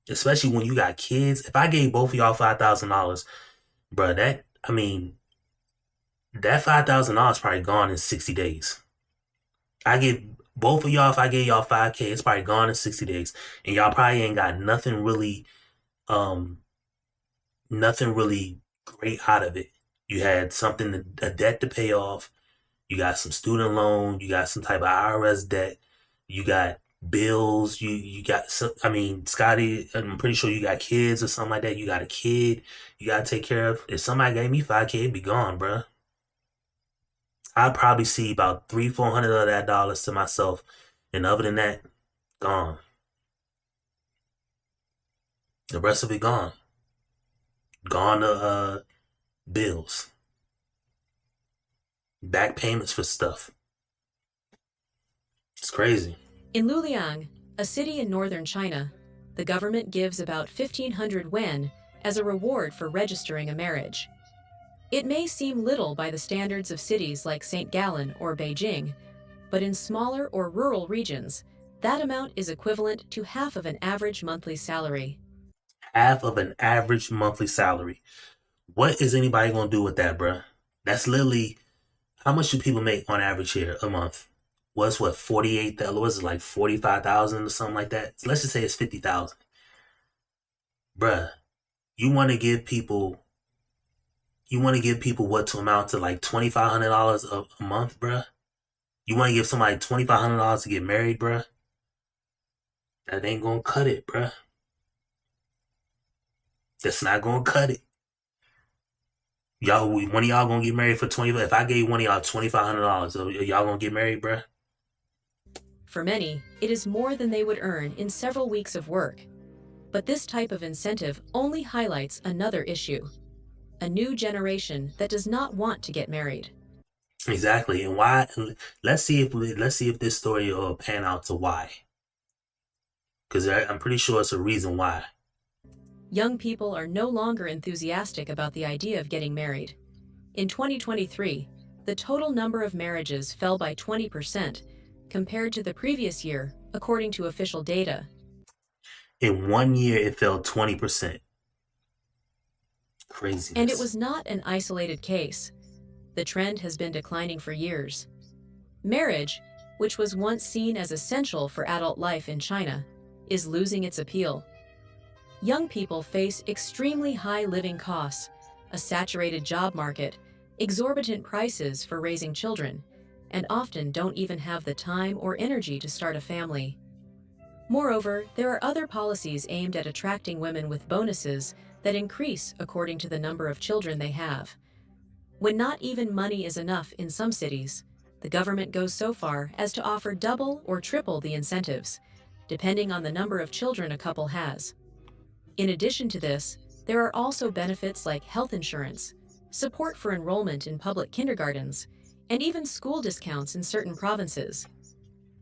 Especially when you got kids. If I gave both of y'all $5,000, bruh, that $5,000 probably gone in 60 days. I get both of y'all, if I gave y'all $5K, it's probably gone in 60 days. And y'all probably ain't got nothing really, nothing really great out of it. You had a debt to pay off. You got some student loan. You got some type of IRS debt. You got bills. You got some. I mean, Scotty, I'm pretty sure you got kids or something like that. You got a kid you gotta take care of. If somebody gave me $5K, it'd be gone, bruh. I'd probably see about $300-400 of that dollars to myself, and other than that, gone. The rest of it gone. Gone to bills, back payments for stuff. It's crazy. In Luliang, a city in northern China, the government gives about 1,500 yuan as a reward for registering a marriage. It may seem little by the standards of cities like St. Gallen or Beijing, but in smaller or rural regions, that amount is equivalent to half of an average monthly salary. Half of an average monthly salary. What is anybody gonna do with that, bruh? That's literally, how much do people make on average here a month? What's what, 48,000? Was it like 45,000 or something like that? Let's just say it's 50,000. Bruh, you want to give people what to amount to like $2,500 a month, bruh? You want to give somebody $2,500 to get married, bruh? That ain't gonna cut it, bruh. That's not gonna cut it. Y'all, one of y'all gonna get married for $2,500? If I gave one of y'all $2,500, y'all gonna get married, bruh? For many, it is more than they would earn in several weeks of work. But this type of incentive only highlights another issue: a new generation that does not want to get married. Exactly, and why? Let's see if this story will pan out to why. Because I'm pretty sure it's a reason why. Young people are no longer enthusiastic about the idea of getting married. In 2023, the total number of marriages fell by 20% compared to the previous year, according to official data. In 1 year, it fell 20%. Craziness. And it was not an isolated case. The trend has been declining for years. Marriage, which was once seen as essential for adult life in China, is losing its appeal. Young people face extremely high living costs, a saturated job market, exorbitant prices for raising children, and often don't even have the time or energy to start a family. Moreover, there are other policies aimed at attracting women with bonuses that increase according to the number of children they have. When not even money is enough in some cities, the government goes so far as to offer double or triple the incentives, depending on the number of children a couple has. In addition to this, there are also benefits like health insurance, support for enrollment in public kindergartens, and even school discounts in certain provinces.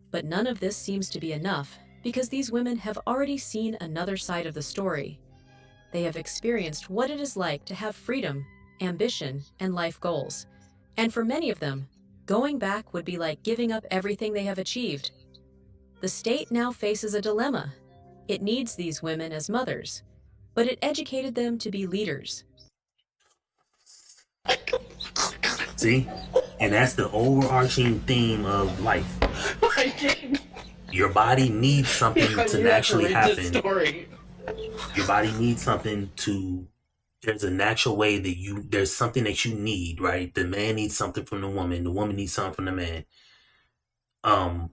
But none of this seems to be enough because these women have already seen another side of the story. They have experienced what it is like to have freedom, ambition, and life goals. And for many of them, going back would be like giving up everything they have achieved. The state now faces a dilemma. It needs these women as mothers, but it educated them to be leaders. See? And that's the overarching theme of life. Your body needs something to naturally happen. Your body needs something to, there's a natural way that there's something that you need, right? The man needs something from the woman needs something from the man.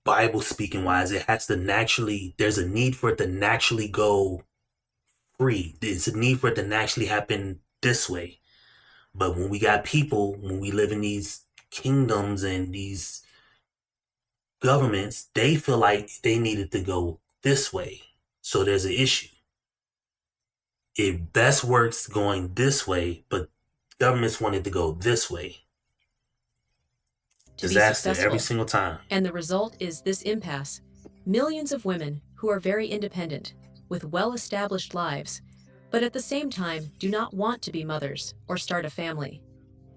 Bible speaking wise, it has to naturally, there's a need for it to naturally go free. There's a need for it to naturally happen this way. But when we got people, when we live in these kingdoms and these governments, they feel like they needed to go this way. So there's an issue. It best works going this way, but governments wanted to go this way. To Disaster be successful. every single time. And the result is this impasse. Millions of women who are very independent, with well-established lives, but at the same time do not want to be mothers or start a family.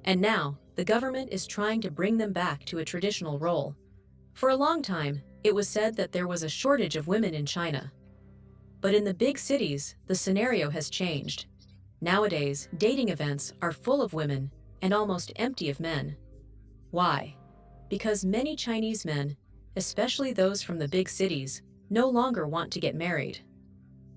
And now, the government is trying to bring them back to a traditional role. For a long time, it was said that there was a shortage of women in China. But in the big cities, the scenario has changed. Nowadays, dating events are full of women and almost empty of men. Why? Because many Chinese men, especially those from the big cities, no longer want to get married.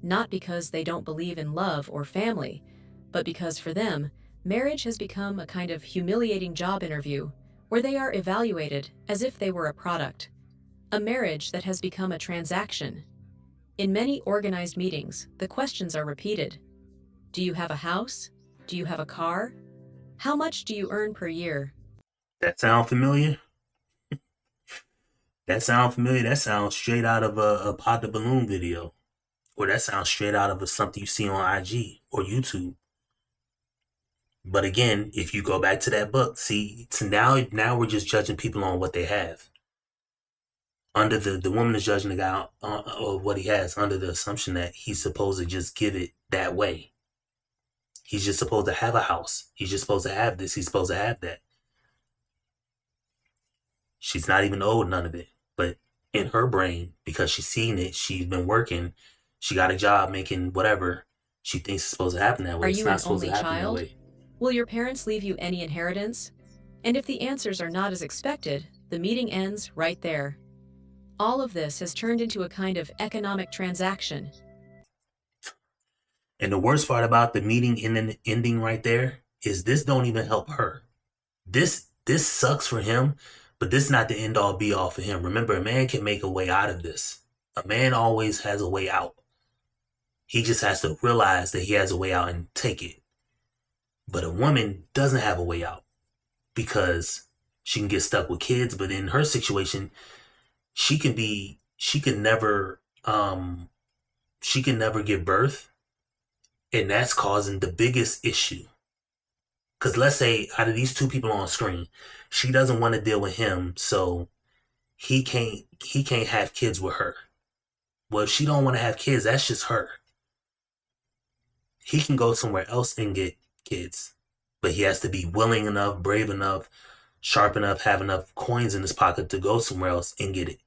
not because they don't believe in love or family, but because for them, marriage has become a kind of humiliating job interview where they are evaluated as if they were a product, a marriage that has become a transaction. In many organized meetings, the questions are repeated. Do you have a house? Do you have a car? How much do you earn per year? That sound familiar? That sound familiar? That sounds straight out of a Pop the Balloon video. Or that sounds straight out of something you see on IG or YouTube. But again, if you go back to that book, see, so now we're just judging people on what they have. Under the woman is judging the guy on what he has under the assumption that he's supposed to just give it that way. He's just supposed to have a house. He's just supposed to have this. He's supposed to have that. She's not even owed none of it. But in her brain, because she's seen it, she's been working, she got a job making whatever, she thinks it's supposed to happen that way. Are It's you not an supposed only to happen child? that way. Will your parents leave you any inheritance? And if the answers are not as expected, the meeting ends right there. All of this has turned into a kind of economic transaction. And the worst part about the meeting ending right there is this don't even help her. This sucks for him, but this is not the end all be all for him. Remember, a man can make a way out of this. A man always has a way out. He just has to realize that he has a way out and take it. But a woman doesn't have a way out because she can get stuck with kids. But in her situation, she can never give birth. And that's causing the biggest issue. Because let's say out of these two people on screen, she doesn't want to deal with him, so he can't have kids with her. Well, if she don't want to have kids, that's just her. He can go somewhere else and get kids. But he has to be willing enough, brave enough, sharp enough, have enough coins in his pocket to go somewhere else and get it.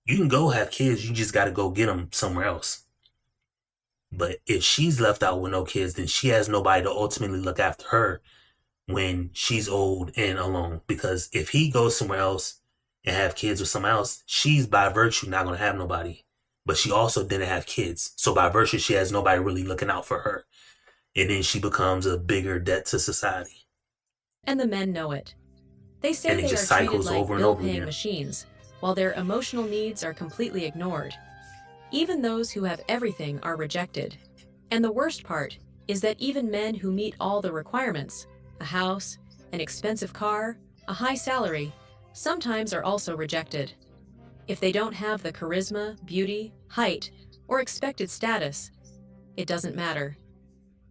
You can go have kids, you just got to go get them somewhere else. But if she's left out with no kids, then she has nobody to ultimately look after her when she's old and alone. Because if he goes somewhere else and have kids with someone else, she's by virtue not going to have nobody. But she also didn't have kids. So by virtue, she has nobody really looking out for her. And then she becomes a bigger debt to society. And the men know it. They say And it they are just treated cycles like over and over bill-paying again. machines, while their emotional needs are completely ignored. Even those who have everything are rejected. And the worst part is that even men who meet all the requirements, a house, an expensive car, a high salary, sometimes are also rejected. If they don't have the charisma, beauty, height, or expected status, it doesn't matter.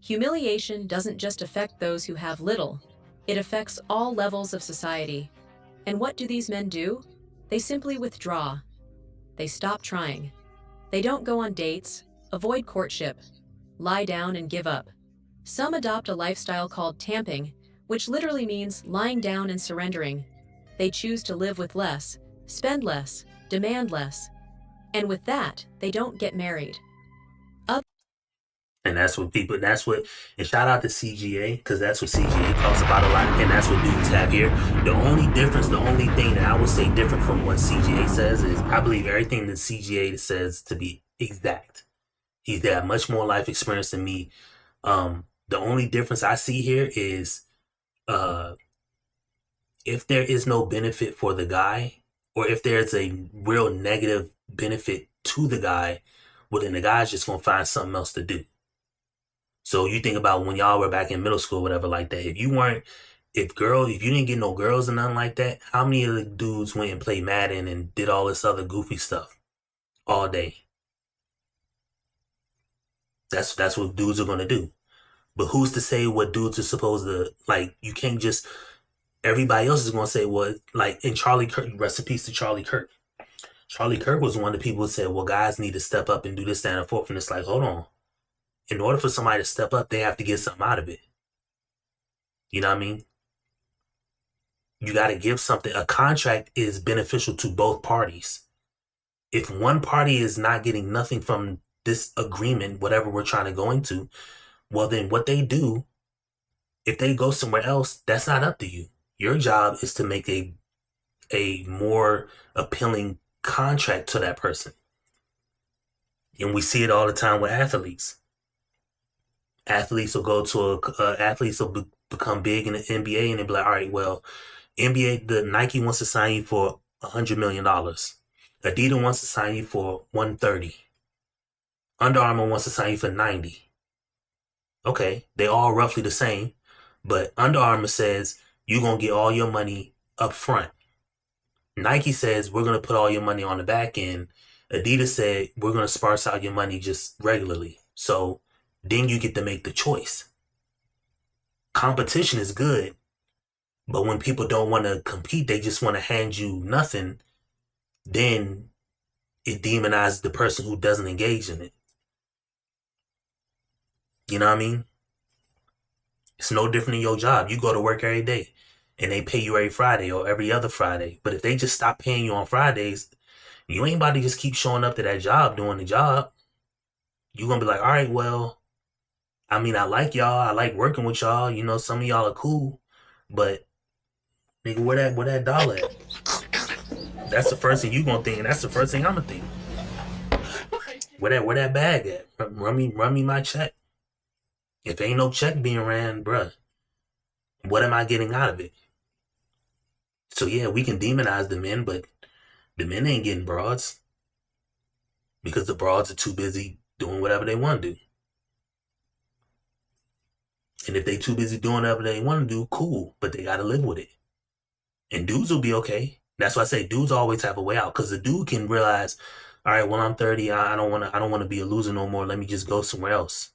Humiliation doesn't just affect those who have little, it affects all levels of society. And what do these men do? They simply withdraw. They stop trying. They don't go on dates, avoid courtship, lie down and give up. Some adopt a lifestyle called tamping, which literally means lying down and surrendering. They choose to live with less, spend less, demand less. And with that, they don't get married. And and shout out to CGA, because that's what CGA talks about a lot, and that's what dudes have here. The only thing that I would say different from what CGA says is I believe everything that CGA says to be exact. He's got much more life experience than me. The only difference I see here is if there is no benefit for the guy, or if there's a real negative benefit to the guy, well, then the guy's just going to find something else to do. So you think about when y'all were back in middle school, whatever like that. If you didn't get no girls and nothing like that, how many of the dudes went and played Madden and did all this other goofy stuff all day? That's what dudes are going to do. But who's to say what dudes are supposed to, like, you can't just, everybody else is going to say, well, like, in Charlie Kirk, rest in peace to Charlie Kirk. Charlie Kirk was one of the people who said, well, guys need to step up and do this, that, and forth. And it's like, hold on. In order for somebody to step up, they have to get something out of it. You know what I mean? You got to give something. A contract is beneficial to both parties. If one party is not getting nothing from this agreement, whatever we're trying to go into, well, then what they do, if they go somewhere else, that's not up to you. Your job is to make a more appealing contract to that person. And we see it all the time with athletes. Athletes will go to athletes will become big in the NBA, and they'll be like, all right, well, NBA, the Nike wants to sign you for $100 million. Adidas wants to sign you for 130. Under Armour wants to sign you for 90. Okay, they all roughly the same, but Under Armour says you're gonna get all your money up front. Nike says we're gonna put all your money on the back end. Adidas said we're gonna sparse out your money just regularly. So then you get to make the choice. Competition is good, but when people don't want to compete, they just want to hand you nothing, then it demonizes the person who doesn't engage in it. You know what I mean? It's no different than your job. You go to work every day and they pay you every Friday or every other Friday. But if they just stop paying you on Fridays, you ain't about to just keep showing up to that job doing the job. You're going to be like, all right, well, I mean, I like y'all. I like working with y'all. You know, some of y'all are cool. But, nigga, where that dollar at? That's the first thing you going to think. And that's the first thing I'm going to think. Where that bag at? Run me my check. If ain't no check being ran, bruh, what am I getting out of it? So yeah, we can demonize the men, but the men ain't getting broads because the broads are too busy doing whatever they want to do. And if they too busy doing whatever they want to do, cool, but they got to live with it. And dudes will be okay. That's why I say dudes always have a way out, because the dude can realize, all right, well, I'm 30, I don't want to be a loser no more. Let me just go somewhere else.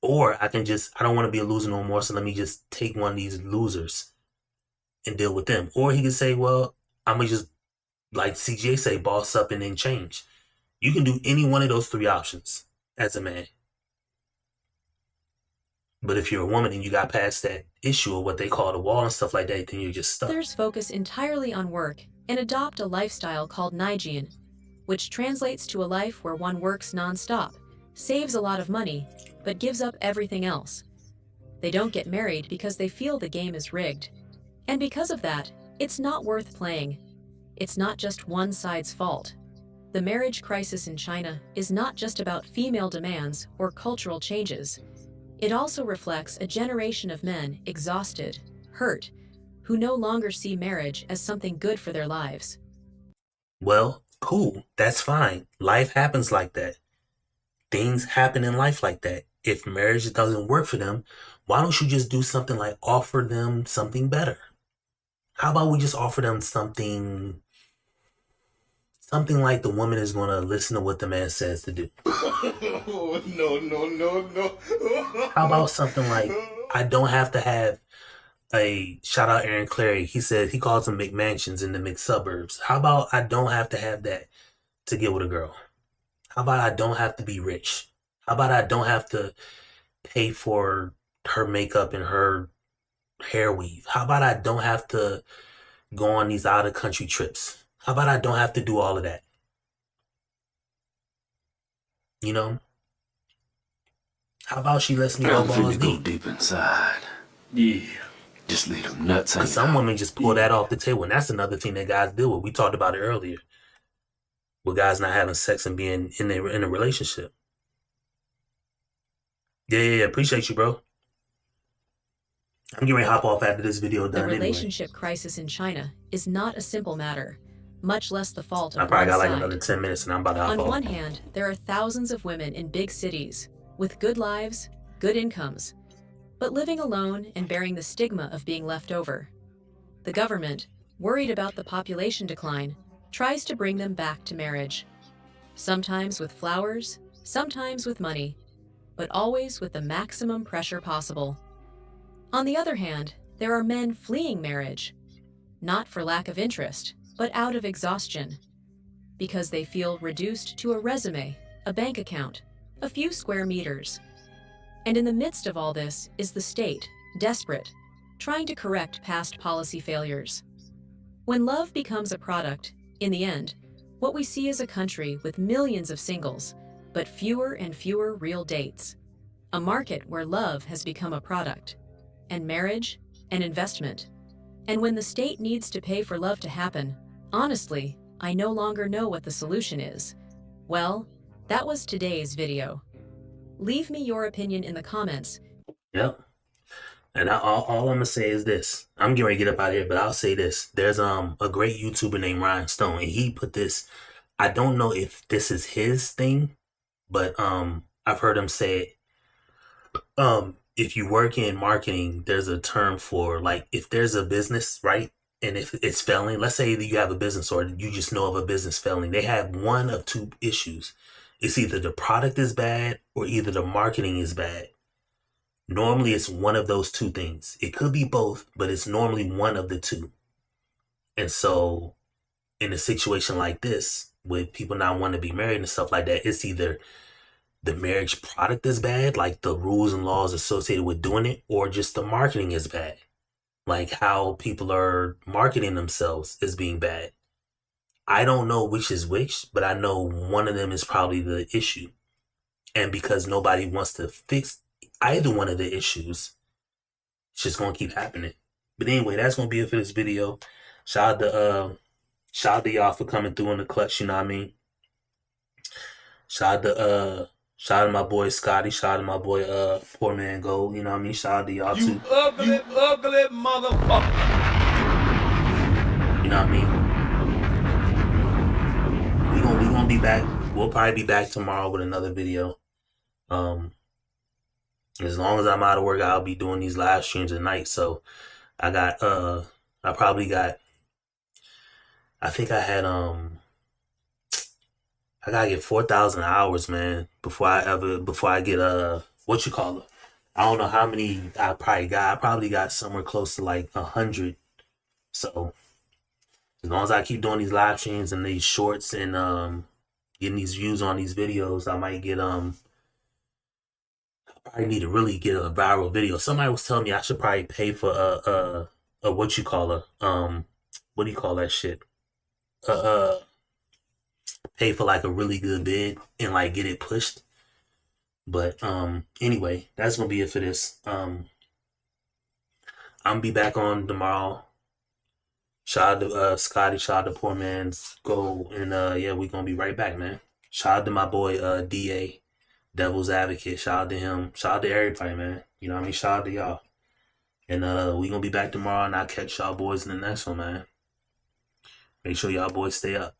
Or I don't want to be a loser no more, so let me just take one of these losers and deal with them. Or he can say, well, I'm going to just, like CJ say, boss up and then change. You can do any one of those three options as a man. But if you're a woman and you got past that issue of what they call the wall and stuff like that, then you're just stuck. Others focus entirely on work and adopt a lifestyle called Nijin, which translates to a life where one works nonstop, saves a lot of money, but gives up everything else. They don't get married because they feel the game is rigged. And because of that, it's not worth playing. It's not just one side's fault. The marriage crisis in China is not just about female demands or cultural changes. It also reflects a generation of men exhausted, hurt, who no longer see marriage as something good for their lives. Well, cool. That's fine. Life happens like that. Things happen in life like that. If marriage doesn't work for them, why don't you just do something like offer them something better? How about we just offer them something like the woman is going to listen to what the man says to do? No. How about something like, I don't have to have shout out Aaron Clary. He said he calls them McMansions in the McSuburbs. How about I don't have to have that to get with a girl? How about I don't have to be rich? How about I don't have to pay for her makeup and her hair weave? How about I don't have to go on these out of country trips? How about I don't have to do all of that? You know? How about she lets me go I'm balls finna go deep? deep inside. Yeah. Just leave them nuts hanging Because some out. women just pull that off the table. And that's another thing that guys deal with. We talked about it earlier. With guys not having sex and being in a relationship. Yeah. Appreciate you, bro. I'm getting ready to hop off after this video The done anyway. relationship crisis in China is not a simple matter, much less the fault of I probably one got like side. another 10 minutes and I'm about to hop On off. one hand, there are thousands of women in big cities with good lives, good incomes, but living alone and bearing the stigma of being left over. The government, worried about the population decline, tries to bring them back to marriage. Sometimes with flowers, sometimes with money, but always with the maximum pressure possible. On the other hand, there are men fleeing marriage, not for lack of interest, but out of exhaustion, because they feel reduced to a resume, a bank account, a few square meters. And in the midst of all this is the state, desperate, trying to correct past policy failures. When love becomes a product, in the end, what we see is a country with millions of singles, but fewer and fewer real dates. A market where love has become a product, and marriage an investment. And when the state needs to pay for love to happen, honestly, I no longer know what the solution is. Well, That was today's video. Leave me your opinion in the comments. Yep. And all I'm gonna say is this. I'm getting ready to get up out of here, but I'll say this. There's a great YouTuber named Ryan Stone, and he put this. I don't know if this is his thing, but I've heard him say it. If you work in marketing, there's a term for, like, if there's a business, right? And if it's failing, let's say that you have a business or you just know of a business failing, they have one of two issues. It's either the product is bad or either the marketing is bad. Normally it's one of those two things. It could be both, but it's normally one of the two. And so in a situation like this, with people not wanting to be married and stuff like that, it's either the marriage product is bad, like the rules and laws associated with doing it, or just the marketing is bad. Like how people are marketing themselves as being bad. I don't know which is which, but I know one of them is probably the issue. And because nobody wants to fix either one of the issues, it's just gonna keep happening. But anyway, that's gonna be it for this video. Shout out to y'all for coming through in the clutch, you know what I mean? Shout out to my boy Scotty, shout out to my boy Poor Man Gold, you know what I mean? Shout out to y'all too. Ugly motherfucker. You know what I mean? We gonna be back. We'll probably be back tomorrow with another video. As long as I'm out of work, I'll be doing these live streams at night. So I got I think I had I gotta get 4,000 hours, man, before I get what you call it. I don't know how many I probably got somewhere close to like 100. So as long as I keep doing these live streams and these shorts and getting these views on these videos, I might get I probably need to really get a viral video. Somebody was telling me I should probably pay for a what you call what do you call that shit? Pay for like a really good bid and like get it pushed. But anyway, that's gonna be it for this. I'm gonna be back on tomorrow. Shout out to Scotty, shout out to Poor Man's Go, and yeah, we gonna be right back, man. Shout out to my boy DA, Devil's Advocate. Shout out to him. Shout out to everybody, man. You know what I mean? Shout out to y'all. And we gonna be back tomorrow, and I'll catch y'all boys in the next one, man. Make sure y'all boys stay up.